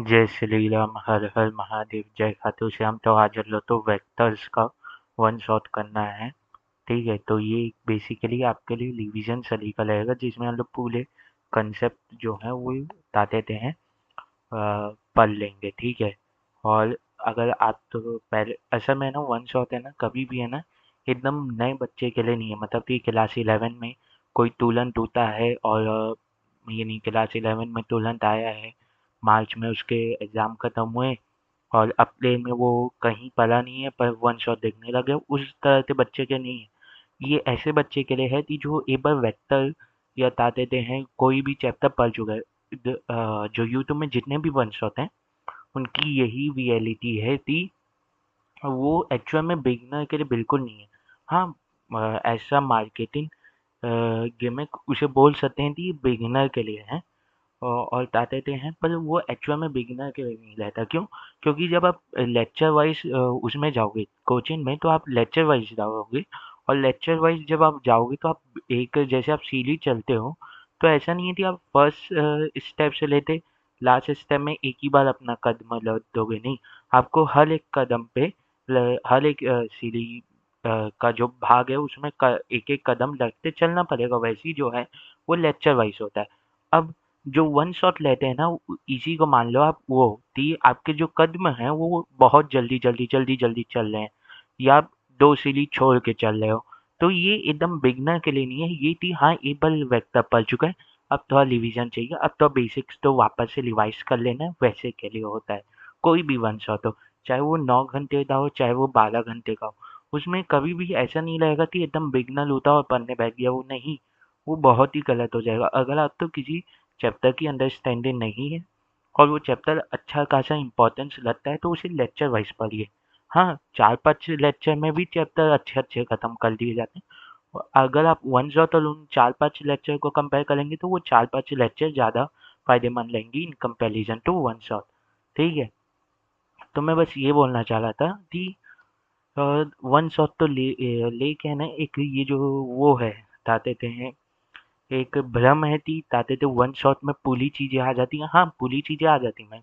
जय श्री राम, हर हर महादेव, जय खाटू श्याम। तो आज हम लोग तो वेक्टर्स का वन शॉट करना है। ठीक है, तो ये बेसिकली आपके लिए रिवीजन सलीका रहेगा, जिसमें हम लोग पूरे कंसेप्ट जो है वो बता देते हैं, पढ़ लेंगे। ठीक है। और अगर आप तो पहले असल में ना वन शॉट है ना, कभी भी है ना, एकदम नए बच्चे के लिए नहीं है। मतलब कि क्लास 11 में कोई तुरंत टूटा है और ये नहीं, क्लास 11 में तुरंत आया है, मार्च में उसके एग्ज़ाम ख़त्म हुए और अप्रैल में वो कहीं पढ़ा नहीं है पर वन शॉट देखने लगे, उस तरह के बच्चे के नहीं है। ये ऐसे बच्चे के लिए है कि जो एक बार वेक्टर या बता देते हैं कोई भी चैप्टर पढ़ चुका है। जो यूट्यूब में जितने भी वन शॉट हैं उनकी यही रियलिटी है कि वो एक्चुअल में बिगिनर के लिए बिल्कुल नहीं है। हाँ, ऐसा मार्केटिंग गिमिक उसे बोल सकते हैं कि ये बिगिनर के लिए है और बता देते हैं, पर वो एक्चुअल में बिगिनर के लिए नहीं रहता। क्यों? क्योंकि जब आप लेक्चर वाइज उसमें जाओगे कोचिंग में, तो आप लेक्चर वाइज जाओगे और लेक्चर वाइज जब आप जाओगे तो आप एक जैसे आप सीढ़ी चलते हो, तो ऐसा नहीं है कि आप फर्स्ट स्टेप से लेते लास्ट स्टेप में एक ही बार अपना कदम रख दोगे। नहीं, आपको हर एक कदम पे हर एक सीढ़ी का जो भाग है उसमें एक एक कदम रखते चलना पड़ेगा। वैसे ही जो है वो लेक्चर वाइज होता है। अब जो वन शॉट लेते हैं ना, इसी को मान लो आप, वो कि आपके जो कदम हैं वो बहुत जल्दी जल्दी जल्दी जल्दी चल रहे हैं, या आप दो सीढ़ी छोड़ के चल रहे हो, तो ये एकदम बिगनर के लिए नहीं है। ये थी हाँ, एक बार वेक्टर पढ़ चुका है, अब थोड़ा रिवीजन चाहिए, अब तो बेसिक्स तो वापस से रिवाइज कर लेना है, वैसे के लिए होता है। कोई भी वन शॉट हो, चाहे वो 9 घंटे का हो चाहे वो 12 घंटे का हो, उसमें कभी भी ऐसा नहीं रहेगा कि एकदम बिगनर होता और पढ़ने बैठ गया। वो नहीं, वो बहुत ही गलत हो जाएगा। अगर आप तो किसी चैप्टर की अंडरस्टैंडिंग नहीं है और वो चैप्टर अच्छा खासा इंपॉर्टेंस लगता है, तो उसे लेक्चर वाइज पढ़िए। हाँ, 4-5 लेक्चर में भी चैप्टर अच्छे अच्छे खत्म कर दिए जाते हैं। और अगर आप वन शॉट और उन 4-5 लेक्चर को कंपेयर करेंगे, तो वो 4-5 लेक्चर ज़्यादा फायदेमंद रहेंगी in comparison to one shot. ठीक है। तो मैं बस ये बोलना चाह रहा था कि वन शॉट तो ले के ना, एक ये जो वो है, बता देते हैं, एक भ्रम है कि ताते तो वन शॉट में पूरी चीजें आ जाती हैं। हाँ, पूरी चीजें आ जाती हैं। मैं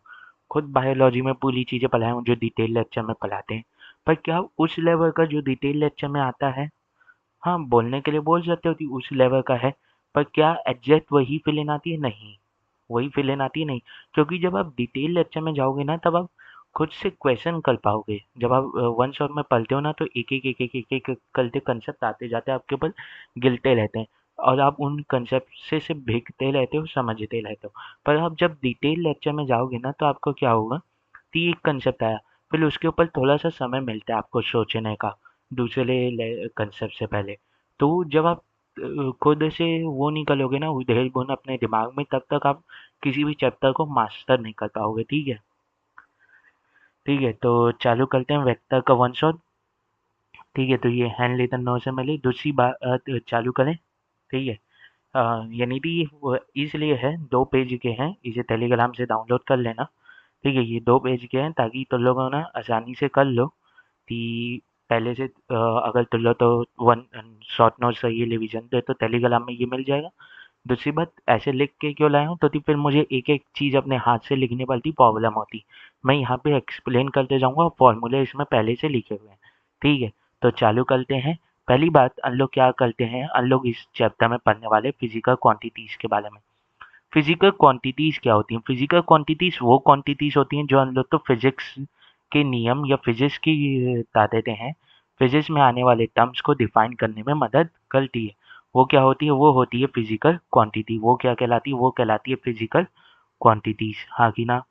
खुद बायोलॉजी में पूरी चीजें पढ़ाया हूँ जो डिटेल लेक्चर में पढ़ाते हैं। पर क्या उस लेवल का जो डिटेल लेक्चर में आता है? हाँ, बोलने के लिए बोल सकते हो कि उस लेवल का है, पर क्या एग्जैक्ट वही फीलिंग आती है? नहीं, वही फीलिंग आती है नहीं। क्योंकि जब आप डिटेल लेक्चर में जाओगे ना, तब आप खुद से क्वेश्चन कर पाओगे। जब आप वन शॉट में पढ़ते हो ना, तो एक एक एक एक एक एक करते कंसेप्ट आते जाते आपके ऊपर गिरते रहते हैं और आप उन कंसेप्ट से सिर्फ भीगते रहते हो, समझते रहते हो। पर आप जब डिटेल लेक्चर में जाओगे ना, तो आपको क्या होगा कि एक कंसेप्ट आया, फिर उसके ऊपर थोड़ा सा समय मिलता है आपको सोचने का दूसरे कंसेप्ट से पहले। तो जब आप खुद से वो नहीं करोगे ना, उधेड़ बुन अपने दिमाग में, तब तक आप किसी भी चैप्टर को मास्टर नहीं कर पाओगे। ठीक है। ठीक है, तो चालू करते हैं वेक्टर का वन शॉट। ठीक है, तो ये हैंड लेटर नो से मिली दूसरी बात चालू करें। ठीक है। यानी कि वो इसलिए है, 2 पेज के हैं, इसे टेलीग्राम से डाउनलोड कर लेना। ठीक है, ये 2 पेज के हैं ताकि तुम लोगों ना आसानी से कर लो कि पहले से अगर तुम लोग तो वन शॉर्ट नोट सही रिवीजन दे तो टेलीग्राम में ये मिल जाएगा। दूसरी बात, ऐसे लिख के क्यों लाया हूँ, तो फिर मुझे एक एक चीज़ अपने हाथ से लिखने वाली प्रॉब्लम होती। मैं यहाँ पे एक्सप्लेन करते जाऊँगा और फॉर्मूले इसमें पहले से लिखे हुए हैं। ठीक है, तो चालू करते हैं। पहली बात, हम लोग क्या करते हैं, हम लोग इस चैप्टर में पढ़ने वाले फिजिकल क्वांटिटीज के बारे में। फिजिकल क्वांटिटीज क्या होती हैं? फिजिकल क्वांटिटीज वो क्वांटिटीज होती हैं जो हम लोग तो फिजिक्स के नियम या फिजिक्स की बता देते हैं, फिजिक्स में आने वाले टर्म्स को डिफाइन करने में मदद करती है। वो क्या होती है? वो होती है फिजिकल क्वांटिटी। वो क्या कहलाती है? वो कहलाती है फिजिकल क्वांटिटीज। हाँ कि ना?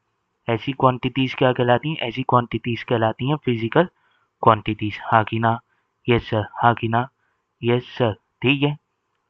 ऐसी क्वांटिटीज क्या कहलाती हैं? ऐसी क्वांटिटीज कहलाती हैं फिजिकल क्वांटिटीज। हाँ कि ना? Yes sir. हाँ कि ना? Yes sir. ठीक है,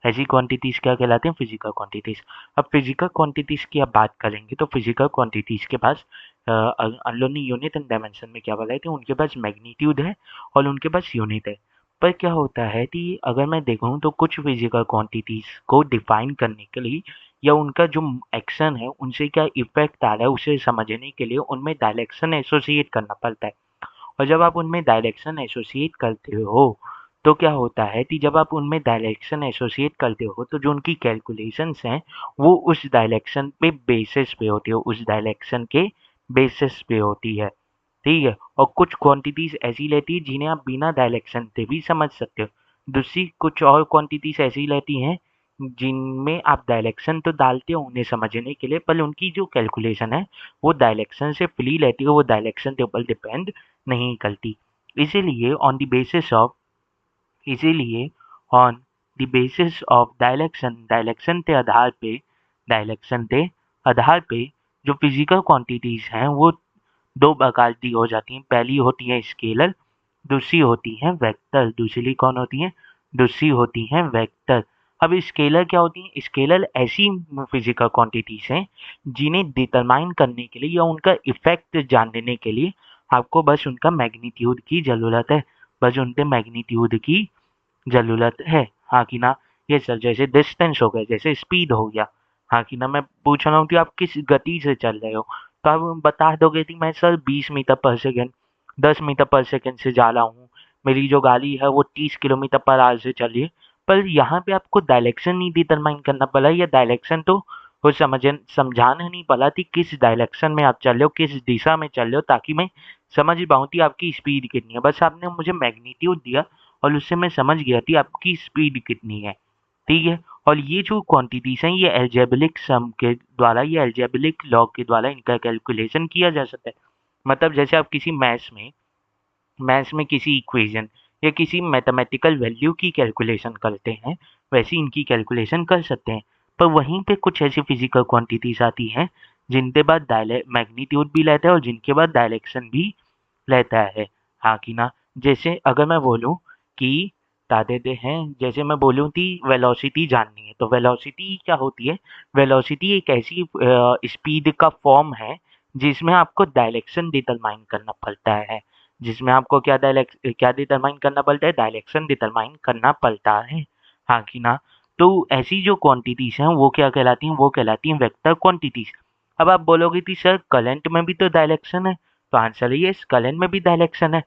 ऐसी क्वांटिटीज क्या कहलाती हैं? Physical quantities. अब फिजिकल क्वांटिटीज की आप बात करेंगे, तो फिजिकल क्वांटिटीज के पास अनलोनी यूनिट एंड डायमेंशन में क्या बोला है कि उनके पास मैग्नीट्यूड है और उनके पास यूनिट है। पर क्या होता है कि अगर मैं देखूं तो कुछ फिजिकल क्वांटिटीज को डिफाइन करने के लिए या उनका जो एक्शन है उनसे क्या इफेक्ट आ रहा है उसे समझने के लिए उनमें डायरेक्शन एसोसिएट करना पड़ता है। और जब आप उनमें डायरेक्शन एसोसिएट करते हो, तो क्या होता है कि जब आप उनमें डायरेक्शन एसोसिएट करते हो, तो जो उनकी कैलकुलेशंस हैं वो उस डायरेक्शन पे बेसिस पे होती है, उस डायरेक्शन के बेसिस पे होती है, ठीक है? और कुछ क्वांटिटीज़ ऐसी रहती है जिन्हें आप बिना डायरेक्शन के भी समझ सकते हो। दूसरी कुछ और क्वांटिटीज़ ऐसी रहती हैं जिनमें आप डायरेक्शन तो डालते हो उन्हें समझने के लिए, पर उनकी जो कैलकुलेशन है वो डायरेक्शन से फ्री रहती है, वो डायरेक्शन के ऊपर डिपेंड नहीं करती। इसीलिए इसीलिए on the basis of direction के आधार पे जो फिजिकल क्वांटिटीज़ हैं वो 2 प्रकार की हो जाती हैं। पहली होती है स्केलर, दूसरी होती है वेक्टर। दूसरी कौन होती है? दूसरी होती है वेक्टर। अब स्केलर क्या होती है? स्केलर ऐसी फिजिकल क्वांटिटीज़ हैं जिन्हें डिटरमाइन करने के लिए या उनका इफ़ेक्ट जानने के लिए आपको बस उनका मैग्नीट्यूड की ज़रूरत है। बस उनके मैग्नीट्यूड की ज़रूरत है, हाँ कि ना? ये सर जैसे डिस्टेंस हो गया, जैसे स्पीड हो गया, हाँ कि ना? मैं पूछ रहा हूँ कि आप किस गति से चल रहे हो, तो आप बता दोगे कि मैं सर 20 मीटर पर सेकंड, 10 मीटर पर सेकंड से जा रहा हूँ, मेरी जो गाड़ी है वो 30 किलोमीटर पर आवर से चल रही है। पर यहाँ पे आपको डायरेक्शन नहीं डिटरमाइन करना पड़ा, या डायरेक्शन तो वो समझाना नहीं पड़ा कि किस डायरेक्शन में आप चल रहे हो, किस दिशा में चल रहे हो, ताकि मैं समझ पाऊँ कि आपकी स्पीड कितनी है। बस आपने मुझे मैग्नीट्यूड दिया और उससे मैं समझ गया कि आपकी स्पीड कितनी है, ठीक है? और ये जो क्वांटिटीज़ हैं ये अलजेब्रिक सम के द्वारा, ये अलजेब्रिक लॉ के द्वारा इनका कैलकुलेशन किया जा सकता है। मतलब जैसे आप किसी मैथ्स में किसी इक्वेशन या किसी मैथमेटिकल वैल्यू की कैलकुलेशन करते हैं, वैसे इनकी कैलकुलेशन कर सकते हैं। पर वहीं पे कुछ ऐसी फिजिकल क्वांटिटीज़ आती हैं जिनके बाद मैग्नीट्यूड भी रहता है और जिनके बाद डायरेक्शन भी रहता है, हाँ कि ना? जैसे अगर मैं बोलूँ कि बता देते हैं, जैसे मैं बोलूँ कि वेलोसिटी जाननी है, तो वेलोसिटी क्या होती है? वेलोसिटी एक ऐसी स्पीड का फॉर्म है जिसमें आपको डायरेक्शन डिटरमाइन करना पड़ता है। जिसमें आपको क्या डिटरमाइन करना पड़ता है? डायरेक्शन डिटरमाइन करना पड़ता है, हाँ कि ना? तो ऐसी जो क्वांटिटीज़ हैं वो क्या कहलाती हैं? वो कहलाती हैं वेक्टर क्वांटिटीज़। अब आप बोलोगे कि सर करंट में भी तो डायरेक्शन है, तो आंसर है यस, करंट में भी डायरेक्शन है।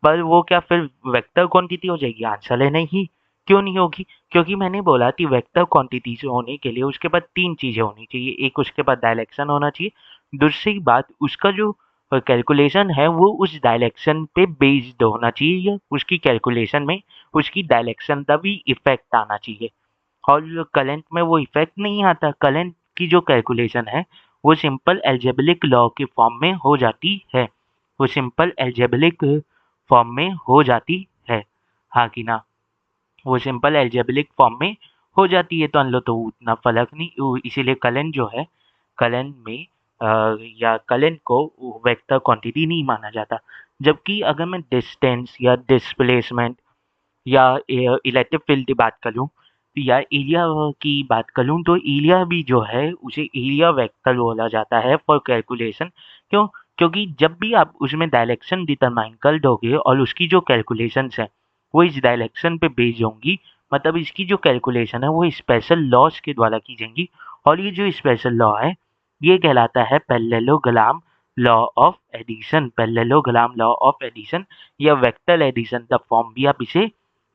पर वो क्या फिर वेक्टर क्वांटिटी हो जाएगी? आंसर है नहीं। क्यों नहीं होगी? क्योंकि मैंने बोला कि वेक्टर क्वांटिटी होने के लिए उसके पास 3 चीज़ें होनी चाहिए। एक उसके पास डायरेक्शन होना चाहिए। दूसरी बात उसका जो कैलकुलेशन है वो उस डायरेक्शन पे बेस्ड होना चाहिए, या उसकी कैलकुलेशन में उसकी डायरेक्शन का भी इफ़ेक्ट आना चाहिए। और करंट में वो इफ़ेक्ट नहीं आता। करंट की जो कैलकुलेशन है वो सिंपल अलजेब्रिक लॉ के फॉर्म में हो जाती है। वो सिंपल अलजेब्रिक फॉर्म में हो जाती है, हाँ कि ना? वो सिंपल अलजेब्रिक फॉर्म में हो जाती है, तो अन लो तो उतना फ़र्क नहीं इसीलिए करंट जो है, करंट में या करंट को वेक्टर क्वांटिटी नहीं माना जाता। जबकि अगर मैं डिस्टेंस या डिस्प्लेसमेंट या इलेक्ट्रिक फील्ड की बात करूँ या एरिया की बात करूँ, तो एरिया भी जो है उसे एरिया वेक्टर बोला जाता है फॉर कैलकुलेशन। क्यों? क्योंकि जब भी आप उसमें डायरेक्शन डिटरमाइन कर दोगे और उसकी जो कैलकुलेशंस हैं वो इस डायरेक्शन पे बेस्ड होंगी, मतलब इसकी जो कैलकुलेशन है वो स्पेशल लॉज के द्वारा की जाएंगी। और ये जो स्पेशल लॉ है ये कहलाता है parallelogram law of addition. Parallelogram law of addition या वेक्टर एडिशन का फॉर्म भी आप इसे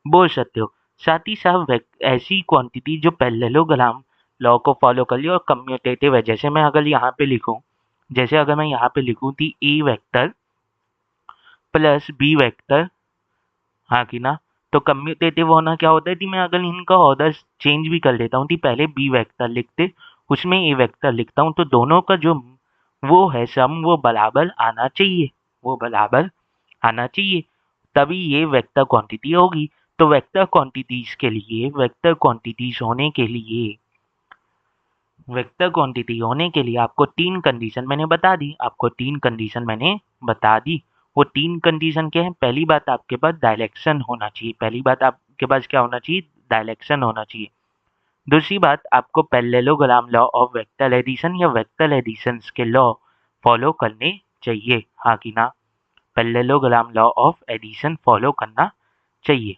बोल सकते हो। साथ ही साथ ऐसी क्वांटिटी जो पैरेललोग्राम लॉ को फॉलो कर रही है और कम्यूटेटिव है। जैसे मैं अगर यहाँ पे लिखूँ, जैसे अगर मैं यहाँ पे लिखूँ कि A vector plus B vector, हाँ कि ना? तो कम्यूटेटिव होना क्या होता है कि मैं अगर इनका ऑर्डर चेंज भी कर देता हूँ कि पहले बी वेक्टर लिखते उसमें ए वेक्टर लिखता हूँ, तो दोनों का जो वो है सम वो बराबर आना चाहिए, वो बराबर आना चाहिए, तभी ये वेक्टर क्वांटिटी होगी। तो वेक्टर क्वांटिटीज होने के लिए आपको 3 कंडीशन मैंने बता दी, वो 3 कंडीशन क्या है? पहली बात आपके पास डायरेक्शन होना चाहिए, पहली बात आपके पास क्या होना चाहिए? डायरेक्शन होना चाहिए। दूसरी बात आपको parallelogram law of vector addition या वेक्टर एडिशंस के लॉ फॉलो करने चाहिए, हाँ कि ना? Parallelogram law of addition follow करना चाहिए।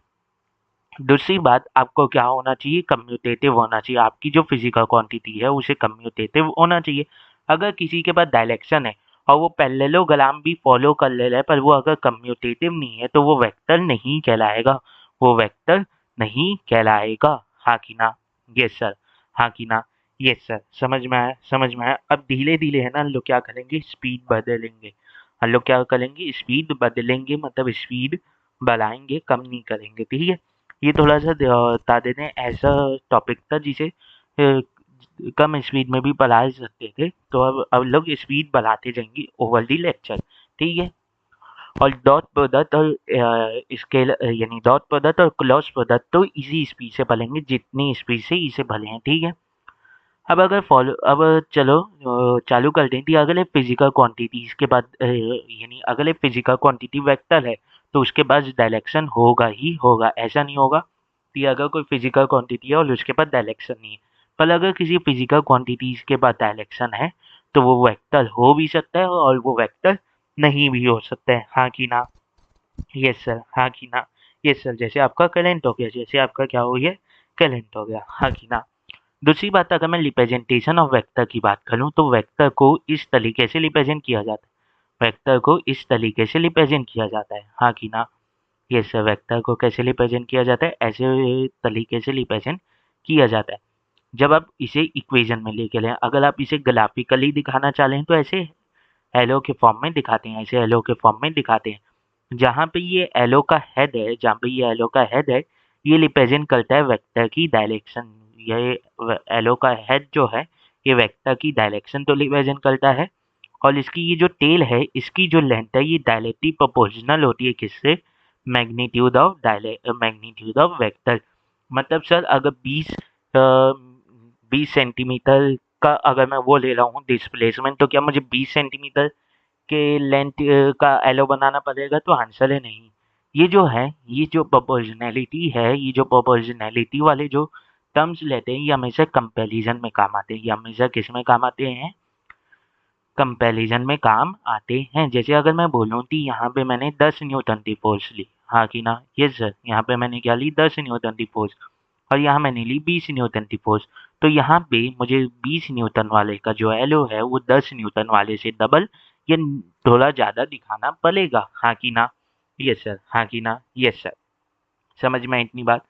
दूसरी बात आपको क्या होना चाहिए? कम्यूटेटिव होना चाहिए। आपकी जो फिजिकल क्वांटिटी है उसे कम्यूटेटिव होना चाहिए। अगर किसी के पास डायरेक्शन है और वो पैरेललोग्राम भी फॉलो कर ले रहा है, पर वो अगर कम्यूटेटिव नहीं है तो वो वेक्टर नहीं कहलाएगा, वो वेक्टर नहीं कहलाएगा, हाँ कि ना? यस सर, हाँ कि ना? यस सर, समझ में आया, समझ में आया। अब धीरे-धीरे है ना हम लोग क्या करेंगे, स्पीड बदलेंगे। हम लोग क्या करेंगे, स्पीड बदलेंगे, मतलब स्पीड बढ़ाएँगे, कम नहीं करेंगे, ठीक है? ये थोड़ा-सा बता देते हैं, ऐसा टॉपिक था जिसे कम स्पीड में भी पढ़ा सकते थे, तो अब लोग स्पीड बढ़ाते जाएँगे ओवर द लेक्चर, ठीक है? और डॉट प्रोडक्ट और स्केल यानी डॉट प्रोडक्ट और क्रॉस प्रोडक्ट तो इसी स्पीड से भरेंगे जितनी स्पीड से इसे भरे हैं, ठीक है? अब चलो चालू कर दें कि अगर एक फिजिकल क्वांटिटी इसके बाद यानी अगर एक फिजिकल क्वांटिटी वेक्टर है तो उसके बाद डायरेक्शन होगा ही होगा, ऐसा नहीं होगा कि अगर कोई फिजिकल क्वांटिटी है और उसके बाद डायरेक्शन नहीं है। पर अगर किसी फिजिकल क्वांटिटी के बाद डायरेक्शन है तो वो वेक्टर हो भी सकता है और वो वेक्टर नहीं भी हो सकता है, हाँ कि ना? यस सर, हाँ कि ना? यस सर, जैसे आपका करंट हो गया, जैसे आपका क्या हो गया, करंट हो गया, हाँ कि ना? दूसरी बात, अगर मैं रिप्रेजेंटेशन ऑफ वेक्टर की बात करूं तो वेक्टर को इस तरीके से रिप्रेजेंट किया जाता है, वेक्टर को इस तरीके से रिप्रेजेंट किया जाता है, हाँ कि ना? ये सर, वेक्टर को कैसे रिप्रेजेंट किया जाता है, ऐसे तरीके से रिप्रेजेंट किया जाता है। जब आप इसे इक्वेशन में लेके लें, अगर आप इसे ग्राफिकली दिखाना चाह रहे हैं तो ऐसे एलो के फॉर्म में दिखाते हैं, ऐसे एलो के फॉर्म में दिखाते हैं। जहाँ पे ये एलो का हेड है, जहाँ पे ये एलो का हेड है, ये रिप्रेजेंट करता है वेक्टर की डायरेक्शन। ये एलो का हेड जो है, ये वेक्टर की डायरेक्शन तो रिप्रेजेंट करता है, और इसकी ये जो टेल है, इसकी जो लेंथ है, ये डायरेक्टली प्रोपोर्शनल होती है किससे, मैग्नीट्यूड ऑफ वेक्टर। मतलब सर, अगर 20 सेंटीमीटर का अगर मैं वो ले रहा हूँ डिस्प्लेसमेंट, तो क्या मुझे 20 सेंटीमीटर के लेंथ का एलो बनाना पड़ेगा? तो आंसर है नहीं। ये जो है, ये जो प्रोपोर्शनैलिटी है, ये जो प्रोपोर्शनैलिटी वाले जो टर्म्स लेते हैं, ये हमेशा कंपैरिजन में काम आते हैं। ये हमेशा किस में काम आते हैं? कंपैरिजन में काम आते हैं। जैसे अगर मैं बोलूँ कि यहाँ पे मैंने 10 न्यूटन की फोर्स ली, हाँ कि ना? यस सर, यहाँ पे मैंने क्या ली, 10 न्यूटन की फोर्स, और यहाँ मैंने ली 20 न्यूटन की फोर्स। तो यहाँ पे मुझे 20 न्यूटन वाले का जो एलो है वो 10 न्यूटन वाले से डबल या थोड़ा ज़्यादा दिखाना पड़ेगा, हाँ कि ना? यस सर, हाँ कि ना? यस सर, समझ में इतनी बात?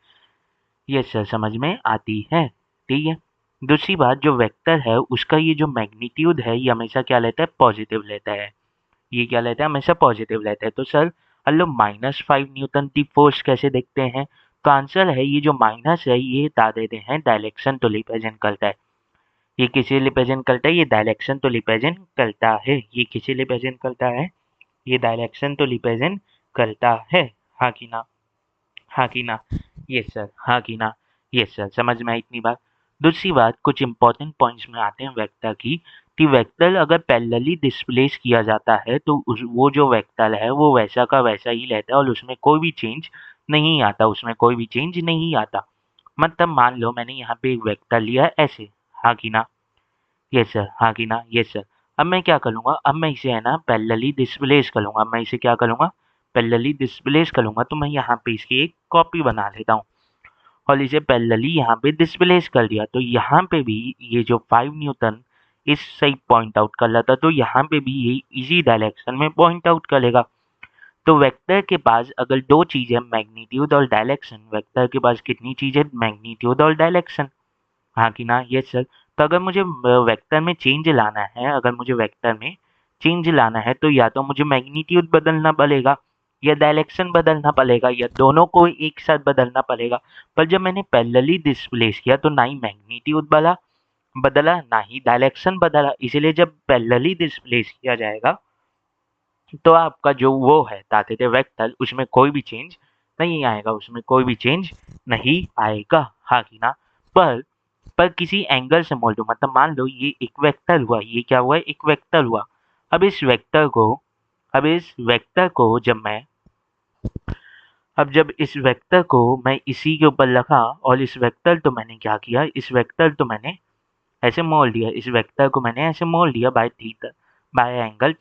यस सर, समझ में आती है, ठीक है। दूसरी बात, जो वेक्टर है उसका ये जो मैग्नीट्यूड है, ये हमेशा क्या लेता है, पॉजिटिव लेता है। ये क्या लेता है, हमेशा पॉजिटिव लेता है। तो सर हम लोग -5 न्यूटन की फोर्स कैसे देखते हैं? तो आंसर है, ये जो माइनस है ये बता देते हैं डायरेक्शन तो रिप्रेजेंट करता है। ये किसे रिप्रेजेंट करता है? ये डायरेक्शन तो रिप्रेजेंट करता है। ये किसे रिप्रेजेंट करता है? ये डायरेक्शन तो रिप्रेजेंट करता है, हाँ कि ना? हाँ कि ना? यस सर, हाँ कि ना? यस सर, समझ में आई इतनी बात? दूसरी बात, कुछ इंपॉर्टेंट पॉइंट्स में आते हैं वेक्टर की, कि वेक्टर अगर पैरेलली डिस्प्लेस किया जाता है तो वो जो वेक्टर है वो वैसा का वैसा ही रहता है और उसमें कोई भी चेंज नहीं आता, उसमें कोई भी चेंज नहीं आता। मतलब मान लो मैंने यहाँ पे एक वेक्टर लिया है ऐसे, हाँ कि ना? यस सर, हाँ कि ना? Yes sir. अब मैं क्या करूँगा, अब मैं इसे है ना पैरेलली डिस्प्लेस करूँगा, मैं इसे क्या करूँगा, पैरेलली डिस्प्लेस करूँगा। तो मैं यहाँ पे इसकी एक कॉपी बना लेता हूँ और इसे पैरेलली यहाँ पे डिस्प्लेस कर दिया। तो यहाँ पे भी ये जो 5 न्यूटन इस साइड पॉइंट आउट कर रहा था, तो यहाँ पे भी ये इसी डायरेक्शन में पॉइंट आउट करेगा। तो वेक्टर के पास अगर दो चीज़ है, मैग्नीट्यूड और डायरेक्शन, वेक्टर के पास कितनी चीज़ है, मैग्नीट्यूड और डायरेक्शन, हाँ कि ना? Yes sir. तो अगर मुझे वेक्टर में चेंज लाना है, अगर मुझे वेक्टर में चेंज लाना है तो या तो मुझे मैग्नीट्यूड बदलना पड़ेगा या डायरेक्शन बदलना पड़ेगा या दोनों को एक साथ बदलना पड़ेगा। पर जब मैंने पैरेलली डिस्प्लेस किया तो ना ही मैग्नीट्यूड बदला ना ही डायरेक्शन बदला। इसलिए जब पैरेलली डिस्प्लेस किया जाएगा तो आपका जो वो है ताते थे वेक्टर, उसमें कोई भी चेंज नहीं आएगा, उसमें कोई भी चेंज नहीं आएगा, हाँ कि ना? पर किसी एंगल से मोल दो, मतलब मान लो ये एक वेक्टर हुआ, ये क्या हुआ, एक वेक्टर हुआ। अब इस वेक्टर को अब इस वेक्टर को जब मैं अब जब इस वेक्टर को मैं इसी के ऊपर रखा और इस वेक्टर तो मैंने क्या किया, इस वेक्टर तो मैंने ऐसे मोल दिया, इस वेक्टर को मैंने ऐसे मोल दिया बाय एंगल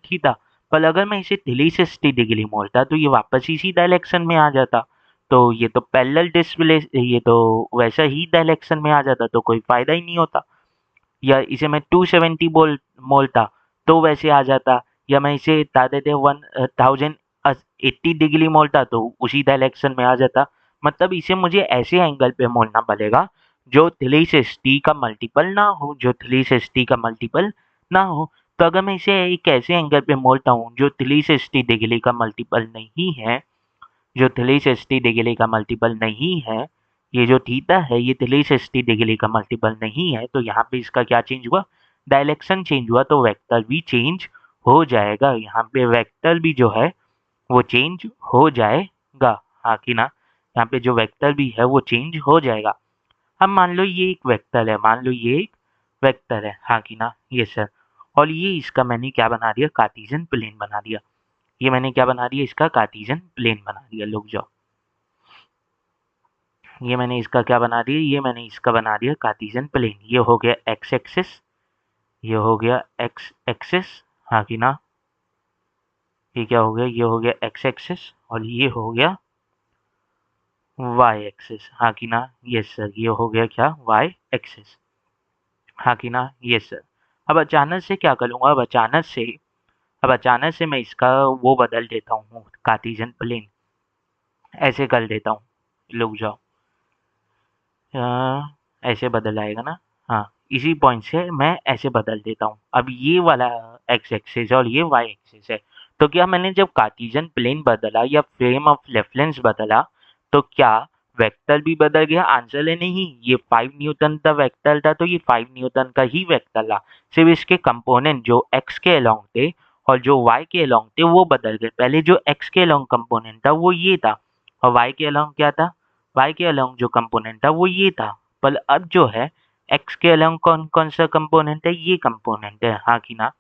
थीटा। पर अगर मैं इसे 360 डिग्री मोड़ता तो ये वापस इसी डायरेक्शन में आ जाता। तो ये तो पैरेलल डिस्प्ले, ये तो वैसा ही डायरेक्शन में आ जाता, तो कोई फायदा ही नहीं होता। या इसे मैं 270 मोलता तो वैसे आ जाता, या मैं इसे बता देते 1080 डिग्री मोलता तो उसी डायरेक्शन में आ जाता। मतलब इसे मुझे ऐसे एंगल पे मोड़ना पड़ेगा जो 360 का मल्टीपल ना हो, जो 360 का मल्टीपल ना हो। तो अगर मैं इसे एक ऐसे एंगल पे मोड़ता हूँ जो 360 डिग्री का मल्टीपल नहीं है, जो 360 डिग्री का मल्टीपल नहीं है, ये जो थीटा है ये 360 डिग्री का मल्टीपल नहीं है, तो यहाँ पे इसका क्या चेंज हुआ, डायरेक्शन चेंज हुआ, तो वेक्टर भी चेंज हो जाएगा। यहाँ पे वेक्टर भी जो है वो चेंज हो जाएगा, हाँ कि ना। यहाँ पे जो वेक्टर भी है वो चेंज हो जाएगा। अब मान लो ये एक वेक्टर है, मान लो ये एक वेक्टर है, हाँ कि ना, ये सर। और ये इसका मैंने क्या बना दिया, कार्टेशियन प्लेन बना दिया। ये मैंने क्या बना दिया, इसका कार्टेशियन प्लेन बना दिया। लोग जाओ, ये मैंने इसका क्या बना दिया, ये मैंने इसका बना दिया कार्टेशियन प्लेन। ये हो गया एक्स एक्सिस, ये हो गया एक्स एक्सिस, हाँ कि ना। ये क्या हो गया, ये हो गया एक्स एक्सिस और ये हो गया वाई एक्सिस, हाँ कि ना। यस सर, ये हो गया क्या, वाई एक्सिस, हाँ कि ना। Yes sir. अब अचानक से क्या करूँगा, अब अचानक से मैं इसका वो बदल देता हूँ, कार्टेशियन प्लेन ऐसे कर देता हूँ। रुक जाओ, ऐसे बदल आएगा ना, हाँ। इसी पॉइंट से मैं ऐसे बदल देता हूँ। अब ये वाला एक्स एक्सिस और ये वाई एक्सिस है, तो क्या मैंने जब कार्टेशियन प्लेन बदला या फ्रेम ऑफ रेफरेंस बदला, तो क्या वेक्टर भी बदल गया? आंसर है नहीं। ये 5 न्यूटन का वेक्टर था, तो ये 5 न्यूटन का ही वेक्टर था। सिर्फ इसके कंपोनेंट जो एक्स के अलोंग थे और जो वाई के अलोंग थे वो बदल गए। पहले जो एक्स के अलोंग कंपोनेंट था वो ये था, और वाई के अलोंग क्या था, वाई के अलोंग जो कंपोनेंट था वो ये था। पर अब जो है एक्स के अलोंग कौन कौन सा कंपोनेंट है, ये कंपोनेंट है, हाँ कि ना।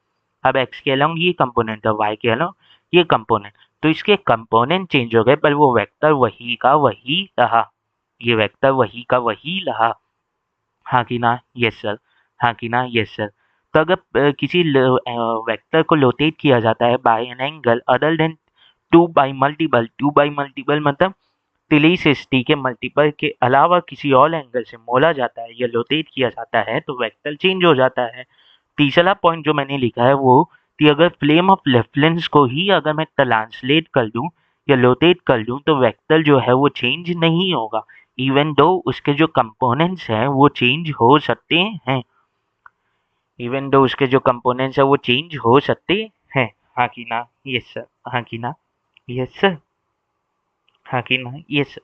अब एक्स के अलोंग ये कंपोनेंट है, वाई के अलोंग ये कंपोनेंट, तो इसके कंपोनेंट चेंज हो गए पर वो वेक्टर वही का वही रहा। ये वेक्टर वही का वही रहा, हाँ कि ना। यस सर, हाँ कि ना। Yes sir. तो अगर किसी वेक्टर को रोटेट किया जाता है by an angle other than 2 by multiple मतलब 360 के मल्टीपल के अलावा किसी और एंगल से मोड़ा जाता है या रोटेट किया जाता है, तो वेक्टर चेंज हो जाता है। तीसरा पॉइंट जो मैंने लिखा है वो कि अगर फ्रेम ऑफ रेफरेंस को ही अगर मैं ट्रांसलेट कर दूं या रोटेट कर दूं, तो वेक्टर जो है वो चेंज नहीं होगा, इवन दो उसके जो कंपोनेंट्स हैं वो चेंज हो सकते हैं, इवन दो उसके जो कंपोनेंट्स हैं वो चेंज हो सकते हैं, हाँ कि ना। यस सर, हाँ कि ना। यस सर, हाँ कि ना। यस।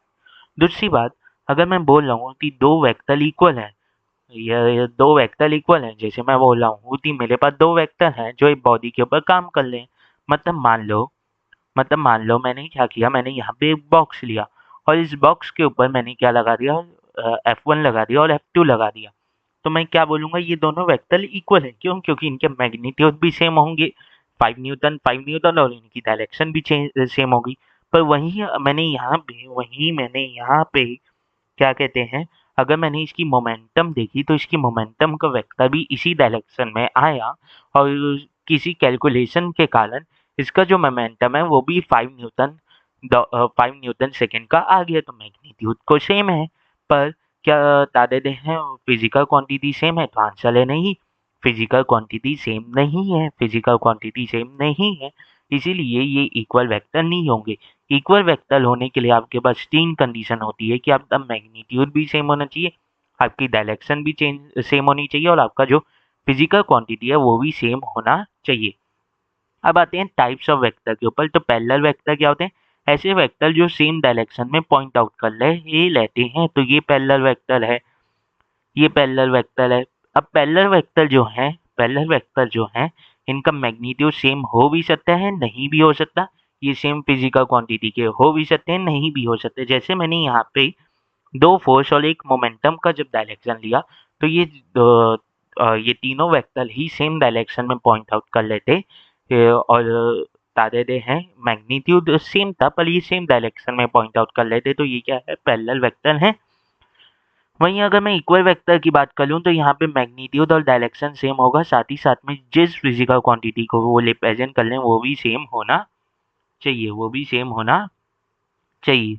दूसरी बात, अगर मैं बोल रहा हूँ कि दो वेक्टर इक्वल हैं, ये दो वेक्टर इक्वल हैं, जैसे मैं बोल रहा हूँ कि मेरे पास दो वेक्टर हैं जो एक बॉडी के ऊपर काम कर लें। मतलब मान लो मैंने क्या किया, मैंने यहाँ पे एक बॉक्स लिया और इस बॉक्स के ऊपर मैंने क्या लगा दिया, F1 लगा दिया और F2 लगा दिया। तो मैं क्या बोलूँगा, ये दोनों वेक्टर इक्वल है। क्यों? क्योंकि इनके मैग्नीट्यूड भी सेम होंगे, 5 न्यूटन, और इनकी डायरेक्शन भी सेम होगी। पर वहीं मैंने यहाँ पे क्या कहते हैं, अगर मैंने इसकी मोमेंटम देखी तो इसकी मोमेंटम का वेक्टर भी इसी डायरेक्शन में आया, और किसी कैलकुलेशन के कारण इसका जो मोमेंटम है वो भी 5 न्यूटन सेकेंड का आ गया, तो मैग्नीट्यूड को सेम है। पर क्या दादे दे हैं फिजिकल क्वांटिटी सेम है, तो आंसर है नहीं। फिजिकल क्वांटिटी सेम नहीं है, फिजिकल क्वांटिटी सेम नहीं है, इसीलिए ये इक्वल वेक्टर नहीं होंगे। इक्वल वेक्टर होने के लिए आपके पास 3 कंडीशन होती है कि आपका मैग्नीट्यूड भी सेम होना चाहिए, आपकी डायरेक्शन भी सेम होनी चाहिए, और आपका जो फिजिकल क्वांटिटी है वो भी सेम होना चाहिए। अब आते हैं टाइप्स ऑफ वेक्टर के ऊपर। तो पैरेलल वेक्टर क्या होते हैं, ऐसे वेक्टर जो सेम डायरेक्शन में पॉइंट आउट कर ले ये लेते हैं, तो ये पैरेलल वेक्टर है, ये पैरेलल वेक्टर है। अब पैरेलल वेक्टर जो हैं इनका मैग्नीट्यूड सेम हो भी सकता है, नहीं भी हो सकता। ये सेम फिजिकल क्वांटिटी के हो भी सकते हैं, नहीं भी हो सकते। जैसे मैंने यहाँ पे दो फोर्स और एक मोमेंटम का जब डायरेक्शन लिया, तो ये तीनों वेक्टर ही सेम डायरेक्शन में पॉइंट आउट कर लेते, और बता दे हैं मैग्नीट्यूड सेम था पर ये सेम डायरेक्शन में पॉइंट आउट कर लेते, तो ये क्या है, पैरेलल वेक्टर है। वहीं अगर मैं इक्वल वेक्टर की बात करूँ तो यहाँ पे मैग्नीट्यूड और डायरेक्शन सेम होगा, साथ ही साथ में जिस फिजिकल क्वांटिटी को वो रिप्रेजेंट कर लें वो भी सेम होना चाहिए, वो भी सेम होना चाहिए,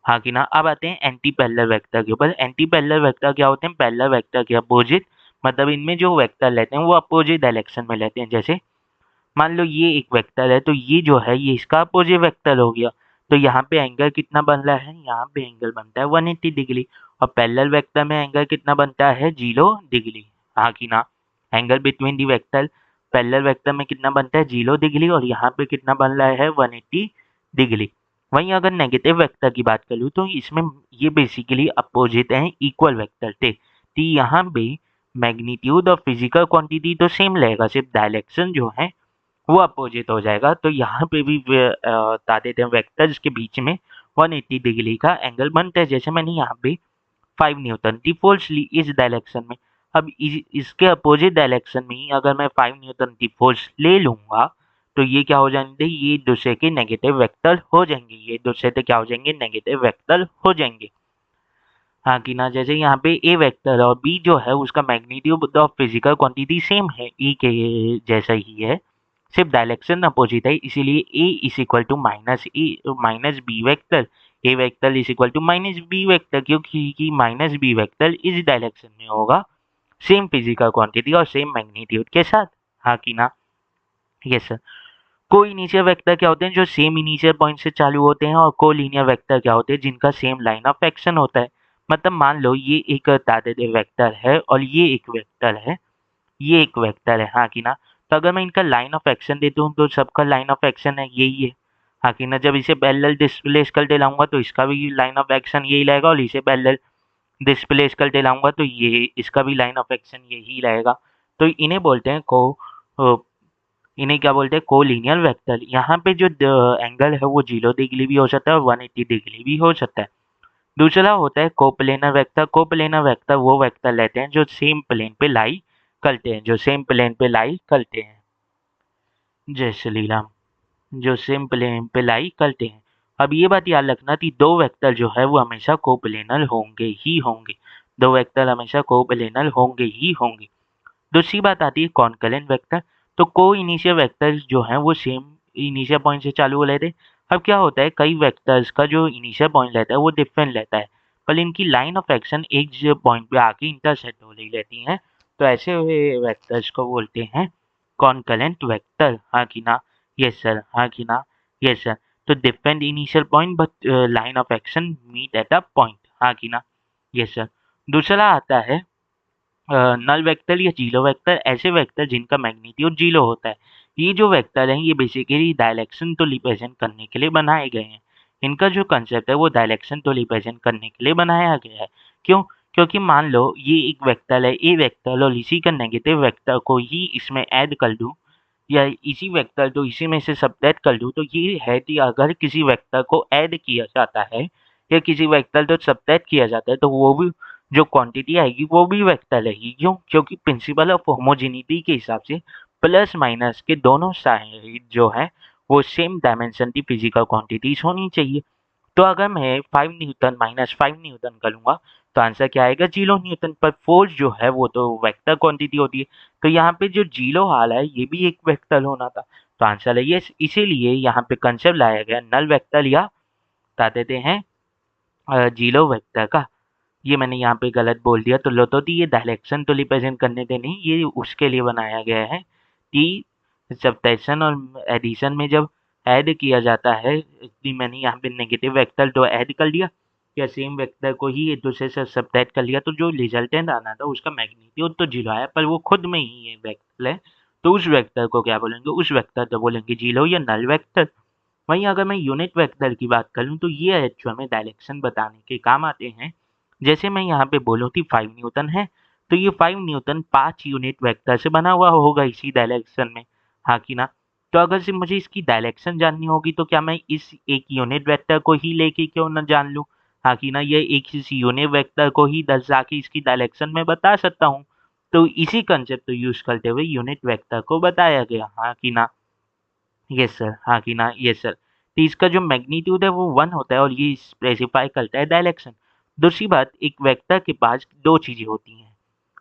हाँ कि ना। अब आते हैं एंटी पैरेलल वेक्टर के ऊपर। एंटी पैरेलल वेक्टर क्या होते हैं, पैरेलल वेक्टर के अपोजिट, मतलब इनमें जो वेक्टर लेते हैं वो अपोजिट डायरेक्शन में लेते हैं। जैसे मान लो ये एक वेक्टर है, तो ये जो है ये इसका अपोजिट वेक्टर हो गया। तो यहाँ पे एंगल कितना बन रहा है, यहाँ पे एंगल बनता है 180 डिग्री, और पैरेलल वेक्टर में एंगल कितना बनता है 0 डिग्री, हाँ कि ना। Angle between the vector parallel vector में कितना बनता है 0 डिग्री, और यहाँ पे कितना बन रहा है 180 डिग्री। वहीं अगर नेगेटिव वेक्टर की बात करूँ तो इसमें ये बेसिकली अपोजिट है इक्वल वेक्टर थे, तो यहाँ पे मैग्नीट्यूड और फिजिकल क्वांटिटी तो सेम रहेगा, सिर्फ डायरेक्शन जो है वो अपोजिट हो जाएगा। तो यहाँ पे भी बता देते हैं वेक्टर्स के बीच में 180 डिग्री का एंगल बनता है। जैसे मैंने यहाँ पे 5 न्यूटन की फोर्स ली इस डायरेक्शन में, अब इसके अपोजिट डायरेक्शन में ही अगर मैं 5 न्यूटन की फोर्स ले लूंगा तो ये क्या हो जाएंगे, ये दूसरे के नेगेटिव वेक्टर हो जाएंगे, ये दूसरे से क्या हो जाएंगे नेगेटिव वेक्टर हो जाएंगे, हाँ कि ना। जैसे यहाँ पे ए वेक्टर और बी जो है उसका magnitude of physical quantity same है, ई के जैसा ही है, सिर्फ डायरेक्शन अपोजिट है, इसीलिए A is equal to minus B vector, A vector is equal to minus B vector, क्योंकि माइनस बी वेक्टर इस डायरेक्शन में होगा सेम फिजिकल क्वांटिटी और सेम मैग्नीट्यूड के साथ, हाँ कि ना। Yes sir. को इनिशियल वेक्टर क्या होते हैं, जो सेम इनिशियल पॉइंट से चालू होते हैं, और को लीनियर वेक्टर क्या होते हैं, जिनका सेम लाइन ऑफ एक्शन होता है। मतलब मान लो ये एक वेक्टर है और ये एक वेक्टर है, ये एक वेक्टर है, हाँ कि ना। तो अगर मैं इनका लाइन ऑफ एक्शन देता हूँ तो सबका लाइन ऑफ एक्शन है यही है, हाँ कि ना। जब इसे पैरेलल डिस्प्लेस कर दिलाऊंगा तो इसका भी लाइन ऑफ एक्शन यही रहेगा, और इसे पैरेलल डिस्प्लेस कर दिलाऊंगा तो ये इसका भी लाइन ऑफ एक्शन यही रहेगा। तो इन्हें बोलते हैं इन्हें क्या बोलते हैं कोलिनियर वेक्टर। यहाँ पे जो एंगल है वो 0 डिग्री भी हो सकता है और 180 डिग्री भी हो सकता है। दूसरा होता है कोप्लेनर वेक्टर। कोप्लेनर वेक्टर वो वेक्टर लेते हैं जो सेम प्लेन पे लाई करते हैं, जो सेम प्लेन पे लाई करते हैं, जय श्री राम, जो सेम प्लेन पे लाई करते हैं। अब ये बात याद रखना कि दो वेक्टर जो है वो हमेशा कोप्लेनर होंगे ही होंगे, दो वेक्टर हमेशा कोप्लेनर होंगे ही होंगे। दूसरी बात आती है कॉन्करेंट वेक्टर। तो को इनिशियल वेक्टर्स जो हैं वो सेम इनिशियल पॉइंट से चालू हो रहे थे। अब क्या होता है कई वेक्टर्स का जो इनिशियल पॉइंट रहता है वो डिफरेंट रहता है, पर इनकी लाइन ऑफ एक्शन एक पॉइंट पे आके इंटरसेक्ट हो रही रहती हैं, तो ऐसे वेक्टर्स को बोलते हैं कॉन्करेंट वेक्टर, हाँ कि ना। यस सर, हाँ कि ना। Yes sir. तो different initial point but line of action meet at a point, हाँ कि ना। Yes sir. दूसरा आता है नल वेक्टर या जीरो वेक्टर। ऐसे वेक्टर जिनका मैग्नीट्यूड जीरो होता है, ये जो वेक्टर हैं ये बेसिकली डायरेक्शन तो रिप्रेजेंट करने के लिए बनाए गए हैं। इनका जो कंसेप्ट है वो डायरेक्शन तो रिप्रेजेंट करने के लिए बनाया गया है। क्यों? क्योंकि मान लो ये एक वेक्टर है ए वेक्टर, और इसी का नेगेटिव वेक्टर को ही इसमें ऐड कर दूं, या इसी वेक्टर तो इसी में से सब्ट्रैक्ट कर दूं, तो ये है कि अगर किसी वेक्टर को ऐड किया जाता है या किसी वेक्टर को सब्ट्रैक्ट किया जाता है तो वो भी जो क्वांटिटी आएगी वो भी वेक्टर रहेगी। क्यों? क्योंकि प्रिंसिपल ऑफ होमोजेनिटी के हिसाब से प्लस माइनस के दोनों साइड जो है वो सेम डायमेंशन की फिजिकल क्वांटिटीज होनी चाहिए। तो अगर मैं 5 न्यूटन माइनस 5 न्यूटन करूँगा तो आंसर क्या आएगा 0 न्यूटन। पर फोर्स जो है वो तो वेक्टर क्वांटिटी होती है, तो यहाँ पे जो 0 आ रहा है ये भी एक वेक्टर होना था, तो आंसर है ये। इसीलिए यहाँ पे कंसेप्ट लाया गया नल वेक्टर, या बता देते हैं 0 वेक्टर का। ये मैंने यहाँ पे गलत बोल दिया, तो लो तो ये डायरेक्शन तो रिप्रेजेंट करने के नहीं, ये उसके लिए बनाया गया है कि सब्ट्रैक्शन और एडिशन में जब ऐड किया जाता है, इसलिए मैंने यहाँ पे नेगेटिव वेक्टर तो ऐड कर लिया या सेम वेक्टर को ही एक दूसरे से सब्ट्रैक्ट कर लिया, तो जो रिजल्टेंट आना था उसका मैग्नीट्यूड तो 0 आया, पर वो खुद में ही ये वेक्टर है, तो उस वेक्टर को क्या बोलेंगे, उस वेक्टर को बोलेंगे 0 या नल वेक्टर। वहीं अगर मैं यूनिट वेक्टर की बात करूँ तो ये एक्चुअल में डायरेक्शन बताने के काम आते हैं। जैसे मैं यहाँ पे बोलूँ कि 5 न्यूटन है, तो ये 5 न्यूटन 5 यूनिट वेक्टर से बना हुआ होगा इसी डायरेक्शन में, हाँ कि ना। तो अगर सिर्फ मुझे इसकी डायरेक्शन जाननी होगी तो क्या मैं इस एक यूनिट वेक्टर को ही लेके क्यों ना जान लूँ, हाँ कि ना। ये एक इस यूनिट वेक्टर को ही दर्शा के इसकी डायरेक्शन में बता सकता हूँ, तो इसी कंसेप्ट को यूज करते हुए यूनिट वेक्टर को बताया गया, हाँ कि ना। यस सर, हाँ कि ना। Yes sir. तो इसका जो मैग्नीट्यूड है वो 1 होता है और ये स्पेसिफाई करता है डायरेक्शन। दूसरी बात, एक वेक्टर के पास दो चीजें होती हैं,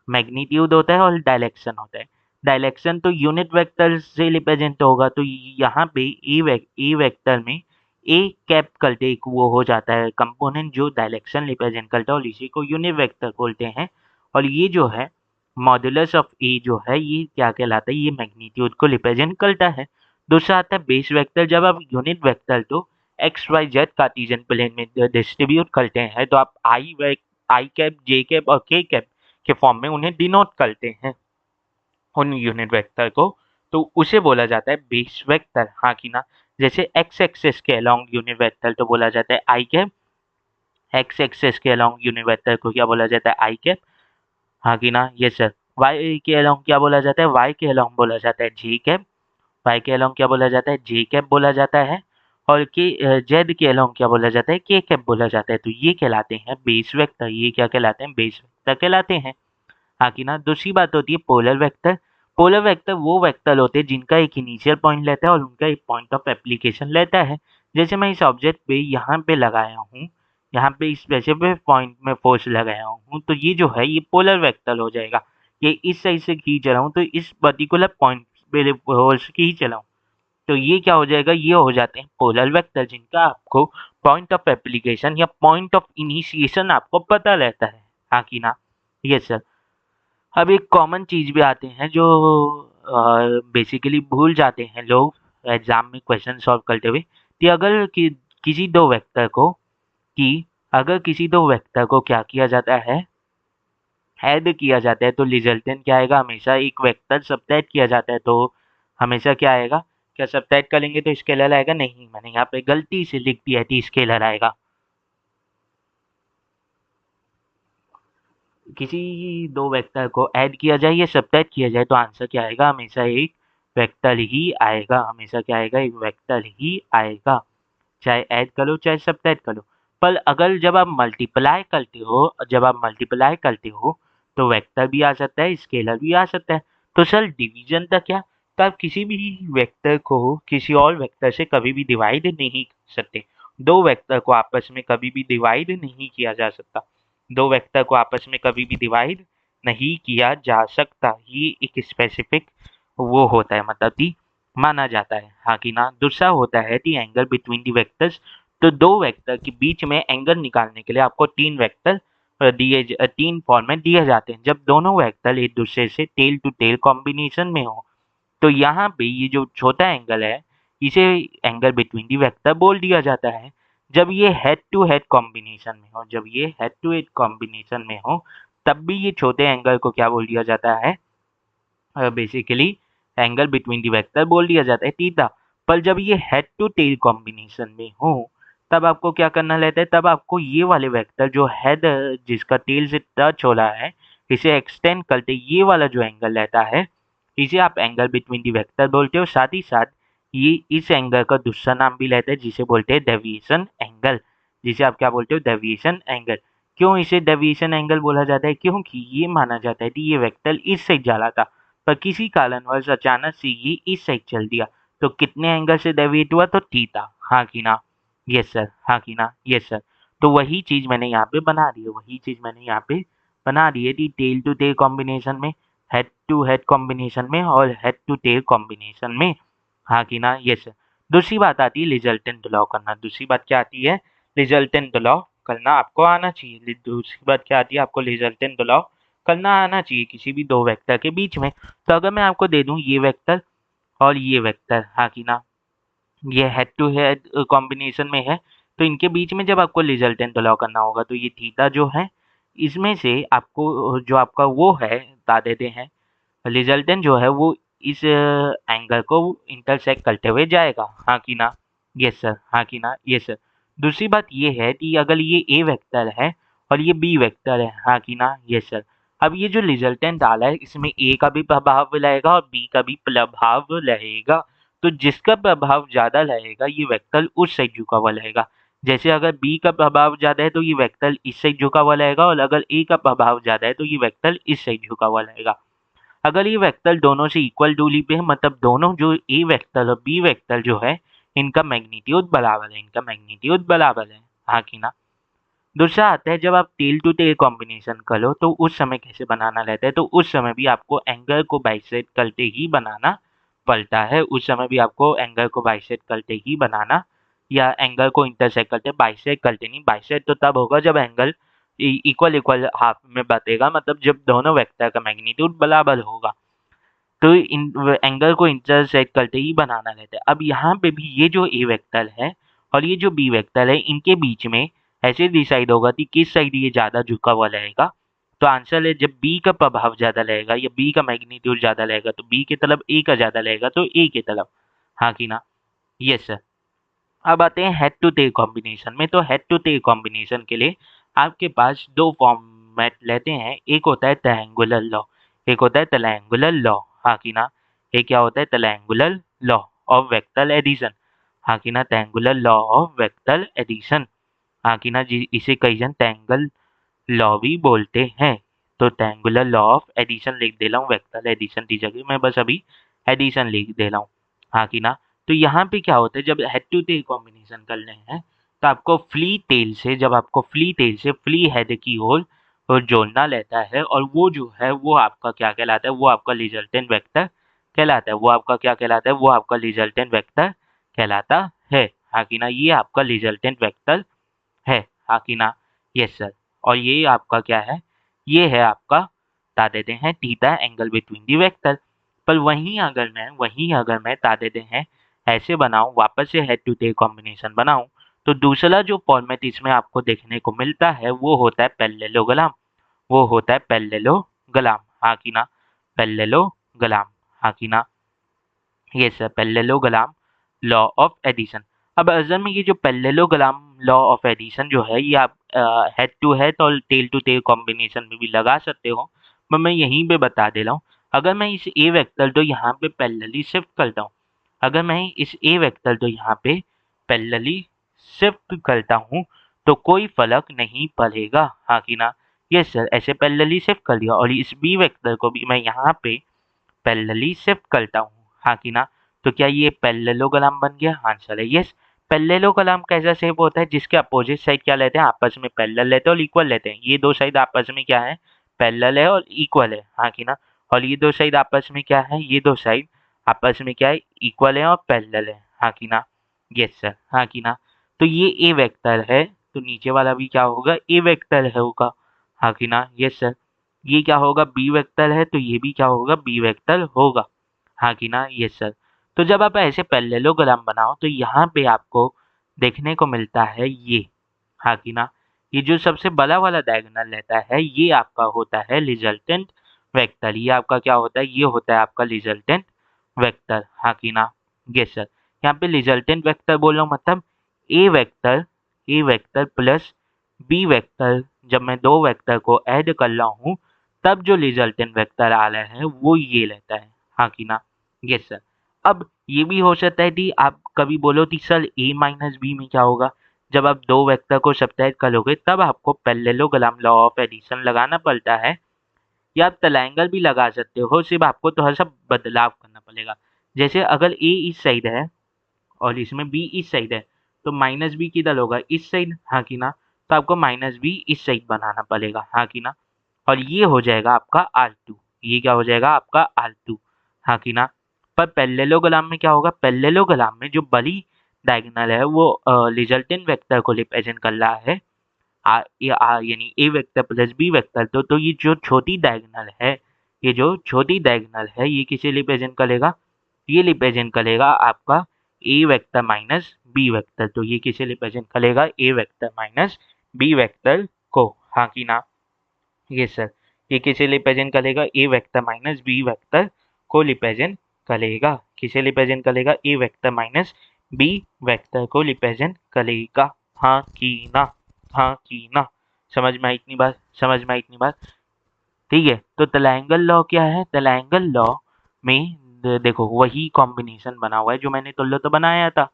मैग्नीट्यूड होता है और डायरेक्शन होता है। डायरेक्शन तो यूनिट वेक्टर से रिप्रेजेंट होगा, तो यहाँ पे ए वेक्टर में ए कैप करते एक वो हो जाता है कंपोनेंट जो डायरेक्शन रिप्रेजेंट करता है, और इसी को यूनिट वेक्टर बोलते हैं। और ये जो है मॉड्यूलस ऑफ ए जो है ये क्या कहलाता है, ये मैग्नीट्यूड को रिप्रेजेंट करता है। दूसरा आता है बेस वेक्टर। जब आप यूनिट वेक्टर तो x y z Cartesian plane में डिस्ट्रीब्यूट करते हैं तो आप आई कैप, जे कैप और के कैप के फॉर्म में उन्हें डिनोट करते हैं उन यूनिट वेक्टर को, तो उसे बोला जाता है बेस वेक्टर, हाँ कि ना। जैसे एक्स एक्सिस के अलोंग यूनिट वेक्टर तो बोला जाता है आई कैप, एक्स एक्सिस के अलोंग यूनिट वेक्टर को क्या बोला जाता है आई कैप, हाँ कि ना, ये सर। वाई के अलोंग क्या बोला जाता है, वाई के अलोंग बोला जाता है जी कैप, वाई के अलोंग क्या बोला जाता है जे कैप बोला जाता है, और के जेड के अलोंग क्या बोला जाता है के कैप बोला जाता है। तो ये कहलाते हैं बेस वेक्टर, ये क्या कहलाते हैं बेस वेक्टर कहलाते हैं, हाँ कि ना। दूसरी बात होती है पोलर वेक्टर। पोलर वेक्टर वो वेक्टर होते हैं जिनका एक इनिशियल पॉइंट लेता है और उनका एक पॉइंट ऑफ एप्लीकेशन लेता है। जैसे मैं इस ऑब्जेक्ट पे यहाँ पे लगाया हूँ, यहाँ पे इस स्पेसिफिक पॉइंट में फोर्स लगाया हूँ, तो ये जो है ये पोलर वेक्टर हो जाएगा। ये इस साइड से खींच रहा हूँ तो इस पर्टिकुलर पॉइंट पे फोर्स खींच रहा हूँ, तो ये क्या हो जाएगा, ये हो जाते हैं पोलर वेक्टर जिनका आपको पॉइंट ऑफ एप्लीकेशन या पॉइंट ऑफ इनिशिएशन आपको पता रहता है, हाँ कि ना। Yes sir. अब एक कॉमन चीज़ भी आते हैं जो बेसिकली भूल जाते हैं लोग एग्जाम में क्वेश्चन सॉल्व करते हुए, कि अगर किसी दो वेक्टर को कि अगर किसी दो वेक्टर को क्या किया जाता है, ऐड किया जाता है, तो रिजल्टेंट क्या आएगा, हमेशा एक वेक्टर सबट्रैक्ट किया जाता है तो हमेशा क्या आएगा, क्या सबट्रैक्ट करेंगे तो स्केलर आएगा, नहीं, मैंने यहाँ पे गलती से लिख दिया थी स्केलर आएगा। किसी दो वेक्टर को ऐड किया जाए या सबट्रैक्ट किया जाए तो आंसर क्या आएगा, हमेशा एक वेक्टर ही आएगा, हमेशा क्या आएगा, एक वेक्टर ही आएगा, चाहे ऐड करो चाहे सबट्रैक्ट करो। पर अगर जब आप मल्टीप्लाई करते हो तो वेक्टर भी आ सकता है, स्केलर भी आ सकता है। तो सर डिवीजन तक क्या, तो आप किसी भी वेक्टर को किसी और वेक्टर से कभी भी डिवाइड नहीं कर सकते, दो वेक्टर को आपस में कभी भी डिवाइड नहीं किया जा सकता, दो वेक्टर को आपस में कभी भी डिवाइड नहीं किया जा सकता, ये एक स्पेसिफिक वो होता है, मतलब कि माना जाता है, हाँ कि ना। दूसरा होता है दी एंगल बिटवीन दी वेक्टर्स। तो दो वेक्टर के बीच में एंगल निकालने के लिए आपको तीन वेक्टर तीन फॉर्मेट दिए जाते हैं। जब दोनों वेक्टर एक दूसरे से टेल टू टेल कॉम्बिनेशन में हो तो यहाँ पे ये जो छोटा एंगल है इसे एंगल बिटवीन दी वेक्टर बोल दिया जाता है। जब ये हेड टू हेड कॉम्बिनेशन में हो, जब ये हेड टू हेड कॉम्बिनेशन में हो तब भी ये छोटे एंगल को क्या बोल दिया जाता है, basically angle between the vector बोल दिया जाता है थीटा। पर जब ये हेड टू टेल कॉम्बिनेशन में हो तब आपको क्या करना रहता है, तब आपको ये वाले वेक्टर जो हेड जिसका टेल से टच हो रहा है इसे एक्सटेंड करते ये वाला जो एंगल रहता है इसे आप एंगल बिटवीन दी वेक्टर बोलते हो। साथ ही साथ ये इस एंगल का दूसरा नाम भी लेते हैं जिसे बोलते हैं डेविएशन एंगल, जिसे आप क्या बोलते हो, डेविएशन एंगल। क्यों इसे डेविएशन एंगल बोला जाता है, क्योंकि ये माना जाता है कि ये वेक्टर इस साइड जा रहा था पर किसी कारणवश अचानक से ये इस साइड चल दिया, तो कितने एंगल से डेविएट हुआ, तो थीटा, हाँ कि ना। यस सर, हाँ कि ना, यस सर। तो वही चीज मैंने यहाँ पे बना दी है, वही चीज मैंने यहाँ पे बना दी है कि टेल टू टेल कॉम्बिनेशन में, हेड टू हेड कॉम्बिनेशन में और हेड टू टेल कॉम्बिनेशन में, हाँ कि ना, यस सर। दूसरी बात आती है रिजल्टेंट लॉ करना। दूसरी बात क्या आती है, रिजल्टेंट लॉ करना आपको आना चाहिए। दूसरी बात क्या आती है, आपको रिजल्टेंट लॉ करना आना चाहिए किसी भी दो वेक्टर के बीच में। तो अगर मैं आपको दे दूं ये वेक्टर और ये वेक्टर, हाँ कि ना, ये हेड टू हेड कॉम्बिनेशन में है, तो इनके बीच में जब आपको रिजल्टेंट लॉ करना होगा तो ये थीटा जो है इसमें से आपको जो आपका वो है बता देते हैं, रिजल्टेंट जो है वो इस एंगल को इंटरसेक्ट करते हुए जाएगा, हाँ कि ना, यस सर, हाँ कि ना, यस सर। दूसरी बात ये है कि अगर ये ए वेक्टर है और ये बी वेक्टर है, हाँ कि ना, यस सर। अब ये जो रिजल्टेंट डाला है इसमें ए का भी प्रभाव रहेगा और बी का भी प्रभाव रहेगा, तो जिसका प्रभाव ज्यादा रहेगा ये वेक्टर उस साइड झुका हुआ रहेगा। जैसे अगर बी का प्रभाव ज्यादा है तो ये वेक्टर इस साइड झुका हुआ रहेगा, और अगर ए का प्रभाव ज्यादा है तो ये वेक्टर इस साइड झुका हुआ रहेगा। अगर ये वेक्टर दोनों से इक्वल दूरी पे है, मतलब दोनों जो ए वेक्टर और बी वेक्टर जो है इनका मैग्नीट्यूड बराबर है, इनका मैग्नीट्यूड बराबर है, हाँ कि ना। दूसरा आता है जब आप टेल टू टेल कॉम्बिनेशन करो तो उस समय कैसे बनाना रहता है, तो उस समय भी आपको एंगल को बाइसेक्ट करते ही बनाना पड़ता है, उस समय भी आपको एंगल को बाइसेक्ट करते ही बनाना, या एंगल को इंटरसेक्ट करते, बाइसेक्ट करते नहीं, बाइसेक्ट तो तब होगा जब एंगल इक्वल इक्वल हाफ में बटेगा, मतलब जब दोनों वेक्टर का मैग्नीट्यूड बराबर होगा, तो इन एंगल को इंटरसेक्ट करते ही बनाना रहता है। अब यहाँ पे भी ये जो ए वेक्टर है और ये जो बी वेक्टर है इनके बीच में ऐसे डिसाइड होगा कि किस साइड ये ज़्यादा झुका हुआ रहेगा। तो आंसर है जब बी का प्रभाव ज़्यादा रहेगा या बी का मैग्नीट्यूड ज़्यादा रहेगा तो बी की तरफ, ए का ज़्यादा रहेगा तो ए की तरफ। हाँ कि ना? Yes sir. अब आते हैं हेड टू टेल कॉम्बिनेशन में। तो हेड टू टेल कॉम्बिनेशन के लिए आपके पास दो फॉर्मेट लेते हैं। एक होता है ट्रायंगुलर लॉ, एक होता है ट्रायंगुलर लॉ। हाँ कि ना? एक क्या होता है? Triangular law of vector addition. हाँ कि ना? Triangular law of vector addition. हाँ कि ना जी? इसे कई जन ट्रायंगल लॉ भी बोलते हैं। तो ट्रायंगुलर लॉ ऑफ एडिशन लिख दे रहा हूँ, वेक्टर एडिशन की जगह मैं बस अभी एडिशन लिख दे रहा हूँ। हाँ कि ना? तो यहाँ पे क्या होता है, जब हेड टू टेल कॉम्बिनेशन करने हैं तो आपको फ्ली टेल से, जब आपको फ्ली टेल से फ्ली हेड की ओर जोड़ना रहता है, और वो जो है वो आपका क्या कहलाता है? वो आपका रिजल्टेंट वेक्टर कहलाता है। वो आपका क्या कहलाता है? वो आपका रिजल्टेंट वेक्टर कहलाता है। हाँ कि ना? ये आपका रिजल्टेंट वेक्टर है। हाँ कि ना? Yes sir. और ये आपका क्या है? ये है आपका, बता देते हैं, theta angle between the vector. पर वहीं अगर मैं बता देते हैं ऐसे बनाऊं, वापस से हेड टू टेल कॉम्बिनेशन बनाऊं, तो दूसरा जो फॉर्मेट इसमें आपको देखने को मिलता है वो होता है पैरेललोग्राम। वो होता है पैरेललोग्राम। हाँ कि ना? पैरेललोग्राम। हाँ कि ना? ये sir, parallelogram law of addition. अब असल में ये जो पैरेललोग्राम लॉ ऑफ एडिशन जो है ये आप हेड टू हेड और टेल टू टेल कॉम्बिनेशन में भी लगा सकते हो, पर मैं यहीं पे बता दे रहा हूँ। अगर मैं इस ए वेक्टर को यहाँ पे पैरेलली शिफ्ट करता हूँ, अगर मैं इस ए वेक्टर को यहाँ पे पैरेलली शिफ्ट करता हूँ तो कोई फर्क नहीं पड़ेगा। हाँ कि ना? यस सर, ऐसे पैरेलली शिफ्ट कर दिया, और इस बी वेक्टर को भी मैं यहाँ पे पैरेलली शिफ्ट करता हूँ। हाँ कि ना? तो क्या ये पैरेललोग्राम बन गया? आंसर है यस। पैरेललोग्राम कैसा शेप होता है? जिसके अपोजिट साइड क्या लेते हैं? आपस में पैरेलल लेते हैं और इक्वल लेते हैं। ये दो साइड आपस में क्या है? पैरेलल है और इक्वल है। हाँ कि ना? और ये दो साइड आपस में क्या है? ये दो साइड आपस में क्या है? इक्वल है और पैरेलल है। हाँ कि ना? Yes sir. हाँ कि ना? तो ये ए वेक्टर है, तो नीचे वाला भी क्या होगा? ए वेक्टर है होगा। हाँ कि ना? Yes sir. ये क्या होगा? बी वेक्टर है, तो ये भी क्या होगा? बी वेक्टर होगा। हाँ कि ना? Yes sir. तो जब आप ऐसे पैरेललोग्राम बनाओ तो यहाँ पे आपको देखने को मिलता है ये। हाँ कि ना? ये जो सबसे बड़ा वाला डायगोनल रहता है ये आपका होता है रिजल्टेंट वेक्टर। ये आपका क्या होता है? ये होता है आपका रिजल्टेंट वेक्टर। हाँ कि ना? Yes sir. यहाँ पे रिजल्टेंट वेक्टर बोल रहा हूँ मतलब A vector plus B vector, जब मैं दो वेक्टर को ऐड कर रहा हूँ तब जो रिजल्टेंट वेक्टर आ रहा है वो ये रहता है। हाँ कि ना? Yes sir. अब ये भी हो सकता है कि आप कभी बोलो कि सर ए माइनस बी में क्या होगा? जब आप दो वेक्टर को सब्ट्रैक्ट करोगे तब आपको पैरेललोग्राम लॉ ऑफ एडिशन लगाना पड़ता है, या आप ट्रायंगल भी लगा सकते हो, सिर्फ आपको थोड़ा सा बदलाव करना पड़ेगा। जैसे अगर ए इस साइड है और इसमें बी इस साइड है, तो माइनस बी किधर होगा? इस साइड। हाँ कि ना? तो आपको माइनस बी इस साइड बनाना पड़ेगा। हाँ कि ना? और ये हो जाएगा आपका R2। ये क्या हो जाएगा? आपका R2। हाँ कि ना? पर पैरेललोग्राम में क्या होगा? पैरेललोग्राम में जो बड़ी डायगोनल है वो रिजल्टेंट वेक्टर को रिप्रेजेंट कर रहा है, यानी A vector plus B vector. तो ये जो छोटी डायगोनल है, ये जो छोटी डायगोनल है ये किसे रिप्रेजेंट करेगा? ये रिप्रेजेंट करेगा आपका ए वेक्टर माइनस बी वेक्टर। तो ये किसे रिप्रेजेंट करेगा? ए वेक्टर माइनस बी वेक्टर को। हाँ कि ना? ये सर। ये किसे रिप्रेजेंट करेगा? ए वेक्टर माइनस बी वेक्टर को रिप्रेजेंट करेगा। किसे रिप्रेजेंट करेगा? ए वेक्टर माइनस बी वेक्टर को रिप्रेजेंट करेगा। हाँ कि ना? हाँ कि ना? समझ में आई इतनी बात? समझ में आई इतनी बात? ठीक है। तो ट्रायंगल लॉ क्या है? ट्रायंगल लॉ में देखो वही कॉम्बिनेशन बना हुआ है जो मैंने तुल्लो तो बनाया था।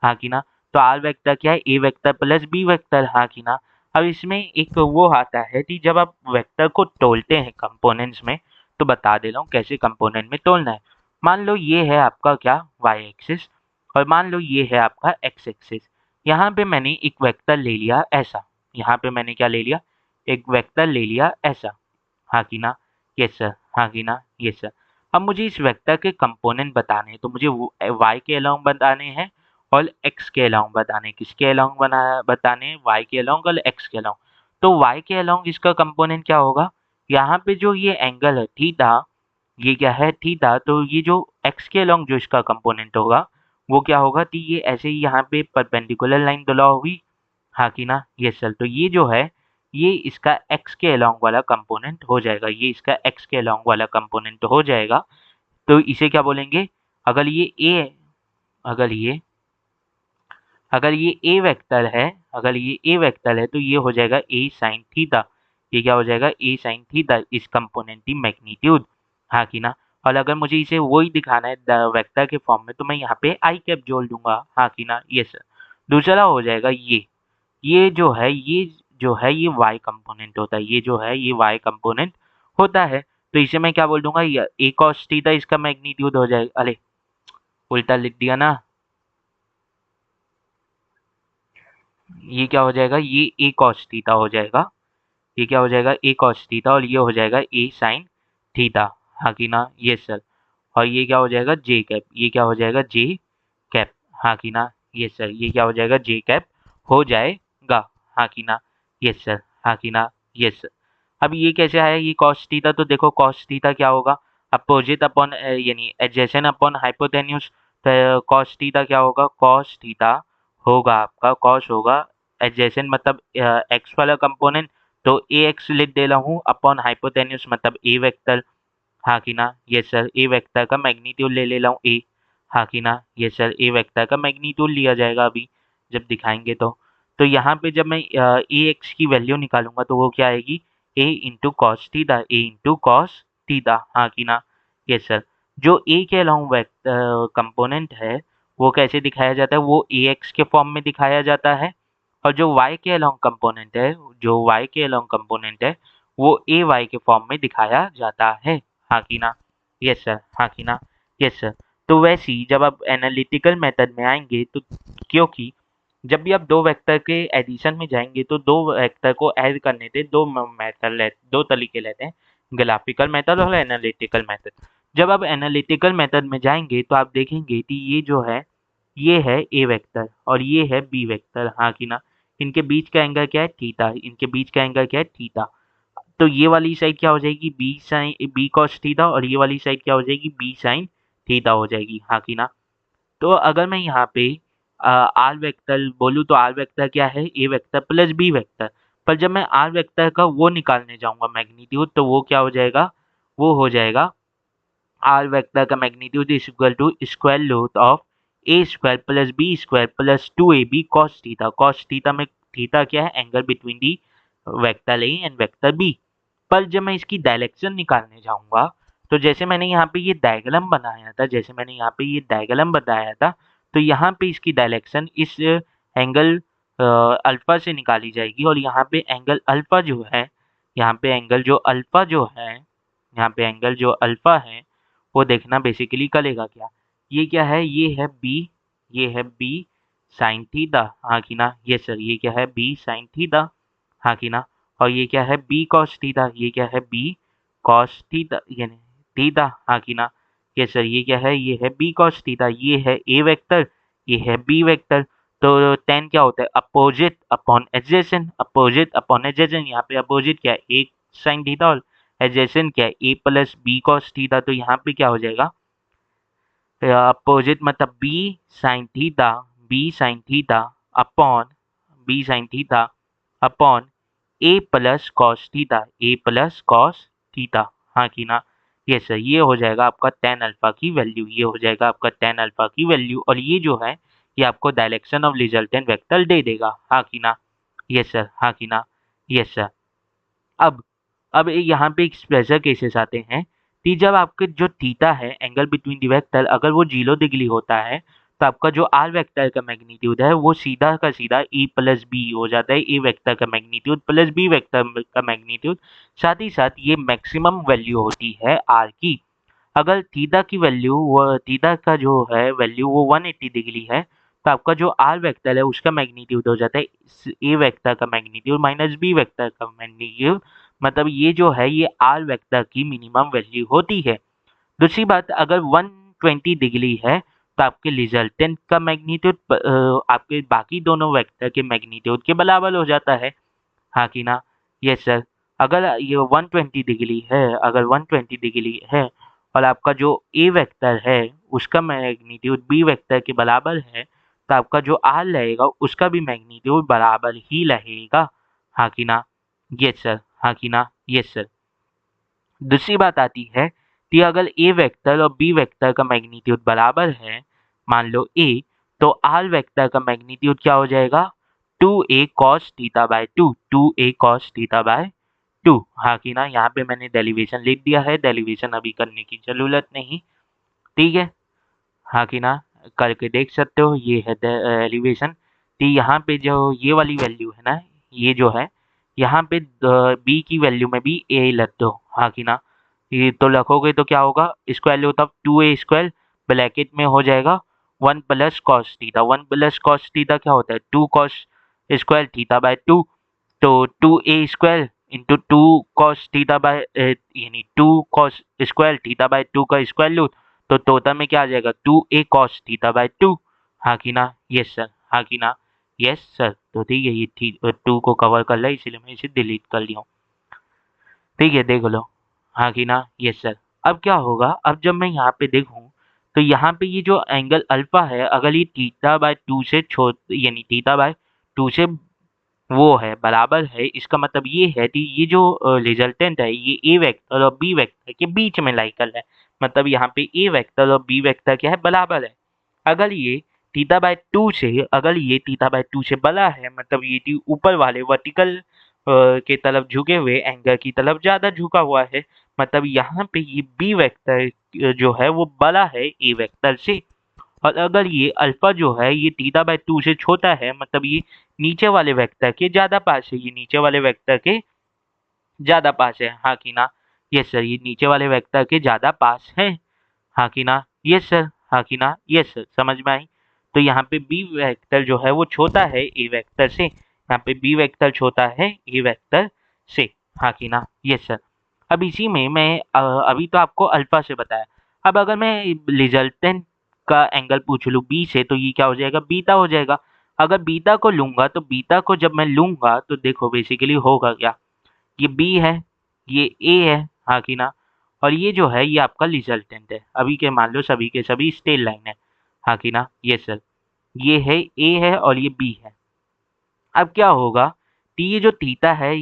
हाँ कि ना? तो आर वेक्टर क्या है? ए वेक्टर प्लस बी वेक्टर। हाँ कि ना? अब इसमें एक वो आता है कि जब आप वेक्टर को तोलते हैं कंपोनेंट्स में, तो बता दे रहा हूँ कैसे कंपोनेंट में तोलना है। मान लो ये है आपका क्या? वाई एक्सिस, और मान लो ये है आपका एक्स एक्सिस। यहाँ पे मैंने एक वेक्टर ले लिया ऐसा। यहाँ पे मैंने क्या ले लिया? एक वेक्टर ले लिया ऐसा। हाँ कि ना? Yes sir. हाँ कि ना? Yes sir. अब मुझे इस वेक्टर के कंपोनेंट बताने हैं, तो मुझे वाई के अलोंग बताने हैं और एक्स के अलोंग बताने हैं। किसके अलोंग बताने हैं? वाई के अलोंग और एक्स के अलोंग। तो वाई के अलोंग इसका कंपोनेंट क्या होगा? यहाँ पे जो ये एंगल है थीटा, ये क्या है? थीटा। तो ये जो एक्स के अलोंग जो इसका कंपोनेंट होगा वो क्या होगा कि ये ऐसे ही यहाँ पे परपेंडिकुलर लाइन ड्रॉ हुई, हाँ कि ना? Yes sir. तो ये जो है, ये इसका एक्स के अलोंग वाला कंपोनेंट हो जाएगा, ये इसका एक्स के अलोंग वाला कंपोनेंट हो जाएगा। तो इसे क्या बोलेंगे? अगर ये ए अगर ये अगर ये ए वेक्टर है अगर ये ए वेक्टर है तो ये हो जाएगा ए साइन थीटा। ये क्या हो जाएगा? ए साइन थीटा इस कंपोनेंट की मैग्नीट्यूड, हाँ कि ना? और अगर मुझे इसे वही दिखाना है वेक्टर के फॉर्म में, तो मैं यहाँ पे आई कैप जोड़ दूंगा, हाँ कि ना? ये सर। दूसरा हो जाएगा ये जो है ये वाई कंपोनेंट होता है, ये जो है ये वाई कंपोनेंट होता है। तो इसे मैं क्या बोल दूंगा? ये ए कॉस थीटा इसका मैग्नीट्यूड हो जाएगा। अरे उल्टा लिख दिया ना। ये क्या हो जाएगा? ये ए कॉस थीटा हो जाएगा। ये क्या हो जाएगा? ए कॉस थीटा, और ये हो जाएगा ए साइन थीटा, हाँ कि ना? Yes sir. और ये क्या हो जाएगा? जे कैप। ये क्या हो जाएगा? जे कैप, हाँ कि ना? Yes sir. ये क्या हो जाएगा? जे कैप हो जाएगा, हाँ कि ना? यस सर, हाँ कि ना? Yes sir. अब ये कैसे आया ये कॉस थीटा? तो देखो कॉस थीटा क्या होगा? अपोजिट अपॉन यानी एडजेसेंट अपॉन हाइपोटेन्यूज। तो कॉस थीटा क्या होगा? कॉस थीटा होगा आपका, कॉस होगा एडजेसेंट मतलब एक्स वाला कंपोनेंट, तो ए एक्स लिख दे रहा हूँ अपॉन हाइपोटेन्यूज मतलब ए वेक्टर, हाँ कि ना? Yes sir. ए वेक्टर का मैग्नीट्यूड ले रहा हूँ ए, हाँ कि ना? Yes sir. ए वेक्टर का मैग्नीट्यूड लिया जाएगा अभी जब दिखाएंगे तो यहाँ पे जब मैं ए एक्स की वैल्यू निकालूंगा तो वो क्या आएगी? ए इंटू कॉस थीटा, ए इंटू कॉस थीटा, हाँ कि ना? Yes sir. जो ए के अलाउंग कंपोनेंट है वो कैसे दिखाया जाता है? वो ए एक्स के फॉर्म में दिखाया जाता है। और जो वाई के अलोंग कंपोनेंट है वो ए वाई के फॉर्म में दिखाया जाता है, हाँ कि ना? यस सर, हाँ कि ना? Yes sir. तो वैसे ही जब आप एनालिटिकल मेथड में आएंगे तो क्योंकि जब भी आप दो वेक्टर के एडिशन में जाएंगे तो दो वेक्टर को ऐड करने के दो तरीके लेते हैं, ग्राफिकल मेथड और एनालिटिकल मेथड। जब आप एनालिटिकल मेथड में जाएंगे तो आप देखेंगे कि ये है ए वेक्टर और ये है बी वेक्टर, हाँ कि ना? इनके बीच का एंगल क्या है? थीटा। इनके बीच का एंगल क्या है? थीटा। तो ये वाली साइड क्या हो जाएगी? बी कॉस थीटा, और ये वाली साइड क्या हो जाएगी? बी साइन थीटा हो जाएगी, हाँ कि ना? तो अगर मैं यहाँ पे आर वेक्टर बोलूँ तो आर वेक्टर क्या है? ए वेक्टर प्लस बी वेक्टर। पर जब मैं आर वेक्टर का वो निकालने जाऊंगा मैग्नीट्यूड, तो वो क्या हो जाएगा? वो हो जाएगा आर वेक्टर का magnitude is equal to square root of A square plus B square plus 2ab cos theta. Cos theta में थीटा क्या है? Angle between the vector a and vector b. पर जब मैं इसकी डायरेक्शन निकालने जाऊंगा तो जैसे मैंने यहाँ पे ये डायग्राम बनाया था, तो यहाँ पे इसकी डायरेक्शन इस एंगल अल्फा से निकाली जाएगी, और यहाँ पे एंगल अल्फा जो है यहाँ पे एंगल जो अल्फा जो है यहाँ पे एंगल जो अल्फा है वो देखना बेसिकली करेगा क्या? ये क्या है? ये है बी साइन थीटा, हाँ कि ना? ये सर। ये क्या है? बी साइन थीटा, हाँ कि ना? और ये क्या है? B cos theta. ये क्या है? बी कॉस थीटा यानी थीटा, हाँ कि ना? ये सर। ये क्या है? ये है बी कॉस थीटा। ये है ए वेक्टर, ये है बी वेक्टर। तो टेन क्या होता है? Opposite upon adjacent. Opposite upon adjacent, यहाँ पे अपोजिट क्या है? ए साइन थीटा, और एडजेसेंट क्या है? A plus B cos theta. तो यहाँ पे क्या हो जाएगा? अपोजिट मतलब B sine theta upon upon A plus cos theta, A plus cos theta, हाँ कि ना? ये सर। ये हो जाएगा आपका टेन अल्फा की वैल्यू, ये हो जाएगा आपका टेन अल्फा की वैल्यू, और ये जो है ये आपको डायरेक्शन ऑफ रिजल्टेंट वेक्टर दे देगा, हाँ कि ना? यस सर, हाँ कि ना? Yes sir. अब यहाँ पे एक स्पेशल केसेस आते हैं कि जब आपके जो थीटा है एंगल बिटवीन दी वेक्टर अगर वो 0 डिग्री होता है, तो आपका जो आर वेक्टर का मैग्नीट्यूड है वो सीधा का सीधा ए प्लस बी हो जाता है, ए वेक्टर का मैग्नीट्यूड प्लस बी वेक्टर का मैग्नीट्यूड। साथ ही साथ ये मैक्सिमम वैल्यू होती है आर की। अगर थीटा का जो है वैल्यू वो 180 डिग्री है, तो आपका जो आर वेक्टर है उसका मैग्नीट्यूड हो जाता है ए वेक्टर का मैग्नीट्यूड माइनस बी वेक्टर का मैग्नीट्यूड। मतलब ये जो है ये आर वेक्टर की मिनिमम वैल्यू होती है। दूसरी बात, अगर 120 डिग्री है तो आपके रिजल्टेंट का मैग्नीट्यूड आपके बाकी दोनों वेक्टर के मैग्नीट्यूड के बराबर हो जाता है, हाँ कि ना? Yes sir. अगर 120 डिग्री है और आपका जो ए वेक्टर है उसका मैग्नीट्यूड बी वेक्टर के बराबर है, तो आपका जो आर रहेगा उसका भी मैग्नीट्यूड बराबर ही रहेगा, हाँ कि ना? यस सर, हाँ कि ना? Yes sir. दूसरी बात आती है कि अगर ए वेक्टर और बी वेक्टर का मैग्नीट्यूड बराबर है, मान लो ए, तो आर वेक्टर का मैग्नीट्यूड क्या हो जाएगा? 2a cos theta by 2 cos theta by 2, हाँ कि ना? यहाँ पे मैंने डेरिवेशन लिख दिया है, डेरिवेशन अभी करने की जरूरत नहीं, ठीक है, हाँ कि ना? करके देख सकते हो, ये है डेरिवेशन। तो यहाँ पे जो ये वाली वैल्यू है ना, ये जो है, यहाँ पे बी की वैल्यू में भी ए लग दो, हाँ कि ना? ये तो रखोगे तो क्या होगा? स्क्वायर लो तब 2a स्क्वायर ब्रैकेट में हो जाएगा 1 plus cos theta. 1 plus cos theta क्या होता है? 2 कॉस स्क्वायर थीटा बाय 2, तो 2a square into 2 cos theta by यानी 2 कॉस स्क्वायर थीटा बाय 2 का स्क्वायर लो, तो टोटल में क्या आ जाएगा? 2a cos थीटा बाय 2, हाँ कि ना? यस सर, हाँ कि ना? Yes sir. तो ठीक है, ये 2 को कवर कर रहा है, इसलिए मैं इसे डिलीट कर लिया हूँ, ठीक है, देख लो, हाँ कि ना? Yes sir. अब क्या होगा? अब जब मैं यहाँ पे देखूँ, तो यहाँ पे ये जो एंगल अल्फा है, अगर ये थीटा बाय 2 से यानी थीटा बाय 2 से वो है, बराबर है, इसका मतलब ये है कि ये जो रिजल्टेंट है, ये ए वेक्टर और बी वेक्टर के बीच में लाई कर रहा है। मतलब यहाँ पे ए वेक्टर और बी वेक्टर क्या है? बराबर है। अगर ये थीटा बाय 2 से, अगर ये थीटा बाय 2 से बड़ा है, मतलब ये ऊपर वाले वर्टिकल के तरफ झुके हुए एंगल की तरफ ज्यादा झुका हुआ है, मतलब यहाँ पे ये बी वेक्टर जो है वो बड़ा है ए वेक्टर से। और अगर ये अल्फा जो है ये थीटा बाय 2 से छोटा है, मतलब ये नीचे वाले वेक्टर के ज्यादा पास है, ये नीचे वाले वेक्टर के ज्यादा पास है, हाँ कि ना? यस सर, ये नीचे वाले वेक्टर के ज्यादा पास है, हाँ कि ना? यस सर, हाँ कि ना? यस सर, समझ में आई? तो यहाँ पे बी वेक्टर जो है वो छोटा है ए वेक्टर से, यहाँ पे बी वेक्टर छोटा है ए वेक्टर से, हाँ कि ना? Yes sir. अब इसी में मैं अभी तो आपको अल्फा से बताया, अब अगर मैं रिजल्टेंट का एंगल पूछ लूँ बी से, तो ये क्या हो जाएगा? बीटा हो जाएगा। अगर बीटा को लूंगा, तो बीटा को जब मैं लूंगा तो देखो बेसिकली होगा क्या? ये बी है, ये ए है, हाँ कि ना? और ये जो है ये आपका रिजल्टेंट है, अभी के मान लो सभी के सभी स्ट्रेट लाइन है, हाँ कि ना? ये सर, ये है ए है और ये बी है। अब क्या होगा कि ये जो थीटा है,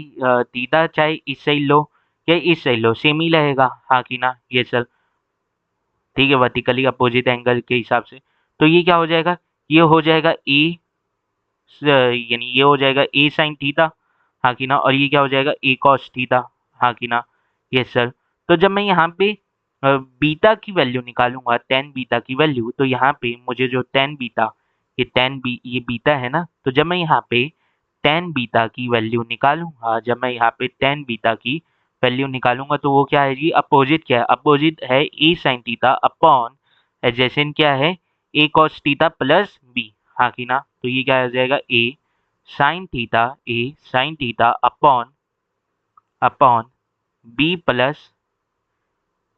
थीटा चाहे इस साइड लो या इस साइड लो, सेम ही रहेगा, हाँ कि ना? ये सर, ठीक है, वर्टिकली अपोजिट एंगल के हिसाब से। तो ये क्या हो जाएगा? ये हो जाएगा ए, यानी ये हो जाएगा ए साइन थीटा, हाँ कि ना? और ये क्या हो जाएगा? ए कॉस थीटा, हाँ कि ना? Yes sir. तो जब मैं यहाँ पे बीटा की वैल्यू निकालूंगा, टेन बीटा की वैल्यू, तो यहाँ पे मुझे जो टेन बीटा, ये बीटा है ना, तो जब मैं यहाँ पे टेन बीटा की वैल्यू निकालूंगा, जब मैं यहाँ पे टेन बीटा की वैल्यू निकालूंगा, तो वो क्या है जी? अपोजिट क्या है? अपोजिट है A sine theta upon adjacent क्या है? A cos theta plus B, हाँ कि ना? तो ये क्या आ जाएगा? A sine theta upon upon B plus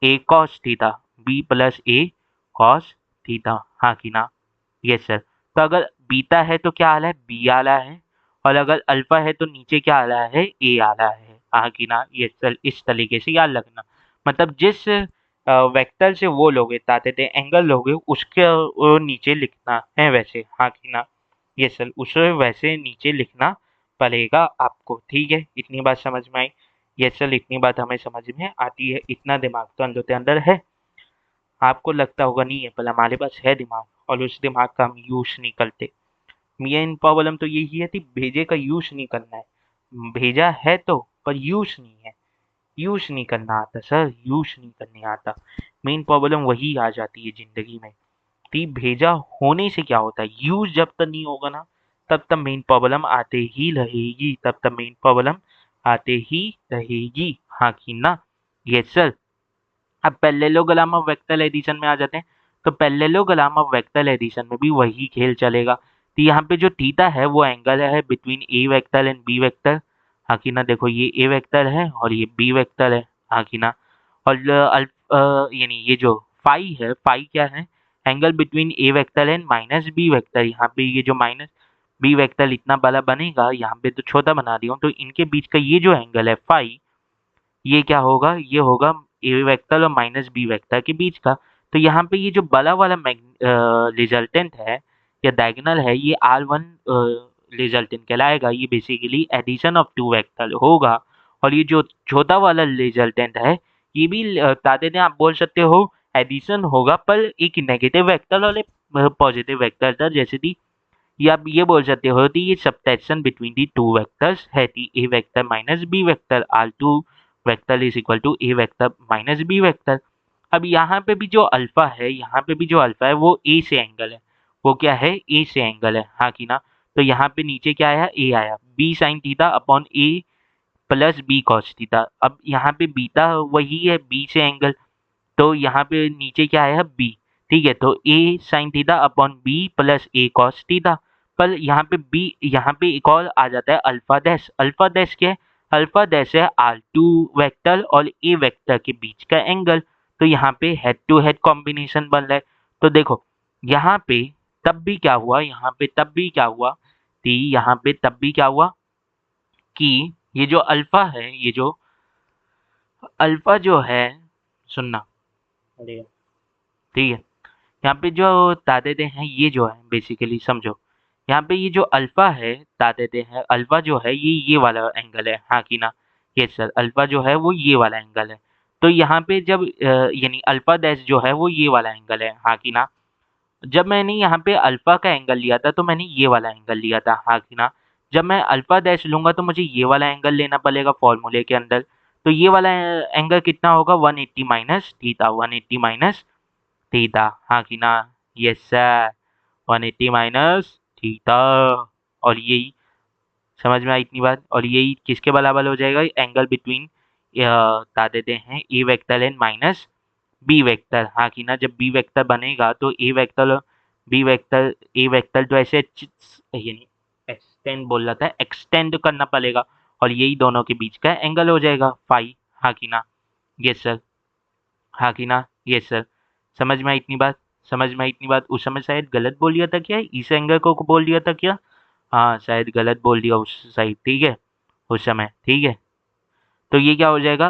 A cos theta, B plus A cos theta, हाँ कि ना? Yes sir. तो अगर बीटा है तो क्या आ रहा है? बी आ रहा है, और अगर अल्फा है तो नीचे क्या आ रहा है? ए आ रहा है, हाँ कि ना? ये सर, इस तरीके से याद रखना, मतलब जिस वेक्टर से वो लोगे ताते थे एंगल लोगे, उसके नीचे लिखना है वैसे, हाँ कि ना? ये सर, उसे वैसे नीचे लिखना पड़ेगा आपको, ठीक है? इतनी बात समझ में आई? ये सर, इतनी बात हमें समझ में आती है, इतना दिमाग तो अंदर के अंदर है। आपको लगता होगा नहीं है, पर हमारे पास है दिमाग, और उस दिमाग का हम यूज नहीं करते। मेन प्रॉब्लम तो यही है कि भेजे का यूज नहीं करना है, भेजा है तो पर यूज नहीं है, यूज नहीं करना आता सर, यूज नहीं करने आता। मेन प्रॉब्लम वही आ जाती है जिंदगी में कि भेजा होने से क्या होता है, यूज जब तक नहीं होगा ना, तब तक मेन प्रॉब्लम आते ही रहेगी, तब तक मेन प्रॉब्लम आते ही रहेगी, हाँ कि ना? Yes sir. अब पैरेललोग्राम ऑफ वेक्टर एडिशन में आ जाते हैं, तो पैरेललोग्राम ऑफ वेक्टर एडिशन में भी वही खेल चलेगा। तो यहाँ पे जो थीटा है वो एंगल है between a vector and b vector, हाँ कि ना? देखो ये ए वेक्टर है और ये बी वेक्टर है, हाँ कि ना? और यानी ये जो फाई है, फाई क्या है? Angle between a vector and minus B vector. यहाँ पे ये जो माइनस बी वेक्टर इतना बड़ा बनेगा, यहाँ पे तो छोटा बना दिया हूँ, तो इनके बीच का ये जो एंगल है फाई, ये क्या होगा? ये होगा ए वेक्टर और माइनस बी वेक्टर के बीच का। तो यहाँ पे ये जो बड़ा वाला रिजल्टेंट है या डायगोनल है, ये R1 रिजल्टेंट कहलाएगा। ये basically addition of two vector होगा। और ये जो छोटा वाला रिजल्टेंट है, ये भी ताते ने आप बोल सकते हो एडिशन होगा, पर एक नेगेटिव वेक्टर और एक पॉजिटिव वेक्टर था, जैसे कि या आप ये बोल सकते हो कि ये subtraction between the two vectors है कि A vector minus B vector, R2 vector is equal to A vector minus B vector. अब यहाँ पे भी जो अल्फा है, यहाँ पे भी जो अल्फा है वो ए से एंगल है। वो क्या है? ए से एंगल है, हाँ कि ना। तो यहाँ पे नीचे क्या आया? ए आया, B sine theta upon A plus B cos theta. अब यहाँ पे बीटा वही है, बी से एंगल, तो यहाँ पे नीचे क्या आया? बी। ठीक है, तो A sine theta upon B plus A cos theta. पर यहाँ पे बी, यहाँ पे एक और आ जाता है अल्फा डैश। अल्फा डैश क्या है? अल्फा डैश है R2 वेक्टर और ए वेक्टर के बीच का एंगल। तो यहाँ पे हेड टू हेड कॉम्बिनेशन बन रहा है। तो देखो यहाँ पे तब भी क्या हुआ, यहाँ पे तब भी क्या हुआ कि यहाँ पे तब भी क्या हुआ कि ये जो अल्फा है, ये जो अल्फा जो है, सुनना, अरे ठीक है, यहाँ पे जो बता देते हैं ये जो है बेसिकली समझो, यहाँ पे ये जो अल्फा है बता देते हैं, अल्फा जो है ये वाला एंगल है, हाँ कि ना। ये सर अल्फा जो है वो ये वाला एंगल है। तो यहाँ पे जब यानी अल्फा डैश जो है वो ये वाला एंगल है, हाँ कि ना। जब मैंने यहाँ पे अल्फा का एंगल लिया था तो मैंने ये वाला एंगल लिया था, हाँ कि ना। जब मैं अल्फा डैश लूंगा तो मुझे ये वाला एंगल लेना पड़ेगा फॉर्मूले के अंदर। तो ये वाला एंगल कितना होगा? 180 माइनस थीटा, 180 माइनस थीटा, हाँ कि ना। Yes sir, 180 minus theta. और यही समझ में आई इतनी बात। और यही किसके बराबर हो जाएगा? एंगल बिटवीन बता देते हैं A vector and minus B vector, हाँ कि ना। जब बी वेक्टर बनेगा तो A vector B vector A vector तो ऐसे यानी एक्सटेंड बोल रहा था, एक्सटेंड करना पड़ेगा और यही दोनों के बीच का एंगल हो जाएगा फाई, हाँ कि ना। यस सर, हाँ कि ना। यस सर, समझ में आई इतनी बात? समझ में आई इतनी बात? उस समय शायद गलत बोल दिया था क्या? इस एंगल को बोल दिया था क्या? हाँ शायद गलत बोल दिया उस साइड, ठीक है, उस समय, ठीक है। तो ये क्या हो जाएगा?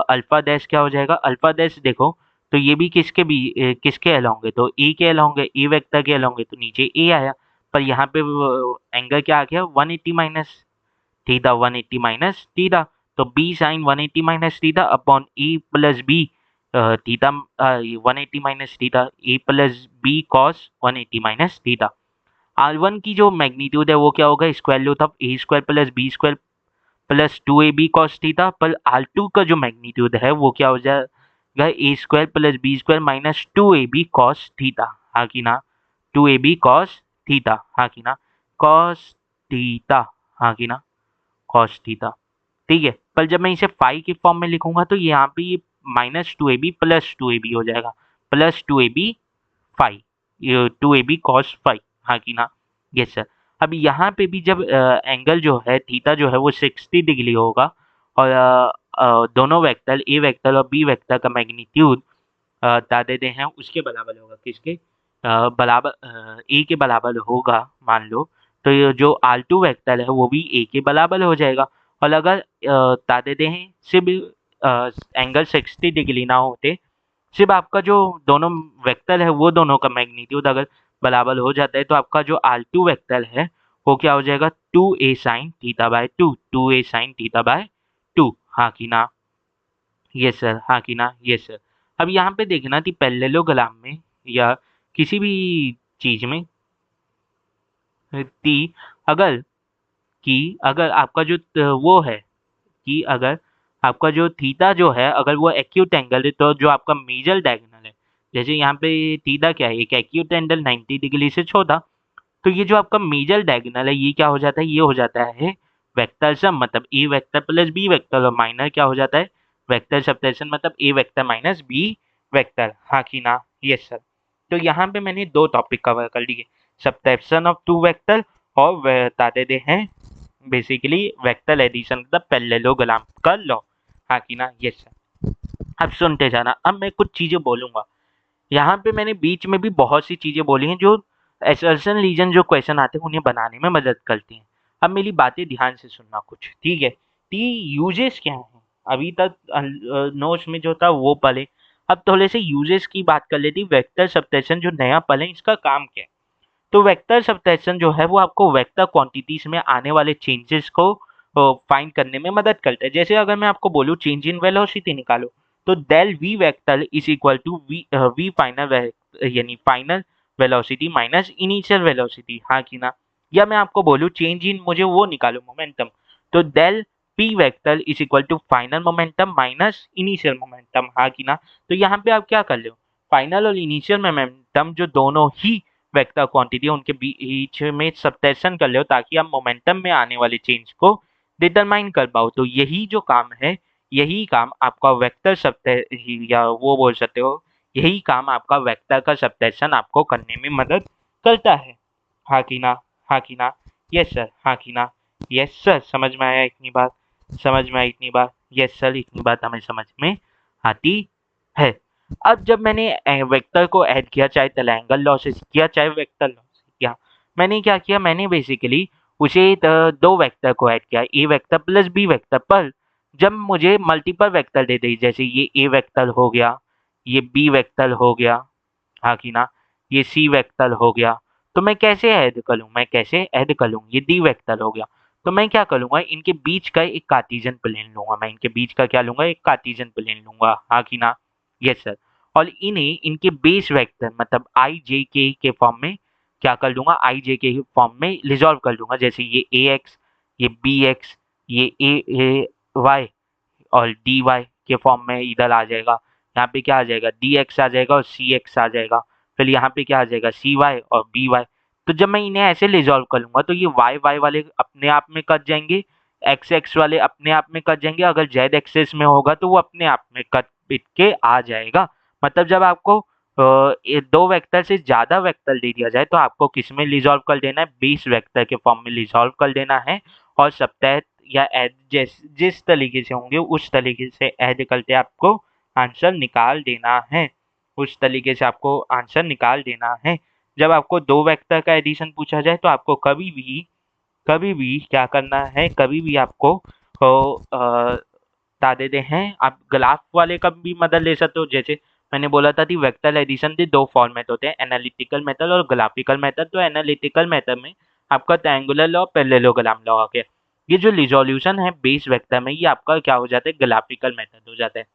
अल्फा डैश क्या हो जाएगा? अल्फा डैश देखो, तो ये भी किसके अलोंग है? तो ए के अलोंग है, ए वेक्टर के अलोंग है, तो नीचे ए आया। पर यहाँ पे एंगल क्या आ गया? 180 माइनस थीटा, 180 माइनस थीटा। तो B sine 180 minus theta upon A plus B theta, 180 minus theta, A plus B cos 180 minus theta. R1 की जो मैग्नीट्यूड है वो क्या होगा? Square root of A square plus B square plus 2ab cos theta. पर R2 का जो magnitude है वो क्या हो जाएगा? A square plus B square minus 2ab cos theta, हाँ कि ना। 2ab कॉस थीटा, हाँ कि ना। कॉस थीटा, हाँ कि ना। कॉस थीटा, ठीक है। पर जब मैं इसे फाई की फॉर्म में लिखूंगा तो यहाँ पे ये माइनस 2ab प्लस 2ab हो जाएगा, plus 2ab phi, 2ab cos phi, हाँ कि ना। Yes sir. अब यहाँ पे भी जब एंगल जो है थीटा जो है वो 60 डिग्री होगा और दोनों वेक्टर ए वेक्टर और बी वेक्टर का मैग्नीट्यूड बता देते हैं उसके बराबर होगा, किसके बराबर? ए के बराबर होगा मान लो। तो ये जो R2 वेक्टर है वो भी ए के बराबर हो जाएगा। और अगर बता देते हैं सिर्फ एंगल 60 डिग्री ना होते, सिर्फ आपका जो दोनों वेक्टर है वो दोनों का मैग्नीट्यूड अगर बराबर हो जाता है तो आपका जो R2 वेक्टर है वो क्या हो जाएगा? 2a sine theta by 2, 2a sine theta by 2, हाँ कि ना। यस सर, हाँ कि ना। Yes sir. अब यहाँ पे देखना कि पैरेललोग्राम में या किसी भी चीज में कि अगर कि अगर आपका जो वो है कि अगर आपका जो थीटा जो है अगर वो एक्यूट एंगल है तो जो आपका मेजर डायगोनल है, जैसे यहाँ पे थीटा क्या है? एक एक्यूट एंगल 90 डिग्री से छोटा। तो ये जो आपका मेजर डायगोनल है ये क्या हो जाता है? ये हो जाता है वेक्टर सम, मतलब A vector plus B vector, और माइनर क्या हो जाता है? वेक्टर सबट्रैक्शन, मतलब A vector minus B vector, हाँ कि ना। Yes sir. तो यहाँ पे मैंने दो टॉपिक कवर कर लिए, सबट्रैक्शन ऑफ टू वेक्टर और बता देते हैं बेसिकली वेक्टर एडिशन का पैरेललोग्राम का लॉ, हाँ कि ना। Yes sir. अब सुनते जाना, अब मैं कुछ चीजें बोलूंगा। यहाँ पे मैंने बीच में भी बहुत सी चीजें बोली हैं जो असर्शन रीजन जो क्वेश्चन आते हैं उन्हें बनाने में मदद करती हैं। अब मेरी बातें ध्यान से सुनना कुछ, ठीक है। टी यूजेस क्या हैं? अभी तक नोट्स में जो था वो पढ़े, अब थोड़े से यूजेस की बात कर लेती, वेक्टर सबट्रैक्शन जो नया पल है इसका काम क्या है। तो वेक्टर सबट्रैक्शन जो है वो आपको वेक्टर क्वांटिटीज में आने वाले चेंजेस को फाइंड करने में मदद करता है। जैसे अगर मैं आपको बोलूँ चेंज इन वेलोसिटी निकालो, तो del V vector is equal to V final यानी final velocity minus initial velocity, हाँ कि ना। या मैं आपको बोलूँ चेंज इन मुझे वो निकालो मोमेंटम, तो del p vector is equal to final momentum minus initial momentum, हाँ कि ना। तो यहाँ पे आप क्या कर लो, फाइनल और इनिशियल मोमेंटम जो दोनों ही वेक्टर क्वांटिटी उनके बीच में सबट्रैक्शन कर लो ताकि आप मोमेंटम में आने वाले चेंज को डिटरमाइन कर पाओ। तो यही जो काम है, यही काम आपका वेक्टर सबट्रैक्शन या वो बोल सकते हो, यही काम आपका वेक्टर का सबट्रैक्शन आपको करने में मदद करता है, हाँ कि ना। हाँ कि ना, यस सर, हाँ कि ना, यस सर, समझ में आया इतनी बात, समझ में आई इतनी बात, यस सर, इतनी बात हमें समझ में आती है। अब जब मैंने वेक्टर को ऐड किया, चाहे ट्रायंगल लॉ से किया चाहे वेक्टर लॉ से किया, मैंने क्या किया, मैंने बेसिकली उसे दो वेक्टर को ऐड किया, ए वेक्टर प्लस बी वेक्टर। पर जब मुझे मल्टीपल वेक्टर दे दी, जैसे ये ए वेक्टर हो गया, ये बी वेक्टर हो गया, हाँ कि ना, ये सी वेक्टर हो गया, तो मैं कैसे ऐड कर लूँ, मैं कैसे ऐड कर लूँ, ये डी वेक्टर हो गया। तो मैं क्या करूँगा, इनके बीच का एक कार्टेशियन प्लेन लूँगा, मैं इनके बीच का क्या लूँगा, एक कार्टेशियन प्लेन लूँगा, हाँ कि ना, यस सर। और इन्हें इनके बेस वेक्टर मतलब आई जे के फॉर्म में क्या कर लूँगा, आई जे के फॉर्म में रिजॉल्व कर लूँगा। जैसे ये ए एक्स, ये बी एक्स, ये ए वाई और डी वाई के फॉर्म में इधर आ जाएगा। यहाँ पे क्या आ जाएगा, डी एक्स आ जाएगा और सी एक्स आ जाएगा। फिर यहाँ पे क्या आ जाएगा, सी वाई और बी वाई। तो जब मैं इन्हें ऐसे रिजॉल्व कर लूँगा तो ये वाई वाई वाले अपने आप में कट जाएंगे, एक्स एक्स वाले अपने आप में कट जाएंगे। अगर जेड एक्सेस में होगा तो वो अपने आप में कट पिट के आ जाएगा। मतलब जब आपको ये दो वेक्टर से ज़्यादा वेक्टर दे दिया जाए तो आपको किस में रिजॉल्व कर देना है, बेस वेक्टर के फॉर्म में रिजॉल्व कर देना है। और सबट्रैक्ट या ऐड जिस तरीके से होंगे उस तरीके से ऐड करके आपको आंसर निकाल देना है, उस तरीके से आपको आंसर निकाल देना है। जब आपको दो वेक्टर का एडिशन पूछा जाए तो आपको कभी भी क्या करना है, कभी भी आपको बता देते हैं। आप ग्राफ वाले का भी मदद ले सकते हो। जैसे मैंने बोला था कि वेक्टर एडिशन के दो फॉर्मेट होते हैं, एनालिटिकल मेथड और ग्राफिकल मेथड। तो एनालिटिकल मेथड में आपका ट्रायंगुलर लॉ, पैरेललोग्राम लॉ आ गया। ये जो रिजोल्यूशन है बेस वेक्टर में, ये आपका क्या हो जाता है, ग्राफिकल मेथड हो जाता है।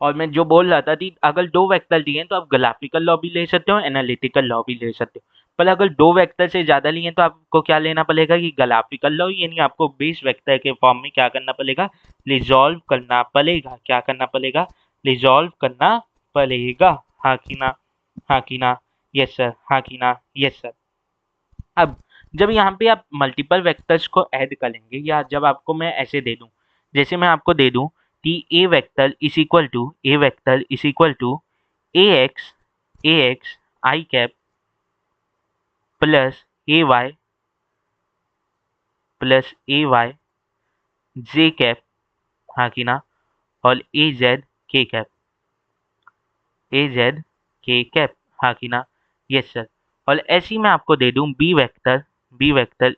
और मैं जो बोल रहा था कि अगर दो वेक्टर दिए हैं तो आप ग्राफिकल लॉ भी ले सकते हो, एनालिटिकल लॉ भी ले सकते हो। पर अगर दो वेक्टर से ज़्यादा लिए तो आपको क्या लेना पड़ेगा कि ग्राफिकल लॉ, यानी आपको बेस वेक्टर के फॉर्म में क्या करना पड़ेगा, रिजॉल्व करना पड़ेगा। क्या करना पड़ेगा, रिजॉल्व करना पड़ेगा, हाँ कि ना, हाँ कि ना, यस सर, हाँ कि ना, यस सर। अब जब यहाँ पे आप मल्टीपल वेक्टर्स को ऐड करेंगे, या जब आपको मैं ऐसे दे दूं, जैसे मैं आपको दे दूं कि A vector is equal to A x I cap plus A Y J cap, हाँ कि ना, और ए जेड के कैप, हाँ कि ना, यस सर। और ऐसे ही मैं आपको दे दूं b vector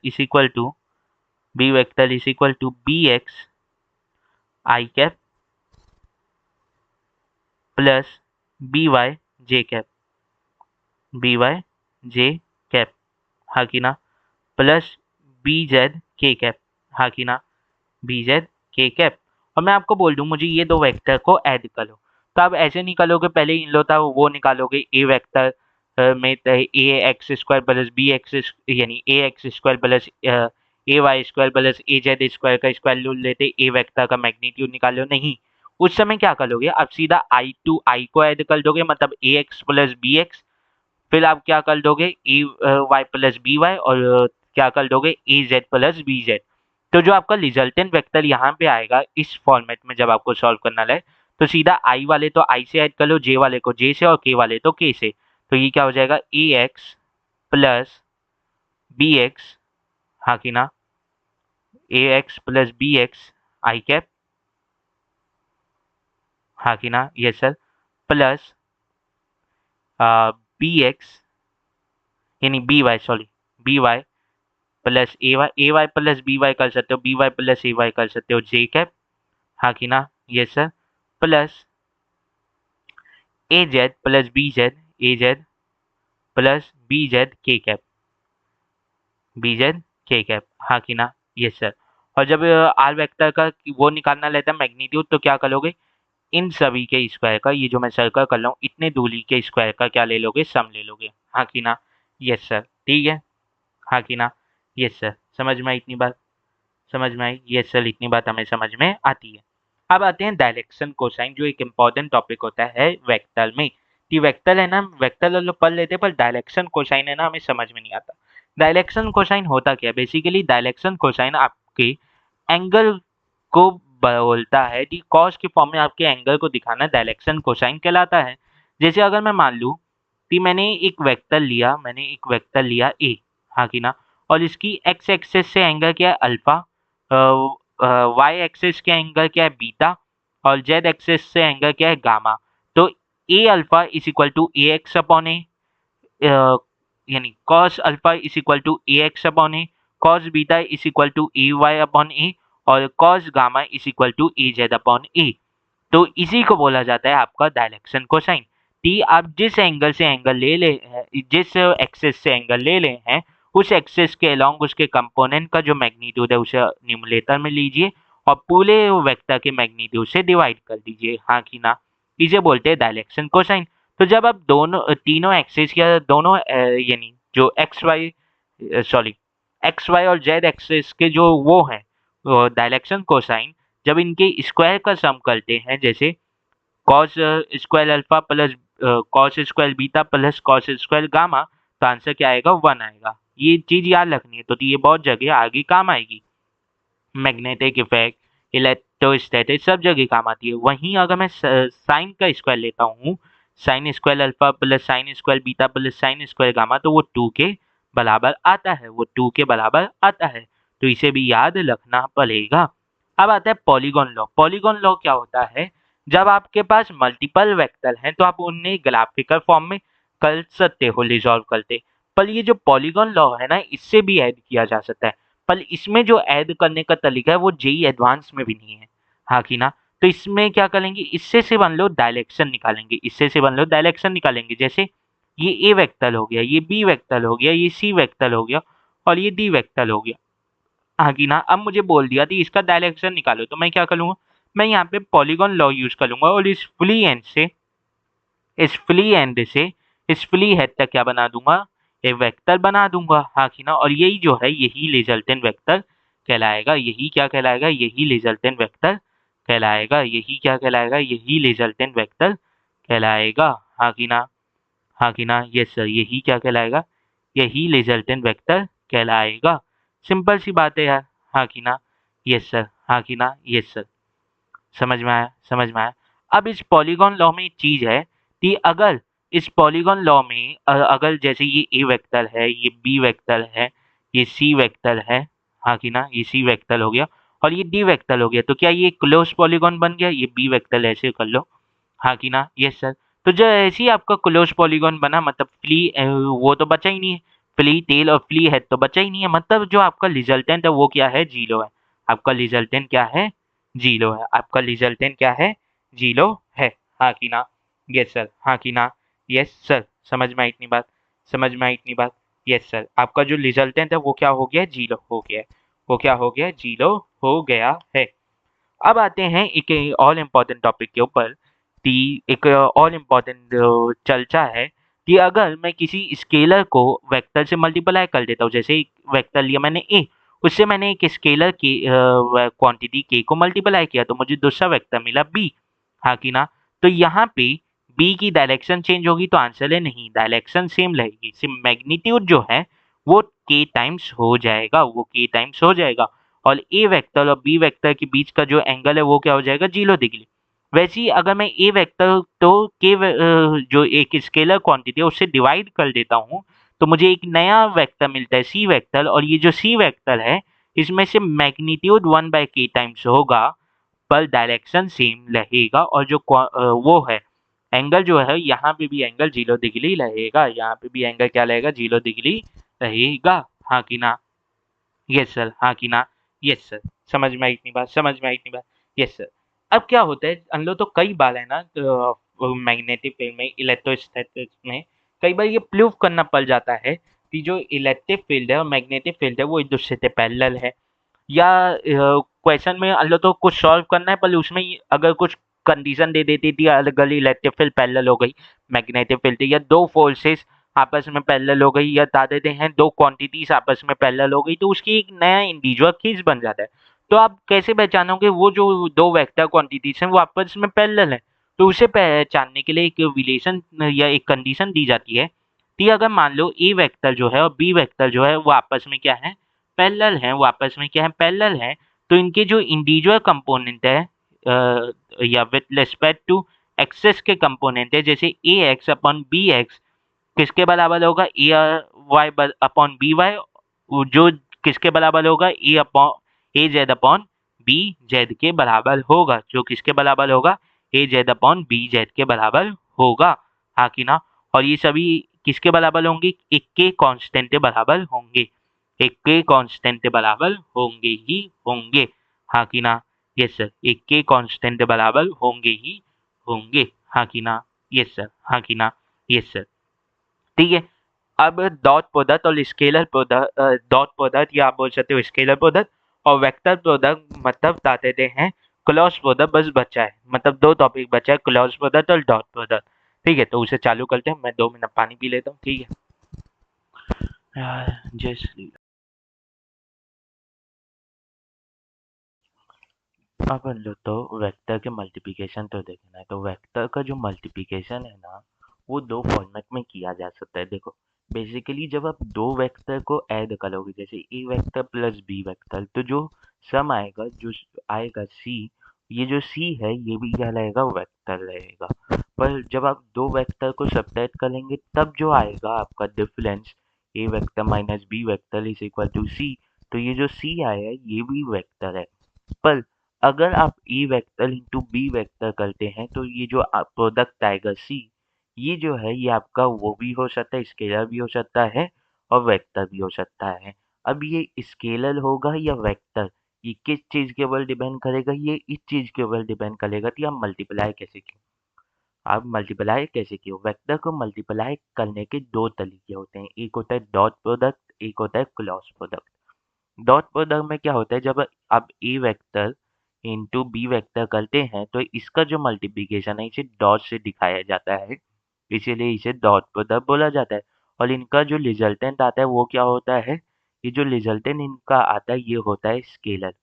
is equal to b x I cap plus B y J cap, b y J cap, हाँ कि ना, प्लस बी जेड के कैप, हाँ कि ना, बी जेड के कैप। और मैं आपको बोल दूं मुझे ये दो वेक्टर को ऐड कर लो, तो आप ऐसे निकालोगे, पहले इन लो था वो निकालोगे, ए वेक्टर में A X square plus B X यानी A X square plus A Y square plus A Z square का स्क्वायर ले लेते, ए वेक्टर का मैग्नीट्यूड निकालो, नहीं। उस समय क्या करोगे, आप सीधा आई टू आई को ऐड कर दोगे, मतलब ए एक्स प्लस बी एक्स। फिर आप क्या कर दोगे, ए वाई प्लस बी वाई, और क्या कर दोगे, ए जेड प्लस बी जेड। तो जो आपका रिजल्टेंट वेक्टर यहाँ पे आएगा इस फॉर्मेट में, जब आपको सॉल्व करना है, तो सीधा आई वाले तो आई से ऐड कर लो, जे वाले को जे से, और के वाले तो के से। तो ये क्या हो जाएगा, A X plus B X, हाँ कि ना, A X plus B x I cap, हाँ कि ना, yes sir, plus B X यानी B Y, sorry, B Y plus A Y plus B Y कर सकते हो, B Y plus A Y कर सकते हो, जे कैप, हाँ कि ना, yes sir, plus A Z plus B Z, A Z plus B Z के कैप, बी जेड के कैप, हाँ कि ना? Yes sir. और जब आर वेक्टर का वो निकालना रहता है मैग्नीट्यूड, तो क्या करोगे, इन सभी के स्क्वायर का, ये जो मैं सर्कल कर रहा हूँ इतने दूरी के स्क्वायर का क्या ले लोगे, सम ले लोगे, हाँ कि ना? यस सर, ठीक है, हाँ कि ना? यस सर, समझ में आई इतनी बात? समझ में आई? यस सर, इतनी बात हमें समझ में आती है। अब आते हैं डायरेक्शन कोसाइन, जो एक इम्पॉर्टेंट टॉपिक होता है वेक्टर में। कि वेक्टर है ना, वेक्टर लोग पढ़ लेते हैं, पर डायरेक्शन कोसाइन है ना, हमें समझ में नहीं आता। डायरेक्शन कोसाइन होता क्या है? बेसिकली डायरेक्शन कोसाइन आपके एंगल को बोलता है कि कॉस के फॉर्म में आपके एंगल को दिखाना डायरेक्शन कोसाइन कहलाता है। जैसे अगर मैं मान लूँ कि मैंने एक वेक्टर लिया ए, हाँ कि ना? और इसकी एक्स एक्सिस से एंगल क्या है, अल्फा, वाई एक्सिस के एंगल क्या है, बीटा, और जेड एक्सिस से एंगल क्या है, गामा। तो A alpha is equal to A X upon A, यानी cos alpha is equal to A X upon A, cos beta is equal to A Y upon A, और cos gamma is equal to A Z upon A. तो इसी को बोला जाता है आपका direction cosine. T आप जिस एंगल से एंगल ले ले जिस एक्सिस से एंगल ले ले हैं, उस एक्सिस के अलोंग उसके कंपोनेंट का जो मैग्नीट्यूड है उसे न्यूमरेटर में लीजिए और पूरे वेक्टर के मैग्नीट्यूड से डिवाइड कर दीजिए, हाँ कि ना? इसे बोलते हैं डायरेक्शन कोसाइन। तो जब आप दोनों तीनों एक्सिस या दोनों यानी जो एक्स वाई और जेड एक्सिस के जो वो हैं डायरेक्शन कोसाइन, जब इनके स्क्वायर का सम करते हैं, जैसे cos square alpha plus cos square beta plus cos square gamma, तो आंसर क्या आएगा, 1 आएगा। ये चीज याद रखनी है, तो ये बहुत जगह आगे काम आएगी। मैग्नेटिक इफेक्ट, इलेक्ट्रोस्टैटिक सब जगह काम आती है। वहीं अगर मैं साइन का स्क्वायर लेता हूँ, sine square alpha plus sine square beta plus sine square gamma, तो वो 2 के बराबर आता है, वो 2 के बराबर आता है। तो इसे भी याद रखना पड़ेगा। अब आता है पॉलीगॉन लॉ। पॉलीगॉन लॉ क्या होता है? जब आपके पास मल्टीपल वेक्टर हैं तो आप उन्हें ग्राफिकल फॉर्म में कर सकते हो, रिजॉल्व करते। पर ये जो पॉलीगॉन लॉ है ना, इससे भी ऐड किया जा सकता है। पर इसमें जो ऐड करने का तरीका है वो जेई एडवांस में भी नहीं है, हाँ कि ना? तो इसमें क्या करेंगे, इससे सिर्फ हम लोग डायरेक्शन निकालेंगे, इससे सिर्फ हम लोग डायरेक्शन निकालेंगे। जैसे ये ए वेक्टर हो गया, ये बी वेक्टर हो गया, ये सी वेक्टर हो गया, और ये डी वेक्टर हो गया, हाँ कि ना? अब मुझे बोल दिया थी इसका डायरेक्शन निकालो, तो मैं क्या करूँगा, मैं यहाँ पे पॉलीगॉन लॉ यूज करूंगा और इस फ्ली हेड तक क्या बना दूंगा, एक वेक्टर बना दूंगा, हाँ कि ना? और यही जो है यही रिजल्टेंट वेक्टर कहलाएगा। यही क्या कहलाएगा, यही रिजल्टेंट वेक्टर कहलाएगा। यही क्या कहलाएगा, यही रिजल्टेंट वेक्टर कहलाएगा, हाँ कि ना? हाँ कि ना? यस सर, यही क्या कहलाएगा, यही रिजल्टेंट वेक्टर कहलाएगा। सिंपल सी बात है यार, हाँ कि ना? यस सर, हाँ कि ना? यस सर, समझ में आया, समझ में आया। अब इस पॉलीगॉन लॉ में एक चीज है कि अगर इस पॉलीगॉन लॉ में अगर जैसे ये ए वेक्टर है, ये बी वेक्टर है, ये सी वेक्टर है, हाँ कि ना? ये सी वेक्टर हो गया और ये डी वेक्टर हो गया, तो क्या ये क्लोज पॉलीगॉन बन गया? ये बी वेक्टर ऐसे कर लो, हाँ कि ना? Yes sir. तो जो ऐसे ही आपका क्लोज पॉलीगॉन बना, मतलब वो तो बचा ही नहीं है, फ्ली टेल और फ्ली हेड तो बचा ही नहीं है, मतलब जो आपका रिजल्टेंट है वो क्या है, जीरो है। आपका रिजल्टेंट क्या है, जीरो है। आपका रिजल्टेंट क्या है, जीरो है, हाँ कि ना? यस सर, हाँ कि ना? यस सर, समझ में आई इतनी बात? समझ में आई इतनी बात? यस सर, आपका जो रिजल्टेंट है वो क्या हो गया, जीरो हो गया है। वो क्या हो गया, जीरो हो गया है। अब आते हैं एक ऑल इम्पोर्टेंट टॉपिक के ऊपर कि एक ऑल इम्पोर्टेंट चर्चा है कि अगर मैं किसी स्केलर को वेक्टर से मल्टीप्लाई कर देता हूँ, जैसे एक वेक्टर लिया मैंने ए, उससे मैंने एक स्केलर की क्वांटिटी के को मल्टीप्लाई किया, तो मुझे दूसरा वेक्टर मिला बी, हाँ कि ना? तो यहाँ पे बी की डायरेक्शन चेंज होगी, तो आंसर है नहीं, डायरेक्शन सेम रहेगी, सिर्फ मैग्नीट्यूड जो है वो के टाइम्स हो जाएगा, वो के टाइम्स हो जाएगा। और ए वेक्टर और बी वेक्टर के बीच का जो एंगल है वो क्या हो जाएगा, 0 डिग्री। वैसे ही अगर मैं ए वेक्टर तो जो एक स्केलर क्वांटिटी है उससे डिवाइड कर देता हूँ, तो मुझे एक नया वेक्टर मिलता है सी वेक्टर, और ये जो सी वेक्टर है इसमें से मैग्नीट्यूड 1/k टाइम्स होगा, पर डायरेक्शन सेम रहेगा। और जो वो है एंगल जो है, यहाँ पे भी एंगल 0 डिग्री रहेगा, यहाँ पे भी एंगल क्या रहेगा, 0 डिग्री रहेगा, हाँ कि ना? यस सर, हाँ कि ना? यस सर, समझ में आई इतनी बात? समझ में आई इतनी बात? Yes sir. अब क्या होता है, हम लोग तो कई बार है ना मैग्नेटिक फील्ड में, इलेक्ट्रोस्टैटिक्स में कई बार ये प्रूव करना पड़ जाता है कि जो इलेक्ट्रिक फील्ड है और मैग्नेटिक फील्ड है वो एक दूसरे से पैरेलल है, या क्वेश्चन में अल्लो तो कुछ सॉल्व करना है पर उसमें अगर कुछ कंडीशन दे देती थी, अगर इलेक्ट्रिक फील्ड पैरेलल हो गई मैग्नेटिक फील्ड, या दो फोर्सेस आपस में पैरेलल हो गई, या बता देते हैं दो क्वांटिटीज आपस में पैरेलल हो गई, तो उसकी एक नया इंडिविजुअल केस बन जाता है। तो आप कैसे पहचानोगे वो जो दो वेक्टर क्वांटिटीज हैं वो आपस में पैरेलल है? तो उसे पहचानने के लिए एक रिलेशन या एक कंडीशन दी जाती है कि अगर मान लो ए वेक्टर जो है और बी वेक्टर जो है वो आपस में क्या है, पैरेलल हैं, वो आपस में क्या है, पैरेलल हैं, तो इनके जो इंडिविजुअल कंपोनेंट है या विद रिस्पेक्ट टू एक्सेस के कंपोनेंट है, जैसे ए एक्स अपॉन बी एक्स किसके बराबर होगा, ए वाई अपॉन बी वाई, जो किसके बराबर होगा, ए अपॉन ए जेड अपॉन बी जेड के बराबर होगा, जो किसके बराबर होगा, ए जेड अपॉन बी जेड के बराबर होगा, हाँ कि ना। और ये सभी किसके बराबर होंगे, एक के कांस्टेंट के बराबर होंगे, एक के कांस्टेंट के बराबर होंगे ही होंगे, हाँ कि ना। यस सर, एक के कांस्टेंट के बराबर होंगे ही होंगे, हाँ कि ना। यस सर, हाँ कि ना। यस सर, ठीक है। अब डॉट प्रोडक्ट और स्केलर प्रोडक्ट, डॉट प्रोडक्ट या आप बोल सकते हो स्केलर प्रोडक्ट और वेक्टर प्रोडक्ट मतलब बता देते हैं क्लॉज प्रोडक्ट, बस बचा है, मतलब दो टॉपिक बचा है, क्लॉज प्रोडक्ट और डॉट प्रोडक्ट। ठीक है, तो उसे चालू करते हैं, मैं 2 मिनट पानी पी लेता हूँ, ठीक है यार, जय श्री। अपन लोग तो वेक्टर के मल्टीप्लिकेशन तो देखना है, तो वेक्टर का जो मल्टीप्लिकेशन है ना वो दो फॉर्मेट में किया जा सकता है। देखो बेसिकली जब आप दो वेक्टर को ऐड करोगे, जैसे ए वेक्टर प्लस बी वेक्टर, तो जो सम आएगा, जो आएगा सी, ये जो सी है ये भी क्या रहेगा, वेक्टर रहेगा। पर जब आप दो वेक्टर को सब्ट्रैक्ट करेंगे तब जो आएगा आपका difference, A vector minus B vector is equal to C, तो ये जो सी आया है ये भी वेक्टर है। पर अगर आप a vector into B vector करते हैं तो ये जो प्रोडक्ट आएगा सी, ये जो है ये आपका वो भी हो सकता है, स्केलर भी हो सकता है और वेक्टर भी हो सकता है। अब ये स्केलर होगा या वेक्टर, ये किस चीज के ऊपर डिपेंड करेगा, ये इस चीज के ऊपर डिपेंड करेगा कि आप मल्टीप्लाई कैसे किए। आप मल्टीप्लाई कैसे किए, वेक्टर को मल्टीप्लाई करने के दो तरीके होते हैं, एक होता है डॉट प्रोडक्ट, एक होता है क्रॉस प्रोडक्ट। डॉट प्रोडक्ट में क्या होता है, जब आप a vector into B vector करते हैं तो इसका जो मल्टीप्लिकेशन है इसे डॉट से दिखाया जाता है, इसीलिए इसे डॉट प्रोडक्ट बोला जाता है। और इनका जो रिजल्टेंट आता है वो क्या होता है, ये जो रिजल्टेंट इनका आता है ये होता है स्केलर,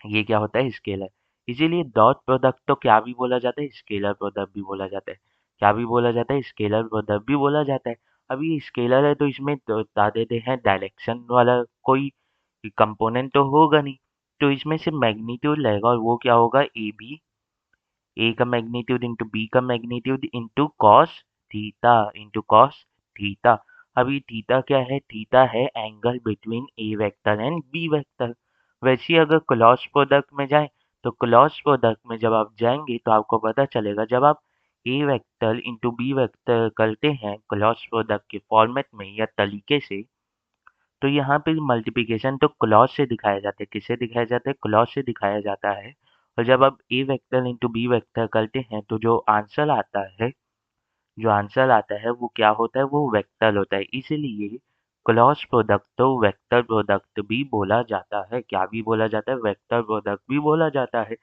ये क्या होता है, स्केलर। इसीलिए डॉट प्रोडक्ट तो क्या भी बोला जाता है, स्केलर प्रोडक्ट भी बोला जाता है, क्या भी बोला जाता है, स्केलर प्रोडक्ट भी बोला जाता है। अब ये स्केलर है तो इसमें तो बता देते हैं डायरेक्शन वाला कोई कंपोनेंट तो होगा नहीं, तो इसमें से मैग्नीट्यूड लगेगा और वो क्या होगा, ए बी, ए का मैग्नीट्यूड इंटू बी का magnitude into cos theta, into cos theta. अभी थीटा क्या है, थीटा है angle between a vector and b vector. वैसे अगर क्रॉस प्रोडक्ट में जाए तो क्रॉस प्रोडक्ट में जब आप जाएंगे तो आपको पता चलेगा, जब आप a vector into B vector करते हैं क्रॉस प्रोडक्ट के फॉर्मेट में या तरीके से, तो यहाँ पे मल्टीप्लिकेशन तो क्लॉज से दिखाया जाता है, किससे दिखाया जाता है, क्लॉज से दिखाया जाता है। और जब आप a vector into B vector करते हैं तो जो आंसर आता है, जो आंसर आता है वो क्या होता है, वो वेक्टर होता है। इसीलिए क्लॉज प्रोडक्ट तो वेक्टर प्रोडक्ट भी बोला जाता है, क्या भी बोला जाता है, वेक्टर प्रोडक्ट भी बोला जाता है।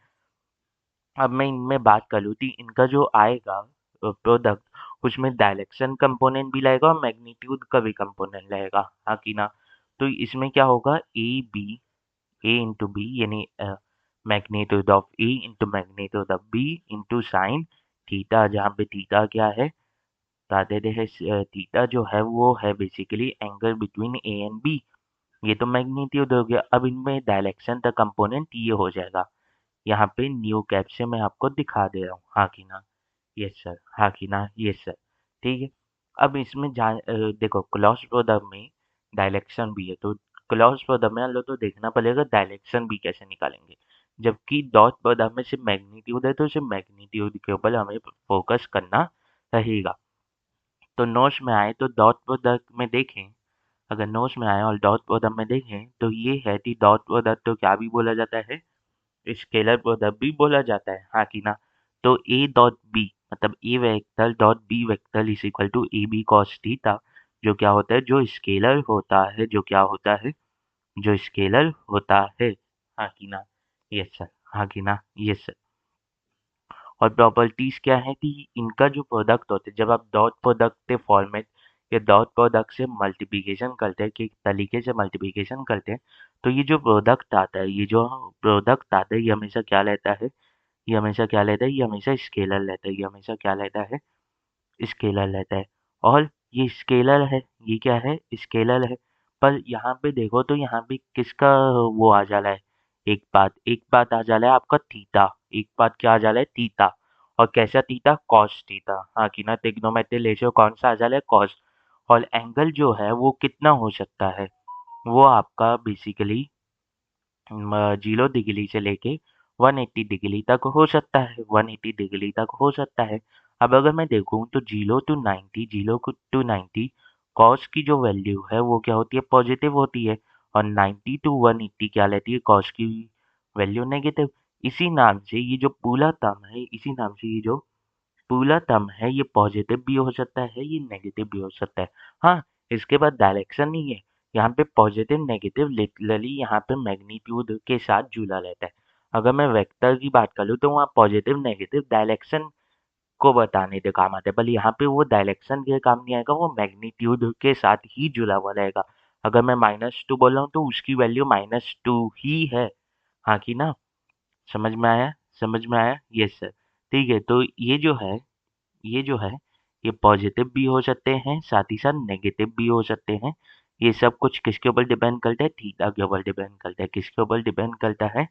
अब मैं इनमें बात करूँ थी, इनका जो आएगा प्रोडक्ट, उसमें डायरेक्शन कंपोनेंट भी लगेगा और मैग्नीट्यूड का भी कंपोनेंट लगेगा, हाँ कि ना। तो इसमें क्या होगा, A B, A into B यानी magnitude of A into magnitude of B into sine theta, जहाँ पे थीटा क्या है, बता देते हैं थीटा जो है वो है basically angle between a and b, ये तो मैग्नीट्यूड हो गया। अब इनमें डायरेक्शन का कंपोनेंट ये हो जाएगा, यहाँ पे न्यू कैप से मैं आपको दिखा दे रहा हूँ, हाँ कि ना। यस सर, हाँ कि ना। यस सर, ठीक है। अब इसमें देखो क्रॉस प्रोडक्ट में डायरेक्शन भी है, तो क्रॉस प्रोडक्ट में हम लोग तो देखना पड़ेगा डायरेक्शन भी कैसे निकालेंगे, जबकि डॉट प्रोडक्ट में सिर्फ मैग्नीट्यूड है तो सिर्फ मैग्नीट्यूड के ऊपर हमें फोकस करना रहेगा। तो नोट्स में आए तो डॉट प्रोडक्ट में देखें, अगर नोट्स में आए और डॉट प्रोडक्ट में देखें तो ये है कि डॉट प्रोडक्ट तो क्या भी बोला जाता है, स्केलर प्रोडक्ट भी बोला जाता है, हाँ कि ना। तो ए डॉट बी, मतलब A vector dot B vector is equal to A B cos theta, जो क्या होता है, जो स्केलर होता है, जो क्या होता है, जो स्केलर होता है। हाँ कि ना? Yes sir. हाँ कि ना? Yes sir. और प्रॉपर्टीज क्या है कि इनका जो प्रोडक्ट होते हैं, जब आप डॉट प्रोडक्ट के फॉर्मेट या डॉट प्रोडक्ट से मल्टीप्लिकेशन करते हैं, कि तरीके से मल्टीप्लिकेशन करते हैं, तो ये जो प्रोडक्ट आता है, ये जो प्रोडक्ट आता है, ये हमेशा क्या लेता है, ये हमेशा क्या लेता है, ये हमेशा स्केलर लेता है, ये हमेशा क्या लेता है, स्केलर लेता है। और ये स्केलर है, ये क्या है, स्केलर है। पर यहाँ पे देखो तो यहाँ पे किसका वो आ जा रहा है, एक बात आ जा रहा है आपका थीटा, एक बात क्या आ जा रहा है, थीटा। और कैसा थीटा, कॉस थीटा। हाँ कि ना? ट्रिग्नोमेट्री रेशियो कौन सा आ जा रहा है, कॉस। और एंगल जो है वो कितना हो सकता है, वो आपका बेसिकली 0 डिग्री से लेके 180 डिग्री तक हो सकता है, 180 डिग्री तक हो सकता है। अब अगर मैं देखूँ तो 0 to 90, 0 to 90 कॉस की जो वैल्यू है वो क्या होती है, पॉजिटिव होती है। और 90 to 180 क्या लेती है, कॉस की वैल्यू नेगेटिव। इसी नाम से ये जो पूरा टर्म है, इसी नाम से ये जो पूरा टर्म है, ये पॉजिटिव भी हो सकता है, ये नेगेटिव भी हो सकता है। हाँ, इसके बाद डायरेक्शन नहीं है। यहाँ पे पॉजिटिव नेगेटिव लिटरली यहाँ पे मैग्नीट्यूड के साथ जुड़ा रहता है। अगर मैं वेक्टर की बात करूँ तो वहाँ पॉजिटिव नेगेटिव डायरेक्शन को बताने के काम आता है, पर यहाँ पे वो डायरेक्शन के काम नहीं आएगा, वो मैग्नीट्यूड के साथ ही जुड़ा हुआ रहेगा। अगर मैं -2 बोल रहा हूँ तो उसकी वैल्यू -2 ही है। हाँ कि ना? समझ में आया? समझ में आया? Yes sir. ठीक है, तो ये जो है, ये पॉजिटिव भी हो सकते हैं, साथ ही साथ नेगेटिव भी हो सकते हैं। ये सब कुछ किसके ऊपर डिपेंड करता है, थीटा के ऊपर डिपेंड करता है। किसके ऊपर डिपेंड करता है,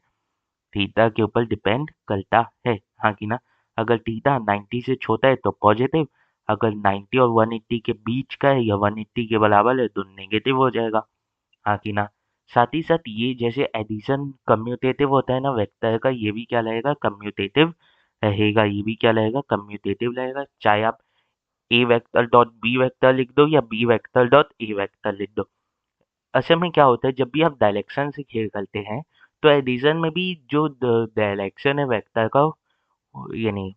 थीटा के ऊपर डिपेंड करता है। हाँ कि ना? अगर थीटा 90 से छोटा है तो पॉजिटिव, अगर 90 और 180 के बीच का है या 180 के बराबर है तो नेगेटिव हो जाएगा। हाँ कि ना? साथ ही साथ ये जैसे एडिशन कम्यूटेटिव होता है ना वेक्टर का, ये भी क्या रहेगा, कम्यूटेटिव रहेगा। ये भी क्या रहेगा, कम्यूटेटिव रहेगा। चाहे आप a vector dot B vector लिख दो या बी वेक्टर डॉट ए वेक्टर लिख दो। असल में क्या होता है, जब भी आप डायरेक्शन से खेल करते हैं तो एडिशन में भी जो डायरेक्शन है वेक्टर का, यानी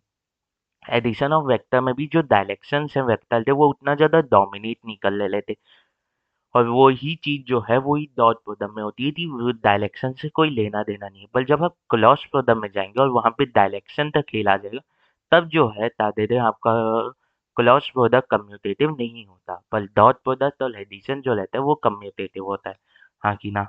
एडिशन ऑफ वेक्टर में भी जो डायरेक्शन है वेक्टर थे वो उतना ज़्यादा डोमिनेट नहीं कर ले लेते। और वो ही चीज़ जो है वो ही डॉट प्रोडक्ट में होती है कि वो डायरेक्शन से कोई लेना देना नहीं है। पर जब आप क्रॉस प्रोडक्ट में जाएंगे और वहाँ पे डायरेक्शन तक खेला जाएगा, तब जो है तादेरे आपका क्रॉस प्रोडक्ट कम्यूटेटिव नहीं होता, पर डॉट प्रोडक्ट और एडिशन जो रहता है वो कम्यूटेटिव होता है। हाँ कि ना?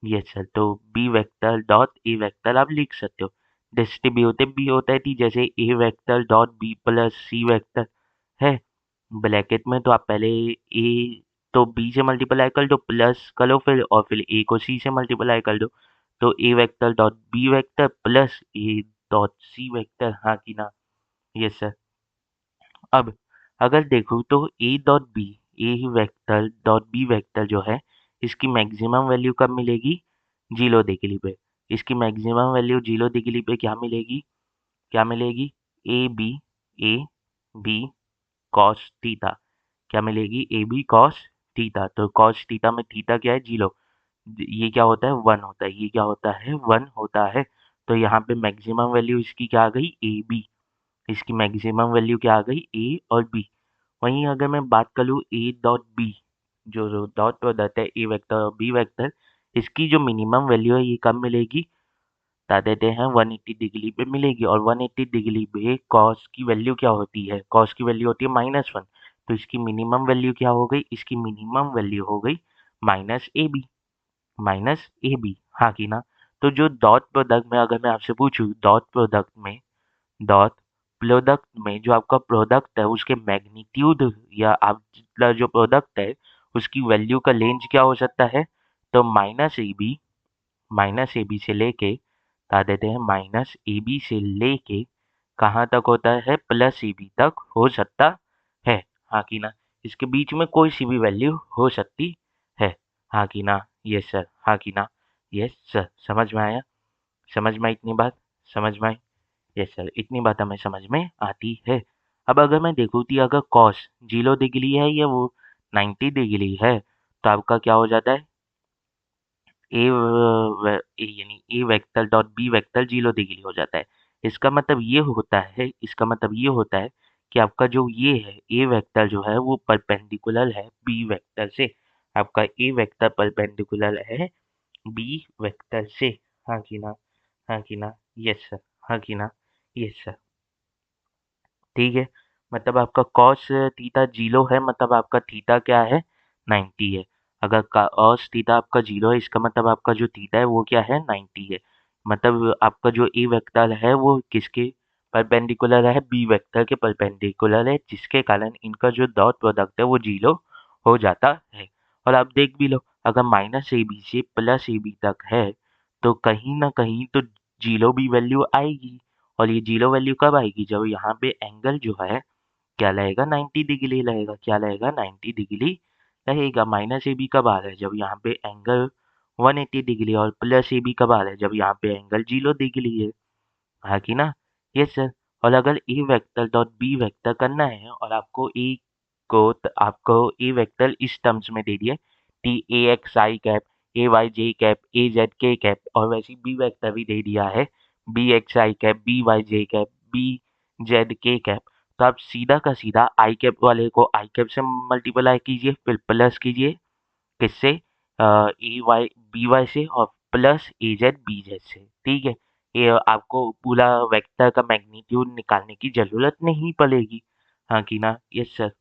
Yes sir. तो बी वेक्टर डॉट ए वेक्टर आप लिख सकते हो। डिस्ट्रीब्यूटिव भी होता है कि जैसे ए vector dot B plus C vector है ब्रैकेट में, तो आप पहले ए तो बी से मल्टीप्लाई कर दो, प्लस करो फिर, और फिर ए को सी से मल्टीप्लाई कर दो। तो A vector dot B vector plus A dot C vector. हाँ कि ना? Yes sir. अब अगर देखो तो A dot B, A vector dot B vector जो है, इसकी मैक्सिमम वैल्यू कब मिलेगी, 0 डिग्री पे। इसकी मैक्सिमम वैल्यू 0 डिग्री पे क्या मिलेगी, क्या मिलेगी, ए बी कॉस थीटा। क्या मिलेगी, ए बी कॉस थीटा। तो कॉस थीटा में थीटा क्या है, 0। ये क्या होता है, 1 होता है। ये क्या होता है, 1 होता है। तो यहाँ पे मैक्सिमम वैल्यू इसकी क्या आ गई, ए बी। इसकी मैक्सिमम वैल्यू क्या आ गई, ए और बी। वहीं अगर मैं बात करूँ ए डॉट बी, जो डॉट प्रोडक्ट है ए वेक्टर और बी वेक्टर, इसकी जो मिनिमम वैल्यू है ये कब मिलेगी, बता देते हैं, 180 डिग्री पे मिलेगी। और 180 डिग्री पे कॉस की वैल्यू क्या होती है, कॉस की वैल्यू होती है -1। तो इसकी मिनिमम वैल्यू क्या हो गई, इसकी मिनिमम वैल्यू हो गई minus a b, minus a b. हाँ कि ना? तो जो डॉट प्रोडक्ट में अगर मैं आपसे पूछूं, डॉट प्रोडक्ट में जो आपका प्रोडक्ट है उसके मैग्नीट्यूड या आपका जो प्रोडक्ट है उसकी वैल्यू का रेंज क्या हो सकता है, तो माइनस ए बी से लेके, बता देते हैं, माइनस ए बी से लेके कहाँ तक होता है, प्लस ए बी तक हो सकता है। हाँ कि ना? इसके बीच में कोई सी भी वैल्यू हो सकती है। हाँ कि ना? Yes sir. हाँ कि ना? Yes sir. समझ में आया? समझ में आई इतनी बात? समझ में आई? Yes sir. इतनी बात हमें समझ में आती है। अब अगर मैं देखूँ कि अगर कॉस 0 डिग्री है या वो 90 डिग्री है, तो आपका क्या हो जाता है, ए यानी A vector dot B vector 0 degree हो जाता है। इसका मतलब ये होता है कि आपका जो ये है ए वेक्टर जो है वो परपेंडिकुलर है बी वेक्टर से। आपका ए वेक्टर परपेंडिकुलर है बी वेक्टर से। हाँ कि ना? हाँ कि ना? Yes sir. हाँ कि ना? Yes sir. ठीक है, मतलब आपका कॉस थीटा 0 है, मतलब आपका थीटा क्या है? 90 है। अगर कॉस थीटा आपका 0 है, इसका मतलब आपका जो थीटा है वो क्या है? 90 है। मतलब आपका जो ए वेक्टर है वो किसके परपेंडिकुलर है? बी वेक्टर के परपेंडिकुलर है, जिसके कारण इनका जो डॉट प्रोडक्ट है वो 0 हो जाता है। और आप देख भी लो, अगर माइनस ए बी से प्लस ए बी तक है तो कहीं ना कहीं तो 0 भी वैल्यू आएगी। और ये 0 वैल्यू कब आएगी? जब यहाँ पे एंगल जो है क्या रहेगा? 90 डिग्री रहेगा। क्या रहेगा? 90 डिग्री रहेगा। माइनस ए बी कब आ रहा है? जब यहाँ पे एंगल 180 डिग्री। और प्लस ए बी कब आ रहा है? जब यहाँ पे एंगल 0 डिग्री है। हाँ कि ना? Yes sir. और अगर ए वेक्टर डॉट बी वेक्टर करना है और आपको ए वेक्टर इस टर्म्स में दे दिया टी a x I cap, a Y J cap, a z के कैप, और वैसे बी वेक्टर भी दे दिया है बी एक्स आई कैप, बी वाई जे कैप, बी जेड के कैप। तो आप सीधा का सीधा आई कैप वाले को आई कैप से मल्टीप्लाई कीजिए, फिर प्लस कीजिए किससे? ए वाई बी वाई से, और plus A Z B Z से। ठीक है, ये आपको पूरा वेक्टर का मैग्नीट्यूड निकालने की जरूरत नहीं पड़ेगी। हाँ कि ना? Yes sir.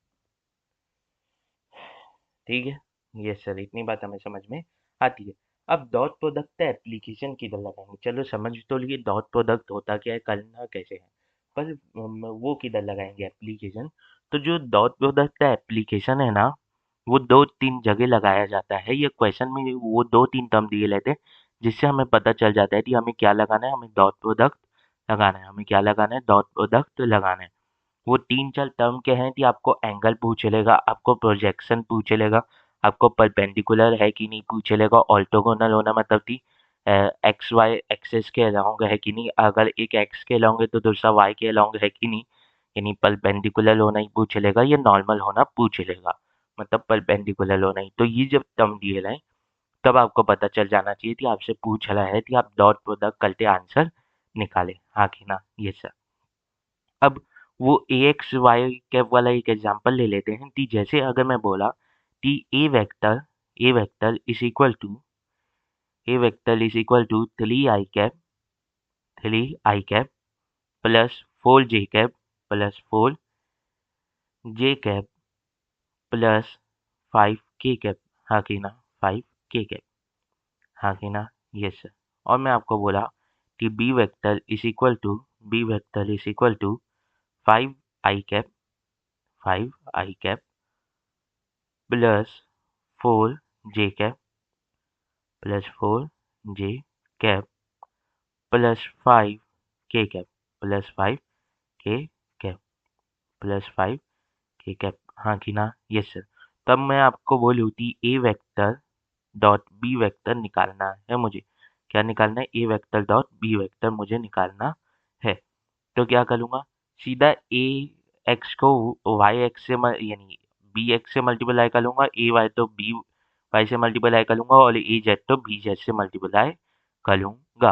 ठीक है, यस सर, इतनी बात हमें समझ में आती है। अब डॉट प्रोडक्ट एप्लीकेशन किधर लगाएंगे? चलो समझ तो लिए डॉट प्रोडक्ट होता क्या है, करना कैसे है, पर वो किधर लगाएंगे एप्लीकेशन? तो जो डॉट प्रोडक्ट एप्लीकेशन है ना, वो दो तीन जगह लगाया जाता है। ये क्वेश्चन में वो दो तीन टर्म दिए लेते हैं, जिससे हमें पता चल जाता है कि हमें क्या लगाना है। हमें डॉट प्रोडक्ट लगाना है। हमें क्या लगाना है? डॉट प्रोडक्ट लगाना है। वो 3-4 टर्म के हैं कि आपको एंगल पूछ लेगा, आपको प्रोजेक्शन पूछ लेगा, आपको परपेंडिकुलर है कि नहीं पूछ लेगा, ऑर्थोगोनल होना मतलब कि एक्स वाई एक्सेस के अलोंग है कि नहीं, अगर एक एक्स के अलोंग है तो दूसरा वाई के अलोंग है कि नहीं, यानी परपेंडिकुलर होना ही पूछ लेगा, या नॉर्मल होना पूछ लेगा, मतलब परपेंडिकुलर होना ही। तो ये जब टर्म दिए जाए तब आपको पता चल जाना चाहिए कि आपसे पूछ रहा है कि आप डॉट प्रोडक्ट करके आंसर निकालें। हाँ कि ना? ये सर। अब वो ए एक्स वाई कैप वाला एक एग्जांपल ले लेते हैं कि जैसे अगर मैं बोला कि A vector is equal to 3 plus 4 J cap plus 4 J cap plus 5 के कैप। हाँ कि ना? 5 के कैप। हाँ कि ना? Yes sir. और मैं आपको बोला कि b vector is equal to 5 i cap 5 i cap plus 4 J cap plus 4 J cap plus 5 के कैप प्लस 5 के कैप प्लस 5 के कैप। हाँ कि ना? Yes sir. तब मैं आपको बोलूँ कि A vector dot B vector निकालना है मुझे। क्या निकालना है? ए वेक्टर डॉट बी वेक्टर मुझे निकालना है। तो क्या करूँगा? सीधा ए एक्स को वाई एक्स से यानी बी एक्स से मल्टीप्लाई करूँगा, ए वाई तो बी वाई से मल्टीप्लाई करूँगा, और ए जेड तो बी जेड से मल्टीप्लाई करूँगा।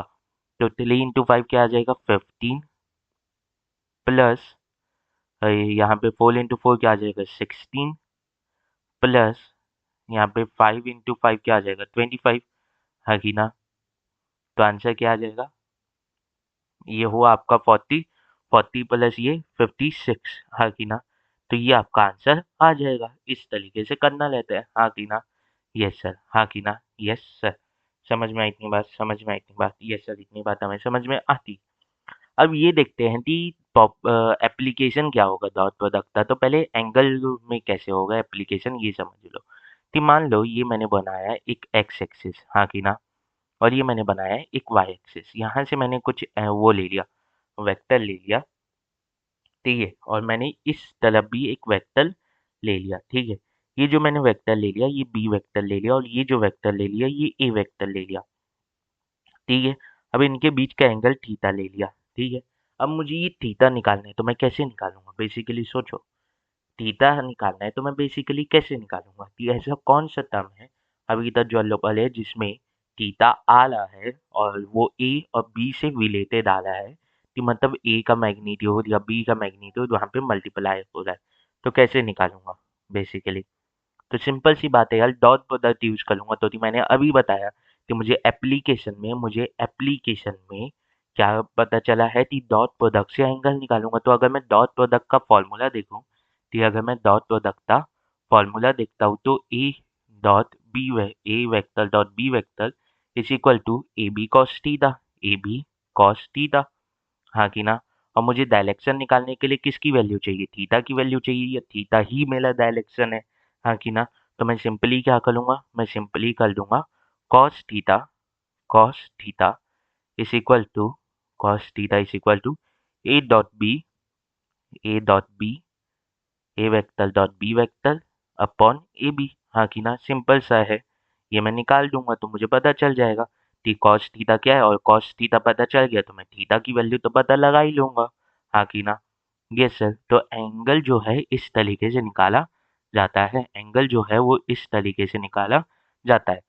तो 3 × 5 क्या आ जाएगा? 15 प्लस यहाँ पे 4 × 4 क्या आ जाएगा? 16 प्लस यहाँ पे 5 × 5 क्या आ जाएगा? 25। हाँ कि ना? तो आंसर क्या आ जाएगा? ये हुआ आपका 40, 40 प्लस ये 56। हाँ कि ना? तो ये आपका आंसर आ जाएगा। इस तरीके से करना रहता है। हाँ कि ना? Yes sir. हाँ कि ना? Yes sir. समझ में आई इतनी बात? समझ में आई इतनी बात? यस सर, इतनी बात हमें समझ में आती। अब ये देखते हैं कि एप्लीकेशन क्या होगा डॉट प्रोडक्ट का। तो पहले एंगल में कैसे होगा एप्लीकेशन, ये समझ लो। कि मान लो ये मैंने बनाया है एक एक्स एक्सिस। हाँ कि ना? और ये मैंने बनाया है एक वाई एक्सिस। यहाँ से मैंने कुछ वो ले लिया, वेक्टर ले लिया। ठीक है, और मैंने इस तरफ भी एक वेक्टर ले लिया। ठीक है, ये जो मैंने वेक्टर ले लिया ये बी वेक्टर ले लिया, और ये जो वेक्टर ले लिया ये ए वेक्टर ले लिया। ठीक है, अब इनके बीच का एंगल थीटा ले लिया। ठीक है, अब मुझे ये थीटा निकालना है, तो मैं कैसे निकालूंगा? बेसिकली सोचो, थीटा निकालना है तो मैं बेसिकली कैसे निकालूंगा कि ऐसा कौन सा टर्म है अभी तक जो लोकल है जिसमें थीटा आ रहा है और वो ए और बी से रिलेटेड आ रहा है, कि मतलब ए का मैग्नीट्यूड या बी का मैग्नीट्यूड वहाँ पे मल्टीप्लाई हो रहा है, तो कैसे निकालूंगा बेसिकली। तो सिंपल सी बात है यार, डॉट प्रोडक्ट यूज करूंगा। तो मैंने अभी बताया कि मुझे एप्लीकेशन में क्या पता चला है कि डॉट प्रोडक्ट से एंगल निकालूंगा। तो अगर मैं डॉट प्रोडक्ट का फॉर्मूला देखूं, तो अगर मैं डॉट प्रोडक्ट का फॉर्मूला देखता हूँ तो A vector dot B vector is equal to A B cos theta, A B cos theta, हाँ कि ना। और मुझे डायरेक्शन निकालने के लिए किसकी वैल्यू चाहिए, थीटा की वैल्यू चाहिए, या थीटा ही मेरा डायरेक्शन है, हाँ कि ना। तो मैं सिंपली क्या करूँगा, मैं सिंपली कर दूंगा cos theta is equal to A dot B A vector dot B vector upon a b, हाँ कि ना। सिंपल सा है, ये मैं निकाल दूंगा तो मुझे पता चल जाएगा कि कॉस थीटा क्या है, और कॉस थीटा पता चल गया तो मैं थीटा की वैल्यू तो पता लगा ही लूंगा, हाँ कि ना। यस सर, तो एंगल जो है इस तरीके से निकाला जाता है, एंगल जो है वो इस तरीके से निकाला जाता है।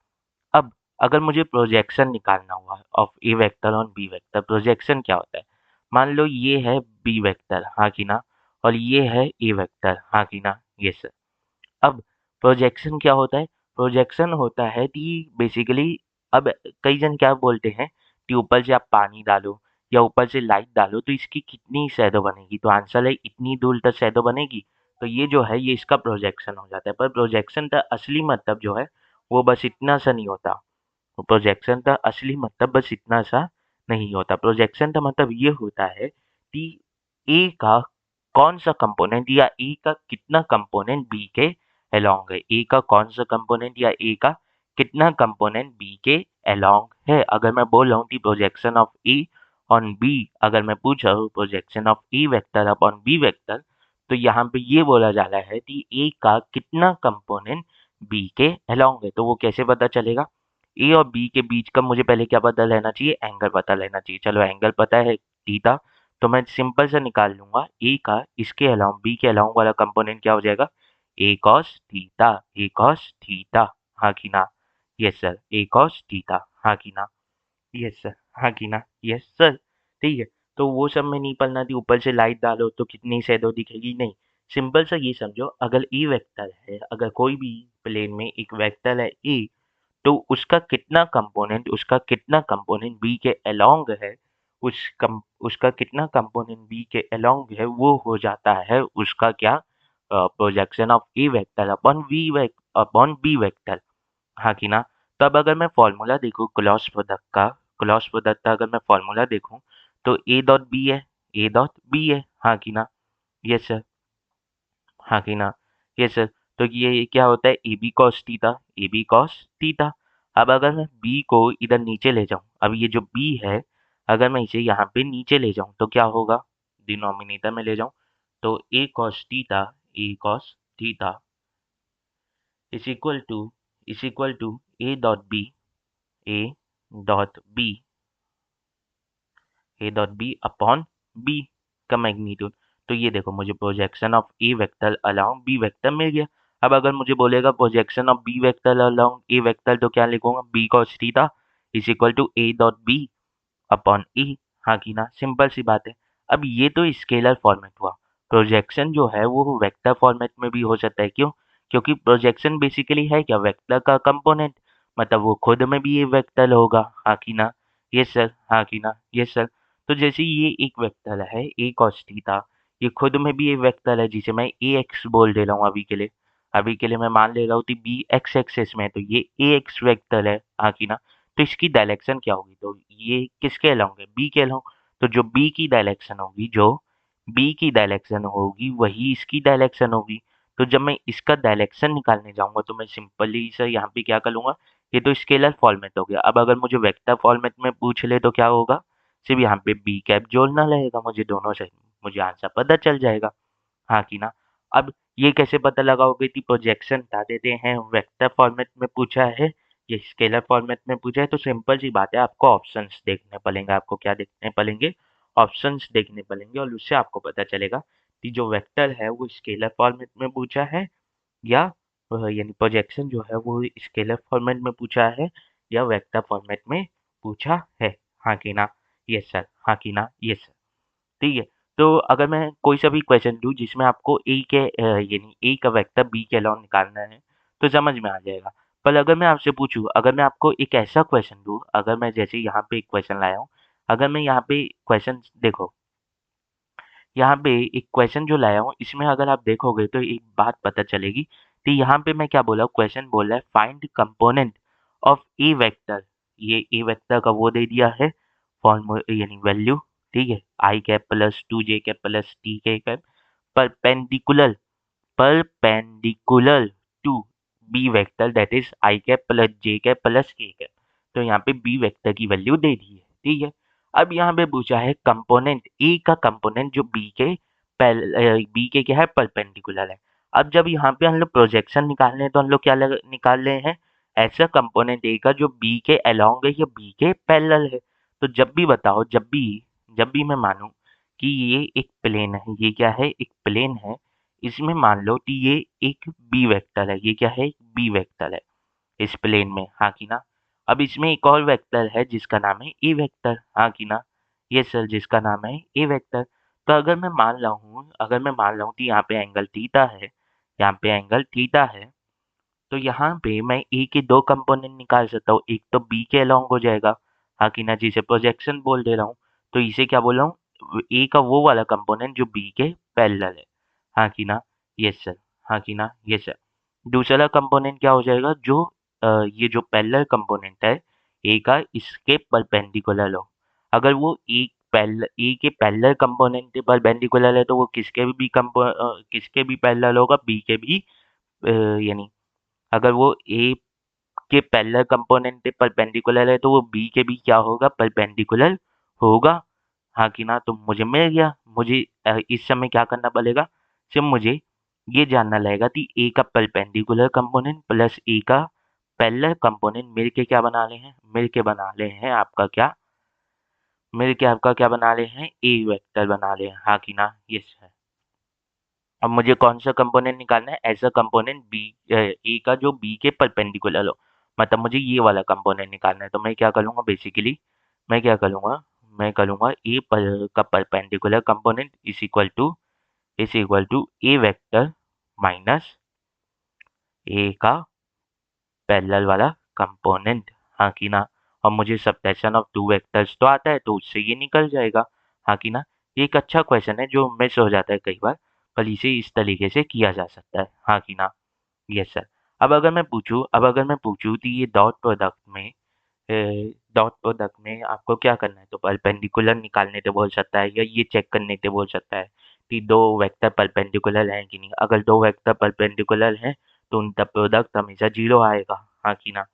अब अगर मुझे प्रोजेक्शन निकालना हुआ of A vector on b vector, projection क्या होता है। मान लो ये है बी वेक्टर, हाँ कि ना, और ये है ए वेक्टर, हाँ कि ना। Yes sir. अब प्रोजेक्शन क्या होता है, प्रोजेक्शन होता है कि बेसिकली, अब कई जन क्या बोलते हैं कि ऊपर से आप पानी डालो या ऊपर से लाइट डालो तो इसकी कितनी शैडो बनेगी, तो आंसर है इतनी दूर तक शैडो बनेगी। तो ये जो है ये इसका प्रोजेक्शन हो जाता है, पर प्रोजेक्शन का असली मतलब जो है वो बस इतना सा नहीं होता। प्रोजेक्शन का असली मतलब बस इतना सा नहीं होता। प्रोजेक्शन का मतलब ये होता है कि ए का कौन सा कंपोनेंट या ए का कितना कंपोनेंट बी के अलोंग है, ए का कौन सा कंपोनेंट या ए का कितना कंपोनेंट बी के अलोंग है। अगर मैं बोल रहा हूँ कि projection of a on b, अगर मैं पूछ रहा हूँ projection of A vector upon b vector, तो यहाँ पे ये बोला जा रहा है कि ए का कितना कंपोनेंट बी के अलोंग है। तो वो कैसे पता चलेगा, ए और बी के बीच का मुझे पहले क्या पता लेना चाहिए, एंगल पता लेना चाहिए। चलो एंगल पता है थीटा, तो मैं सिंपल से निकाल लूंगा ए का इसके अलाउंग बी के अलाउंग वाला कंपोनेंट क्या हो जाएगा, ए कॉस थीटा, हाँ कि ना। यस सर, ए कॉस थीटा, हाँ कि ना। यस सर, हाँ कि ना। Yes sir. ठीक है, तो वो सब में नहीं पढ़ना थी ऊपर से लाइट डालो तो कितनी शैडो दिखेगी, नहीं। सिंपल सा ये समझो, अगर ए वेक्टर है, अगर कोई भी प्लेन में एक वेक्टर है ए, तो उसका कितना कंपोनेंट बी के अलोंग है, उसका कितना कंपोनेंट बी के अलोंग है, वो हो जाता है उसका क्या, projection of A vector upon b vector, हाँ कि ना। तो अब अगर मैं फॉर्मूला देखूँ क्रॉस प्रोडक्ट का अगर मैं फॉर्मूला देखूँ, तो ए डॉट बी है, हाँ कि ना। यस सर, हाँ कि ना। Yes sir. तो ये क्या होता है, ए बी कॉस थीटा। अब अगर मैं बी को इधर नीचे ले जाऊं, अब ये जो बी है, अगर मैं इसे यहाँ पे नीचे ले जाऊं तो क्या होगा, डिनोमिनेटर में ले जाऊं, तो A cos theta is equal to A dot B upon B का मैग्नीट्यूड। तो ये देखो मुझे projection of A vector along B vector मिल गया। अब अगर मुझे बोलेगा projection of B vector along A vector, तो क्या लिखूंगा, B cos theta is equal to A dot B upon E, हाँ कि ना। सिंपल सी बात है। अब ये तो स्केलर फॉर्मेट हुआ, प्रोजेक्शन जो है वो वेक्टर फॉर्मेट में भी हो सकता है। क्यों, क्योंकि प्रोजेक्शन बेसिकली है क्या, वेक्टर का कंपोनेंट, मतलब वो खुद में भी ये वेक्टर होगा, हाँ कि ना। यस सर, हाँ कि ना। Yes sir. तो जैसे ये एक वेक्टर है ए कॉस थीटा, ये खुद में भी एक वेक्टर है जिसे मैं ए एक्स बोल दे रहा हूँ अभी के लिए मैं मान ले रहा हूँ कि बी एक्स एक्सेस में है, तो ये ए एक्स वेक्टर है, हाँ कि ना। तो इसकी डायरेक्शन क्या होगी, तो ये किसके अलोंग है, बी के अलोंग। तो जो बी की डायरेक्शन होगी वही इसकी डायरेक्शन होगी। तो जब मैं इसका डायरेक्शन निकालने जाऊंगा तो मैं सिंपली से यहाँ पे क्या कर लूंगा, ये तो स्केलर फॉर्मेट हो गया। अब अगर मुझे वेक्टर फॉर्मेट में पूछ ले तो क्या होगा, सिर्फ यहाँ पे बी कैप जोड़ना रहेगा मुझे दोनों से, मुझे आंसर पता चल जाएगा, हाँ कि ना। अब ये कैसे पता लगाओगे कि प्रोजेक्शन बता देते हैं वेक्टर फॉर्मेट में पूछा है या स्केलर फॉर्मेट में पूछा है, तो सिंपल सी बात है, आपको ऑप्शंस देखने पड़ेंगे। आपको क्या देखने पड़ेंगे, ऑप्शंस देखने पड़ेंगे, और उससे आपको पता चलेगा कि जो वेक्टर है वो स्केलर फॉर्मेट में पूछा है या यानी प्रोजेक्शन जो है वो स्केलर फॉर्मेट में पूछा है या वेक्टर फॉर्मेट में पूछा है, हाँ कि ना। यस सर, हाँ कि ना। Yes sir. ठीक है? तो अगर मैं कोई सा भी क्वेश्चन दूँ जिसमें आपको ए के यानी ए का वेक्टर बी के अलोंग निकालना है, तो समझ में आ जाएगा। पर अगर मैं आपसे पूछूँ, अगर मैं आपको एक ऐसा क्वेश्चन दूँ, अगर मैं जैसे यहाँ पे एक क्वेश्चन लाया हूँ, अगर मैं यहाँ पे क्वेश्चन देखो, यहाँ पे एक क्वेश्चन जो लाया हूँ, इसमें अगर आप देखोगे तो एक बात पता चलेगी कि यहाँ पे मैं क्या बोला हूँ, क्वेश्चन बोल रहा है find component of A vector. ये ए वेक्टर का वो दे दिया है फॉर्मू यानी वैल्यू, ठीक है, I cap plus 2j cap plus T cap perpendicular perpendicular to B vector that is I cap plus J cap plus K cap. तो यहाँ पे बी वेक्टर की वैल्यू दे दी है, ठीक है। अब यहाँ पे पूछा है कंपोनेंट ए का कंपोनेंट जो बी के क्या है परपेंडिकुलर है। अब जब यहाँ पे हम लोग प्रोजेक्शन निकालने हैं तो हम लोग क्या निकाल रहे हैं, ऐसा कंपोनेंट ए का जो बी के अलोंग है या बी के पैरेलल है। तो जब भी बताओ, जब भी मैं मानूं कि ये एक प्लेन है, ये क्या है, एक प्लेन है, इसमें मान लो कि ये एक बी वेक्टर है, ये क्या है, बी वेक्टर है इस प्लेन में, हाँ कि ना। अब इसमें एक और वेक्टर है जिसका नाम है ए वेक्टर, हाँ कि ना। ये सर जिसका नाम है ए वेक्टर। तो अगर मैं मान रहा हूँ कि यहाँ पे एंगल थीटा है, यहाँ पे एंगल थीटा है, तो यहाँ पे मैं ए के दो कंपोनेंट निकाल सकता हूँ, एक तो बी के अलोंग हो जाएगा, हाँ कि ना, जिसे प्रोजेक्शन बोल दे रहा हूँ। तो इसे क्या बोल रहा हूँ, ए का वो वाला कंपोनेंट जो बी के पैरेलल है, हाँ कि ना। यस सर, हाँ कि ना, यस सर। दूसरा कंपोनेंट क्या हो जाएगा, जो ये जो पैरेलल कंपोनेंट है ए का, इसके परपेंडिकुलर हो। अगर वो ए के पैरेलल कंपोनेंट के परपेंडिकुलर है तो वो किसके भी पैरेलल होगा, बी के भी, यानी अगर वो ए के पैरेलल कंपोनेंट पे परपेंडिकुलर है तो वो बी के भी क्या होगा, परपेंडिकुलर होगा, हाँ कि ना। तो मुझे मिल गया। मुझे इस समय क्या करना पड़ेगा, सिर्फ मुझे ये जानना रहेगा कि ए का परपेंडिकुलर कंपोनेंट प्लस ए का पैरेलल कंपोनेंट मिलके क्या बना रहे हैं, मिलके आपका क्या बना रहे हैं, ए वेक्टर बना रहे हैं, हाँ कि ना। यस है। अब मुझे कौन सा कंपोनेंट निकालना है, ऐसा कंपोनेंट ए का जो बी के परपेंडिकुलर हो, मतलब मुझे ये वाला कंपोनेंट निकालना है। तो मैं क्या करूँगा बेसिकली, मैं क्या करूँगा, मैं करूँगा का perpendicular component is equal to A vector minus A का पैरेलल वाला कंपोनेंट, हाँ कि ना। और मुझे सबट्रैक्शन ऑफ टू वेक्टर्स तो आता है, तो उससे ये निकल जाएगा, हाँ कि ना। ये एक अच्छा क्वेश्चन है जो मिस हो जाता है कई बार, पर इसे इस तरीके से किया जा सकता है, हाँ कि ना। Yes sir. अब अगर मैं पूछूँ कि ये डॉट प्रोडक्ट में आपको क्या करना है, तो परपेंडिकुलर निकालने पे बोल सकता है, या ये चेक करने पे बोल सकता है कि दो वेक्टर परपेंडिकुलर हैं कि नहीं। अगर दो वेक्टर परपेंडिकुलर हैं तो उनका प्रोडक्ट हमेशा जीरो आएगा, हाँ कि ना।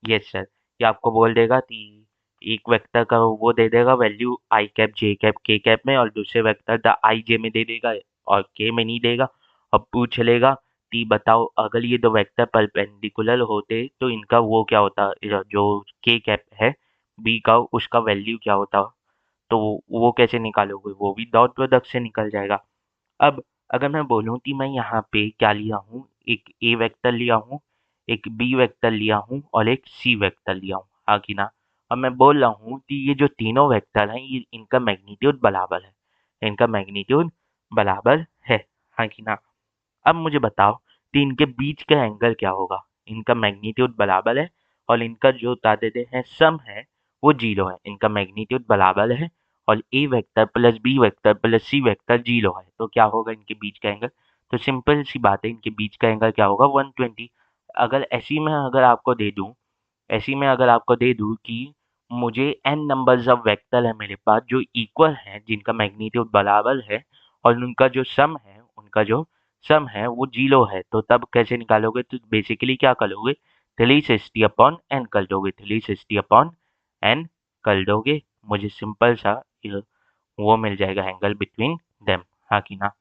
Yes sir. ये आपको बोल देगा कि एक वेक्टर का वो दे देगा वैल्यू आई कैप जे कैप के कैप में, और दूसरे वेक्टर द आई जे में दे देगा और के में नहीं देगा। और पूछ लेगा कि बताओ अगर ये दो वेक्टर परपेंडिकुलर होते तो इनका वो क्या होता, जो के कैप है बी का, उसका वैल्यू क्या होता। तो वो कैसे निकालोगे, वो भी डॉट प्रोडक्ट से निकल जाएगा। अब अगर मैं बोलूँ कि मैं यहाँ पे क्या लिया हूँ, एक ए वेक्टर लिया हूँ, एक बी वेक्टर लिया हूँ और एक सी वेक्टर लिया हूँ, हाँ कि ना। अब मैं बोल रहा हूँ कि ये जो तीनों वेक्टर हैं ये इनका मैग्नीट्यूड बराबर है, इनका मैग्नीट्यूड बराबर है, हाँ कि ना। अब मुझे बताओ कि इनके बीच का एंगल क्या होगा, इनका मैग्नीट्यूड बराबर है और इनका जो बता देते हैं सम है वो जीरो है, इनका मैग्नीट्यूड बराबर है और A vector plus B vector plus C vector zero है, तो क्या होगा इनके बीच का एंगल। तो सिंपल सी बात है, इनके बीच का एंगल क्या होगा, 120। अगर ऐसी में अगर आपको दे दूं ऐसी में अगर आपको दे दूं कि मुझे एन नंबर्स ऑफ वेक्टर है मेरे पास जो इक्वल हैं, जिनका मैग्नीट्यूड बराबर है और उनका जो सम है वो जीरो है, तो तब कैसे निकालोगे, तो बेसिकली क्या करोगे, 360 अपॉन एन कर दोगे, 360 अपॉन एन कर दोगे। मुझे सिंपल सा वो मिल जाएगा एंगल बिटवीन देम, हाँ कि ना।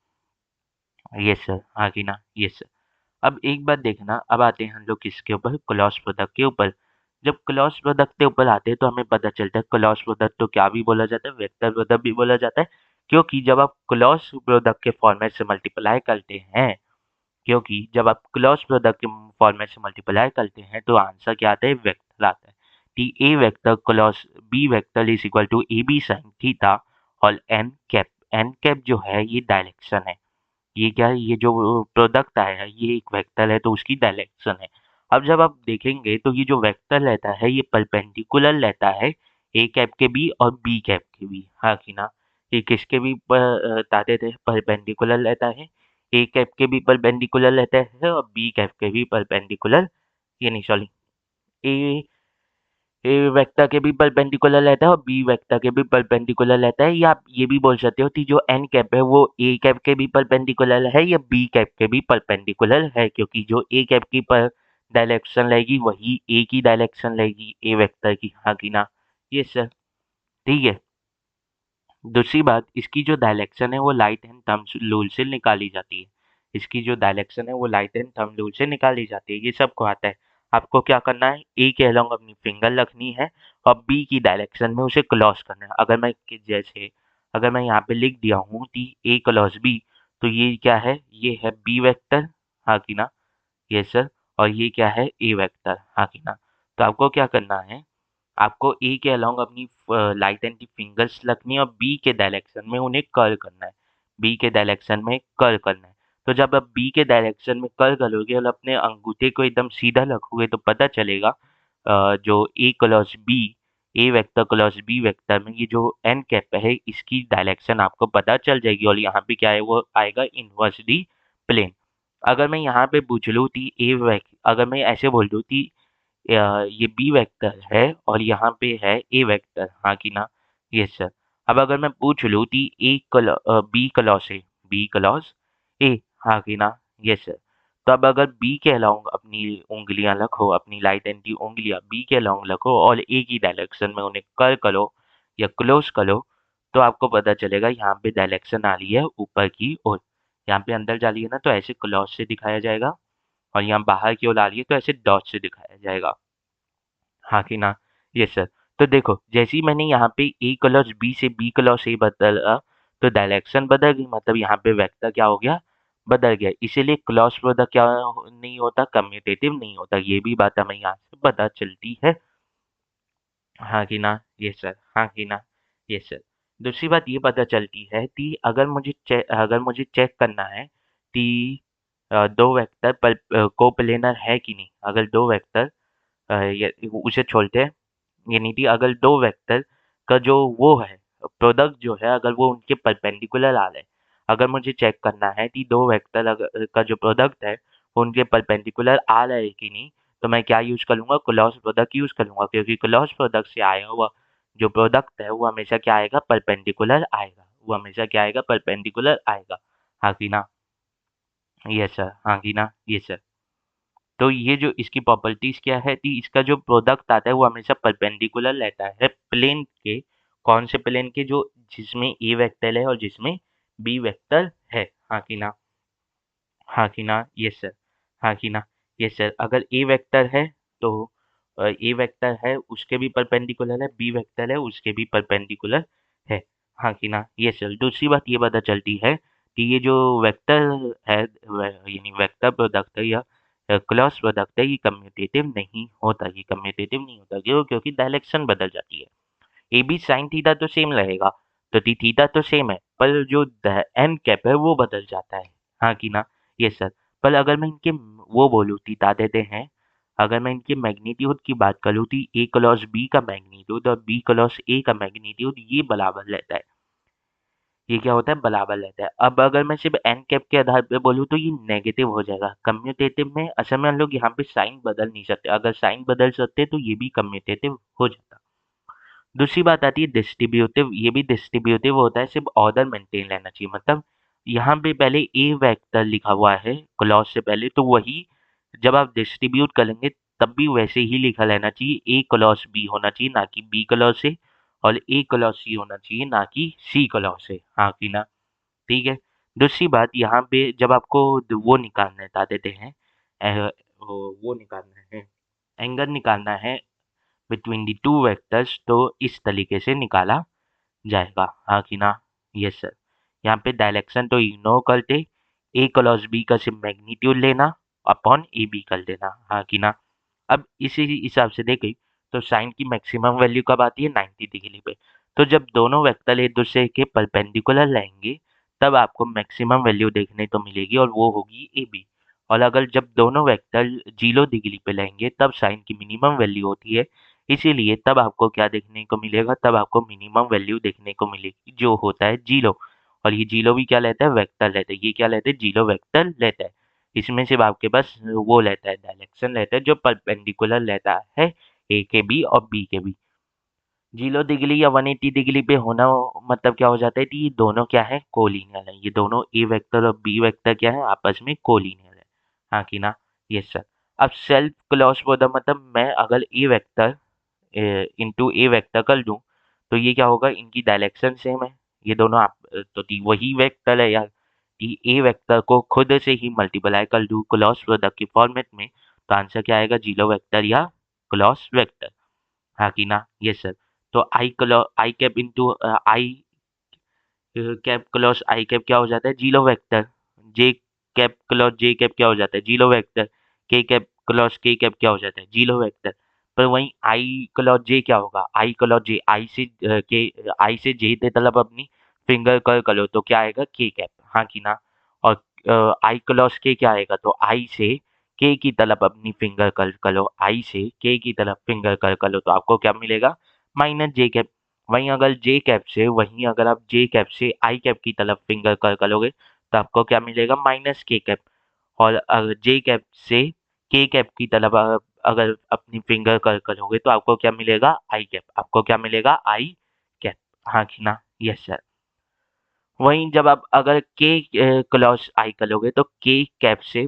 यस सर, हाँ कि ना, यस सर। अब एक बात देखना, अब आते हैं हम लोग किसके ऊपर, क्रॉस प्रोडक्ट के ऊपर। जब क्रॉस प्रोडक्ट के ऊपर आते हैं तो हमें पता चलता है क्रॉस प्रोडक्ट तो क्या भी बोला जाता है, वेक्टर प्रोडक्ट भी बोला जाता है, क्योंकि जब आप क्रॉस प्रोडक्ट के फॉर्मेट से मल्टीप्लाई करते हैं क्योंकि जब आप क्रॉस प्रोडक्ट के फॉर्मेट से मल्टीप्लाई करते हैं तो आंसर क्या आता है, वेक्टर आता है। टी a vector cross b vector is equal to A b sine theta और एन कैप एन कैप जो है ये डायरेक्शन है। ये क्या है, ये जो प्रोडक्ट आया है ये एक वेक्टर है तो उसकी डायरेक्शन है। अब जब आप देखेंगे तो ये जो वेक्टर रहता है ये परपेंडिकुलर रहता है ए कैप के भी और बी कैप के भी, हाँ कि ना। ये किसके भी बताते थे, परपेंडिकुलर रहता है। ए कैप के भी परपेंडिकुलर रहता है और बी कैप के भी परपेंडिकुलर, ये नहीं सॉरी, ए ए वेक्टर के भी परपेंडिकुलर रहता है और बी वेक्टर के भी परपेंडिकुलर रहता है। या आप ये भी बोल सकते हो कि जो एन कैप है वो ए कैप के भी परपेंडिकुलर है या बी कैप के भी परपेंडिकुलर है, क्योंकि जो ए कैप की पर डायरेक्शन रहेगी वही ए की डायरेक्शन रहेगी ए वेक्टर की, हाँ कि ना। ये सर ठीक है। दूसरी बात, इसकी जो डायरेक्शन है वो लाइट एंड थंब रूल से निकाली जाती है। इसकी जो डायरेक्शन है वो लाइट एंड थंब रूल से निकाली जाती है, ये सबको आता है। आपको क्या करना है, ए के अलोंग अपनी फिंगर रखनी है और बी की डायरेक्शन में उसे क्रॉस करना है। अगर मैं जैसे अगर मैं यहाँ पे लिख दिया हूँ कि ए क्रॉस बी, तो ये क्या है, ये है बी वेक्टर, हाँ कि ना। ये सर, और ये क्या है, ए वेक्टर, हाँ कि ना। तो आपको क्या करना है, आपको ए के अलोंग अपनी लाइट एंड फिंगर्स रखनी है और बी के डायरेक्शन में उन्हें कर्ल करना है। बी के डायरेक्शन में कर्ल करना है। तो जब आप बी के डायरेक्शन में कर्ल करोगे और अपने अंगूठे को एकदम सीधा रखोगे तो पता चलेगा जो ए क्रॉस बी, ए वेक्टर क्रॉस बी वेक्टर में ये जो एन कैप है इसकी डायरेक्शन आपको पता चल जाएगी और यहाँ पे क्या है वो आएगा इन्वर्सली प्लेन। अगर मैं यहाँ पे पूछ लूँ कि अगर मैं ऐसे बोल दूँ कि ये बी वेक्टर है और यहाँ पे है ए वेक्टर, हाँ कि ना। Yes sir. अब अगर मैं पूछ लूँ कि बी क्लॉस है, बी क्लॉस ए, हाँ कि ना। Yes sir. तो अब अगर बी के अलाउंग अपनी उंगलियां रखो, अपनी लाइट एंड की उंगलियां बी के अलाउंग रखो और ए की डायरेक्शन में उन्हें कर करो या क्लोज करो, तो आपको पता चलेगा यहाँ पे डायरेक्शन आ रही है ऊपर की ओर। यहाँ पे अंदर जा रही है ना तो ऐसे क्लॉज से दिखाया जाएगा और यहाँ बाहर की ओर आ रही है तो ऐसे डॉट से दिखाया जाएगा, हाँ कि ना। Yes sir. तो देखो जैसे ही मैंने यहाँ पे ए क्लॉज बी से बी क्लॉज ए बदला तो डायरेक्शन बदल गई, मतलब यहाँ पे वेक्टर क्या हो गया, बदल गया। इसीलिए क्रॉस प्रोडक्ट क्या नहीं होता, कम्यूटेटिव नहीं होता। ये भी बात हमें यहाँ से पता चलती है, हाँ कि ना। यस सर, हाँ कि ना। Yes sir. दूसरी बात ये पता चलती है कि अगर मुझे चेक करना है कि दो वेक्टर पर कोप्लेनर है कि नहीं। अगर दो वेक्टर उसे छोड़ते हैं, यानी कि अगर दो वेक्टर का जो वो है प्रोडक्ट जो है अगर वो उनके परपेंडिकुलर आ रहे हैं, अगर मुझे चेक करना है कि दो वेक्टर का जो प्रोडक्ट है वो उनके परपेंडिकुलर आ रहा है कि नहीं, तो मैं क्या यूज करूंगा, क्रॉस प्रोडक्ट यूज करूंगा, क्योंकि क्रॉस प्रोडक्ट से आया हुआ जो प्रोडक्ट है वो हमेशा क्या आएगा, परपेंडिकुलर आएगा। वो हमेशा क्या आएगा, परपेंडिकुलर आएगा, हाँ कि ना। यस सर, हाँ कि ना। Yes sir. तो ये जो इसकी प्रॉपर्टीज क्या है कि इसका जो प्रोडक्ट आता है वो हमेशा परपेंडिकुलर रहता है प्लेन के। कौन से प्लेन के, जो जिसमें ए वेक्टर है और जिसमें बी वेक्टर है, हाँ कि ना। हाँ कि ना। यस सर, हाँ कि ना। Yes sir. अगर ए वेक्टर है तो ए वेक्टर है उसके भी परपेंडिकुलर है, बी वेक्टर है उसके भी परपेंडिकुलर है, हाँ कि ना। Yes sir. दूसरी बात ये पता चलती है कि ये जो वेक्टर है यानी वेक्टर प्रोडक्ट है या क्रॉस प्रोडक्ट है ये कम्यूटेटिव नहीं होता। ये कम्यूटेटिव नहीं होता क्यों, क्योंकि डायरेक्शन बदल जाती है। ए बी साइन थीटा तो सेम रहेगा, तो टी थीटा तो सेम है, पर जो एन कैप है वो बदल जाता है, हाँ कि ना। ये सर। पर अगर मैं इनके वो बोलूँ थीटा देते हैं, अगर मैं इनके मैग्नीट्यूड की बात करूँ तो ए क्रॉस बी का मैग्नीट्यूड और बी क्रॉस ए का मैग्नीट्यूड ये बराबर रहता है। ये क्या होता है, बराबर रहता है। अब अगर मैं सिर्फ एन कैप के आधार पे बोलूँ तो ये नेगेटिव हो जाएगा। कम्यूटेटिव में असल में हम लोग यहाँ पे साइन बदल नहीं सकते, अगर साइन बदल सकते तो ये भी कम्यूटेटिव हो जाता। दूसरी बात आती है डिस्ट्रीब्यूटिव। ये भी डिस्ट्रीब्यूटिव होता है, सिर्फ ऑर्डर मेंटेन रहना चाहिए। मतलब यहाँ पे पहले ए वेक्टर लिखा हुआ है क्लॉज से पहले, तो वही जब आप डिस्ट्रीब्यूट करेंगे तब भी वैसे ही लिखा रहना चाहिए। ए क्लॉज बी होना चाहिए ना कि बी क्लॉज से, और ए क्लॉज सी होना चाहिए ना कि सी क्लॉज से, हाँ कि ना। ठीक है। दूसरी बात यहाँ पे जब आपको वो निकालना है, बता देते हैं वो निकालना है, एंगल निकालना है बिटवीन द टू वेक्टर्स, तो इस तरीके से निकाला जाएगा, हाँ कि ना। Yes sir. यहाँ पे डायरेक्शन तो इग्नोर करते, ए क्रॉस बी का सिर्फ मैग्नीट्यूड लेना अपॉन ए बी कर देना, हाँ कि ना। अब इसी हिसाब से देखें तो साइन की मैक्सिमम वैल्यू कब आती है, 90 डिग्री पे। तो जब दोनों वेक्टर एक दूसरे के परपेंडिकुलर रहेंगे तब आपको मैक्सिमम वैल्यू देखने को मिलेगी और वो होगी ए बी। और अगर जब दोनों वेक्टर 0 डिग्री पे लेंगे तब साइन की मिनिमम वैल्यू होती है, इसीलिए तब आपको क्या देखने को मिलेगा, तब आपको मिनिमम वैल्यू देखने को मिलेगी जो होता है 0। और ये 0 भी क्या लेता है, वेक्टर लेता है। ये क्या लेते हैं, 0 वेक्टर लेता है। इसमें सिर्फ आपके पास वो लेता है, डायरेक्शन लेता है जो परपेंडिकुलर लेता है ए के बी और बी के बी। 0 डिग्री या 180 डिग्री पे होना मतलब क्या हो जाता है कि ये दोनों क्या है, कोलिनियर है। ये दोनों ए वेक्टर और बी वेक्टर क्या है, आपस में कोलिनियर है। हाँ कि ना, यस सर। अब सेल्फ क्लॉज प्रोडक्ट मतलब मैं अगर ए वेक्टर इंटू ए वेक्टर कर दूं तो ये क्या होगा, इनकी डायरेक्शन सेम है। ये दोनों आप तो वही वेक्टर है यार कि ए वेक्टर को खुद से ही मल्टीप्लाई कर दूं क्लॉज प्रोडक्ट के फॉर्मेट में, तो आंसर क्या आएगा, 0 वेक्टर या क्लॉज वेक्टर। हाँ कि ना, यस सर। तो आई कैप इंटू आई कैप क्लॉस आई कैप क्या हो जाता है, 0 वेक्टर। जे कैप क्लॉस जे कैप क्या हो जाता है, 0 वेक्टर। के कैप क्लॉस के कैप क्या हो जाता है, 0 वेक्टर। पर वहीं आई क्लॉस जे क्या होगा, आई क्लॉस जे के आई से जे ते मतलब अपनी फिंगर कर करो तो क्या आएगा, के कैप। हाँ कि ना। और आई क्लॉस के क्या आएगा, तो आई से के की तरफ अपनी फिंगर कर करो, आई से के की तरफ फिंगर कर करो तो आपको क्या मिलेगा, माइनस जे कैप। वहीं अगर आप जे कैप से आई कैप की तरफ फिंगर कर करोगे तो आपको क्या मिलेगा, माइनस के कैप। और अगर जे कैप से के कैप की तरफ अगर अपनी फिंगर कर करोगे तो आपको क्या मिलेगा, आई कैप। आपको क्या मिलेगा, आई कैप। हाँ कि ना, यस सर। वहीं जब आप अगर के क्लॉस आई करोगे तो के कैप से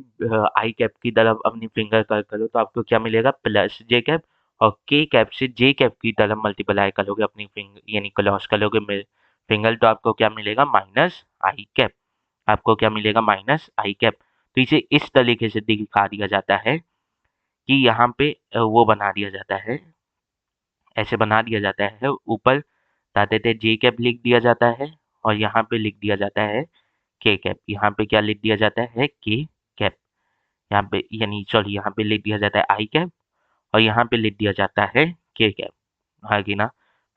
आई कैप की तरफ अपनी फिंगर कर करो तो आपको क्या मिलेगा, प्लस जे कैप। और के कैप से जे कैप की तरफ मल्टीप्लाई करोगे अपनी फिंगर यानी क्लॉस करोगे फिंगर तो आपको क्या मिलेगा, माइनस आई कैप। आपको क्या मिलेगा, माइनस आई कैप। तो इसे इस तरीके से दिखा दिया जाता है कि यहाँ पे वो बना दिया जाता है, ऐसे बना दिया जाता है। ऊपर दाते थे जे कैप लिख दिया जाता है और यहाँ पे लिख दिया जाता है के कैप। यहाँ पे क्या लिख दिया जाता है, के कैप। यहाँ पे यानी सॉरी यहाँ पे लिख दिया जाता है आई कैप और यहाँ पे लिख दिया जाता है के कैप। हाँ कि ना।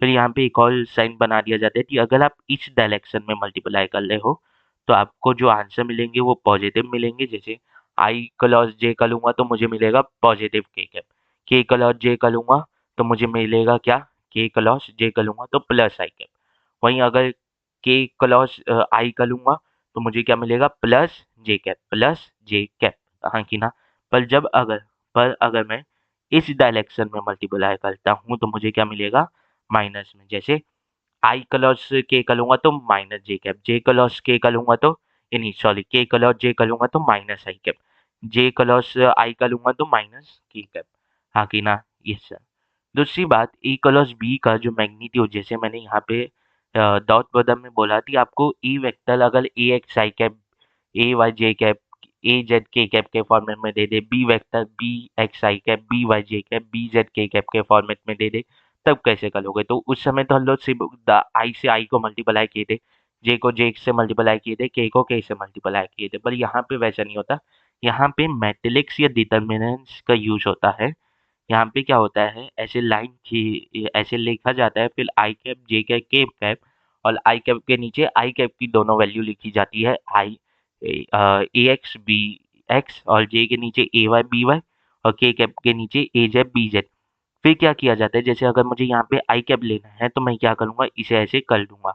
फिर यहाँ पे एक और साइन बना दिया जाता है कि अगर आप इस डायरेक्शन में मल्टीप्लाई कर रहे हो तो आपको जो आंसर मिलेंगे वो पॉजिटिव मिलेंगे। जैसे आई क्लॉज जे का लूंगा तो मुझे मिलेगा पॉजिटिव के कैप, के क्लॉज जे का लूंगा तो मुझे मिलेगा क्या, के क्लॉज जे का लूंगा तो प्लस आई कैप। वहीं अगर के क्लॉज आई का लूंगा तो मुझे क्या मिलेगा, plus J cap, plus J cap. हाँ कि ना। पर जब अगर पर अगर मैं इस डायरेक्शन में मल्टीप्लाई करता हूँ तो मुझे क्या मिलेगा, माइनस में। जैसे आई क्लॉस के का लूंगा तो माइनस जे कैप, जे क्लॉस के का लूंगा तो नहीं सॉरी के क्लॉस जे का लूंगा तो माइनस आई कैप, जे क्लॉस आई का लूंगा तो माइनस के कैप। हाँ कि ना, यस सर। दूसरी बात, ए क्लॉस बी का जो मैग्नीट्यूड, जैसे मैंने यहाँ पे डॉट प्रोडक्ट में बोला थी आपको, ई वेक्टर अगर ए x I cap, a Y J cap, a z के कैप के फॉर्मेट में दे दे, बी वेक्टर बी एक्स आई कैप, बी वाई जे कैप, बी जेड के कैप के फॉर्मेट में दे दे, तब कैसे करोगे। तो उस समय तो हम लोग सिर्फ आई से आई को मल्टीप्लाई किए थे, जे को जे से मल्टीप्लाई किए थे, के को के से मल्टीप्लाई किए थे। पर यहाँ पे वैसा नहीं होता। यहाँ पे मैट्रिक्स या डिटर्मिनेंट्स का यूज होता है। यहाँ पे क्या होता है, ऐसे लाइन की ऐसे लिखा जाता है, फिर आई कैप जे कैप के कैप और आई कैप के नीचे आई कैप की दोनों वैल्यू लिखी जाती है, आई ए एक्स बी एक्स और जे के नीचे ए वाई बी वाई और के कैप के नीचे ए जेड बी जेड। फिर क्या किया जाता है, जैसे अगर मुझे यहाँ पे आई कैप लेना है तो मैं क्या करूँगा, इसे ऐसे कर दूंगा।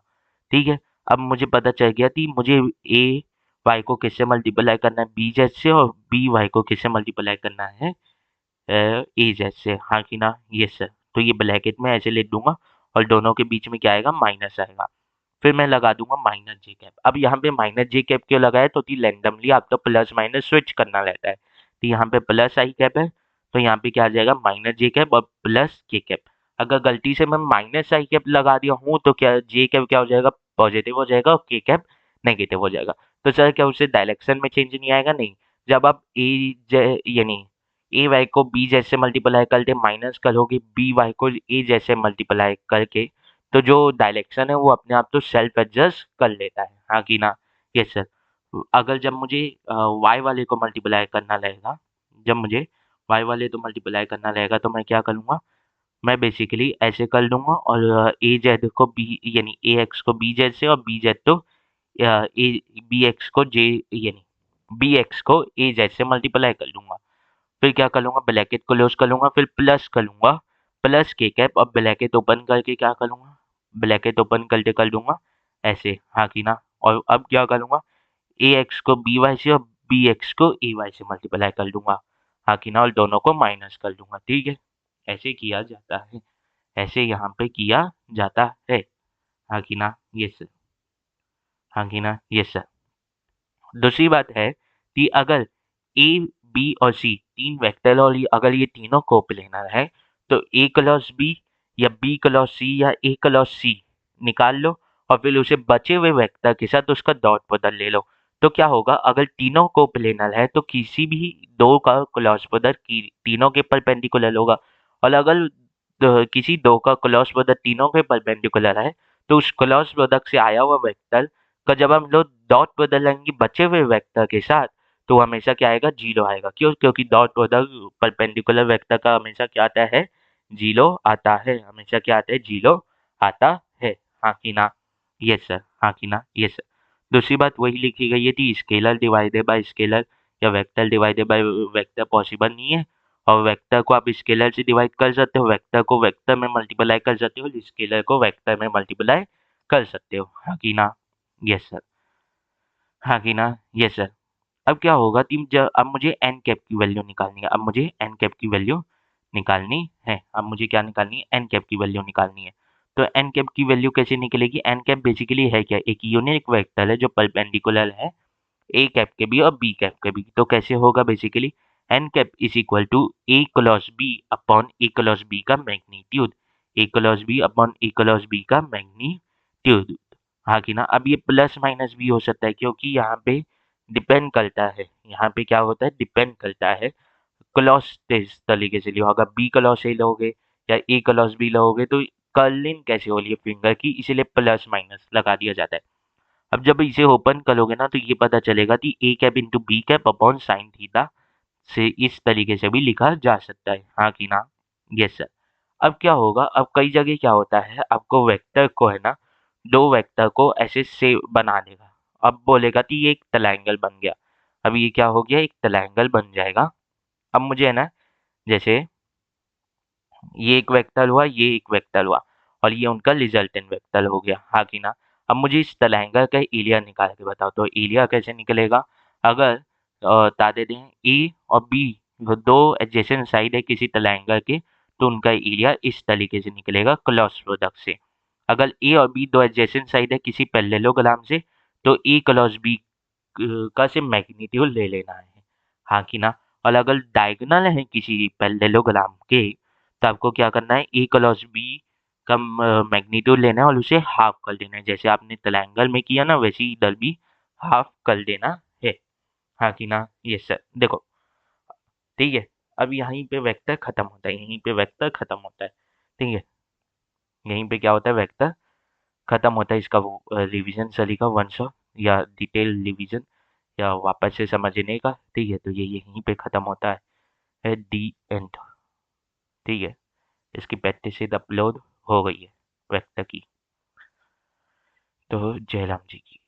ठीक है। अब मुझे पता चल गया कि मुझे ए वाई को किससे मल्टीप्लाई करना है, बी जेड से, और बी वाई को किससे मल्टीप्लाई करना है, एज ऐसे। हाँ कि ना, यस सर। तो ये ब्रैकेट में ऐसे लिख दूंगा और दोनों के बीच में क्या आएगा, माइनस आएगा। फिर मैं लगा दूंगा माइनस जे कैप। अब यहाँ पे माइनस जे कैप क्यों लगाया, तो रैंडमली आपको प्लस माइनस स्विच करना रहता है। तो यहाँ पे प्लस आई कैप है तो यहाँ पे क्या आ जाएगा, माइनस जे कैप और प्लस के कैप। अगर गलती से मैं माइनस आई कैप लगा दिया हूँ तो क्या जे कैप क्या हो जाएगा, पॉजिटिव हो जाएगा और के कैप नेगेटिव हो जाएगा। तो सर क्या उससे डायरेक्शन में चेंज नहीं आएगा, नहीं। जब आप यानी ए वाई को बी जैसे मल्टीप्लाई करके माइनस करोगे बी वाई को ए जैसे मल्टीप्लाई करके, तो जो डायरेक्शन है वो अपने आप तो सेल्फ एडजस्ट कर लेता है। हाँ कि ना, यस सर। अगर जब मुझे वाई वाले को मल्टीप्लाई करना रहेगा, जब मुझे वाई वाले तो मल्टीप्लाई करना रहेगा तो मैं क्या करूँगा, मैं बेसिकली ऐसे कर लूँगा और ए जेड को बी यानी ए एक्स को बी जेड से और बी जेड तो ए बी एक्स को जे यानी बी एक्स को ए जेड से मल्टीप्लाई कर लूँगा। फिर क्या कर लूँगा, ब्रैकेट क्लोज कर लूँगा, फिर प्लस कर लूँगा, प्लस के कैप और ब्रैकेट ओपन करके क्या करूँगा, ब्रैकेट ओपन करके कर दूँगा ऐसे, हाँ कि ना। और अब क्या करूँगा, ए एक्स को बी वाई से और बी एक्स को ए वाई से मल्टीप्लाई कर दूँगा, हाँ कि ना, और दोनों को माइनस कर दूँगा, ठीक है। ऐसे किया जाता है, ऐसे यहाँ पे किया जाता है, हाँ कि ना, यस सर, हाँ कि ना, यस सर। दूसरी बात है कि अगर ए, बी और सी 3 वेक्टर और अगर ये तीनों कोप्लेनर है, तो ए क्रॉस बी या बी क्रॉस सी या ए क्रॉस सी निकाल लो और फिर उसे बचे हुए वेक्टर के साथ उसका डॉट प्रोडक्ट ले लो। तो क्या होगा, अगर तीनों कोप्लेनर है तो किसी भी दो का क्रॉस प्रोडक्ट तीनों के परपेंडिकुलर होगा, और अगर किसी दो का क्रॉस प्रोडक्ट तीनों के परपेंडिकुलर है, तो उस क्रॉस प्रोडक्ट से आया हुआ वेक्टर का जब हम लोग डॉट बदलेंगे बचे हुए वेक्टर के साथ, तो हमेशा क्या आएगा, जीरो आएगा। क्यों? क्योंकि डॉट प्रोडक्ट परपेंडिकुलर वेक्टर का हमेशा क्या आता है, जीरो आता है, हमेशा क्या आता है, जीरो आता है, हाँ कि ना, यस सर, हाँ कि ना, यस सर। दूसरी बात वही लिखी गई है कि स्केलर डिवाइडेड बाय स्केलर या vector divided by vector possible नहीं है, और वेक्टर को आप स्केलर से डिवाइड कर सकते हो, वेक्टर को वेक्टर में मल्टीप्लाई कर सकते हो, स्केलर को वेक्टर में मल्टीप्लाई कर सकते हो, हाँ कि ना, यस सर, हाँ कि ना, यस सर। अब क्या होगा कि जब अब मुझे एन कैप की वैल्यू निकालनी है, अब मुझे एन कैप की वैल्यू निकालनी है, अब मुझे क्या निकालनी है, एन कैप की वैल्यू निकालनी है। तो एन कैप की वैल्यू कैसे निकलेगी, एन कैप बेसिकली है क्या, एक यूनिक वेक्टर है जो परपेंडिकुलर है ए कैप के भी और बी कैप के भी। तो कैसे होगा, basically n cap is equal to a cross b upon a cross b का magnitude, a cross b upon a cross b का मैग्नीट्यूड, हाँ कि ना। अब ये प्लस माइनस भी हो सकता है क्योंकि यहाँ पे डिपेंड करता है, यहाँ पे क्या होता है, डिपेंड करता है क्लॉस इस तरीके से लियो, अगर बी क्लॉस ए लोगे या ए क्लॉस बी लोगे तो कर्लिंग कैसे हो रही है फिंगर की, इसीलिए प्लस माइनस लगा दिया जाता है। अब जब इसे ओपन करोगे ना तो ये पता चलेगा कि A cap into B cap upon sine theta से इस तरीके से भी लिखा जा सकता है, हाँ कि ना, यस सर। अब क्या होगा, अब कई जगह क्या होता है, आपको वेक्टर को है ना, दो वेक्टर को ऐसे से बना देगा, अब बोलेगा कि ये एक ट्रायंगल बन गया। अब ये क्या हो गया, एक ट्रायंगल बन जाएगा। अब मुझे है ना, जैसे ये एक वेक्टर हुआ, ये एक वेक्टर हुआ, और ये उनका रिजल्टेंट वेक्टर हो गया, हाँ कि ना। अब मुझे इस ट्रायंगल का एरिया निकाल के बताओ, तो एरिया कैसे निकलेगा, अगर ताते दें ए और बी दो एडजेसेंट साइड है किसी ट्रायंगल के, तो उनका एरिया इस तरीके से निकलेगा क्रॉस प्रोडक्ट से। अगर ए और बी दो एडजेसेंट साइड है किसी पैरेललोग्राम से, तो ए क्रॉस बी का से मैग्नीट्यूड ले लेना है, हाँ कि ना। और अगर डायगोनल है किसी पैरेललोग्राम के, तो आपको क्या करना है, ए क्रॉस बी का मैग्नीट्यूड लेना है और उसे हाफ कर देना है, जैसे आपने ट्रायंगल में किया ना वैसे ही इधर भी हाफ कर देना है, हाँ कि ना, यस सर। देखो, ठीक है, अब यहीं पे वेक्टर खत्म होता है, यहीं पे वेक्टर खत्म होता है, ठीक है, यहीं पे क्या होता है, वेक्टर खत्म होता है। इसका वो रिवीजन सलीका वंश या डिटेल रिवीजन या वापस से समझने का, ठीक है, तो ये यहीं पे खत्म होता है दी एंड, ठीक है। इसकी प्रैक्टिस अपलोड हो गई है वेक्टर की, तो जयराम जी की।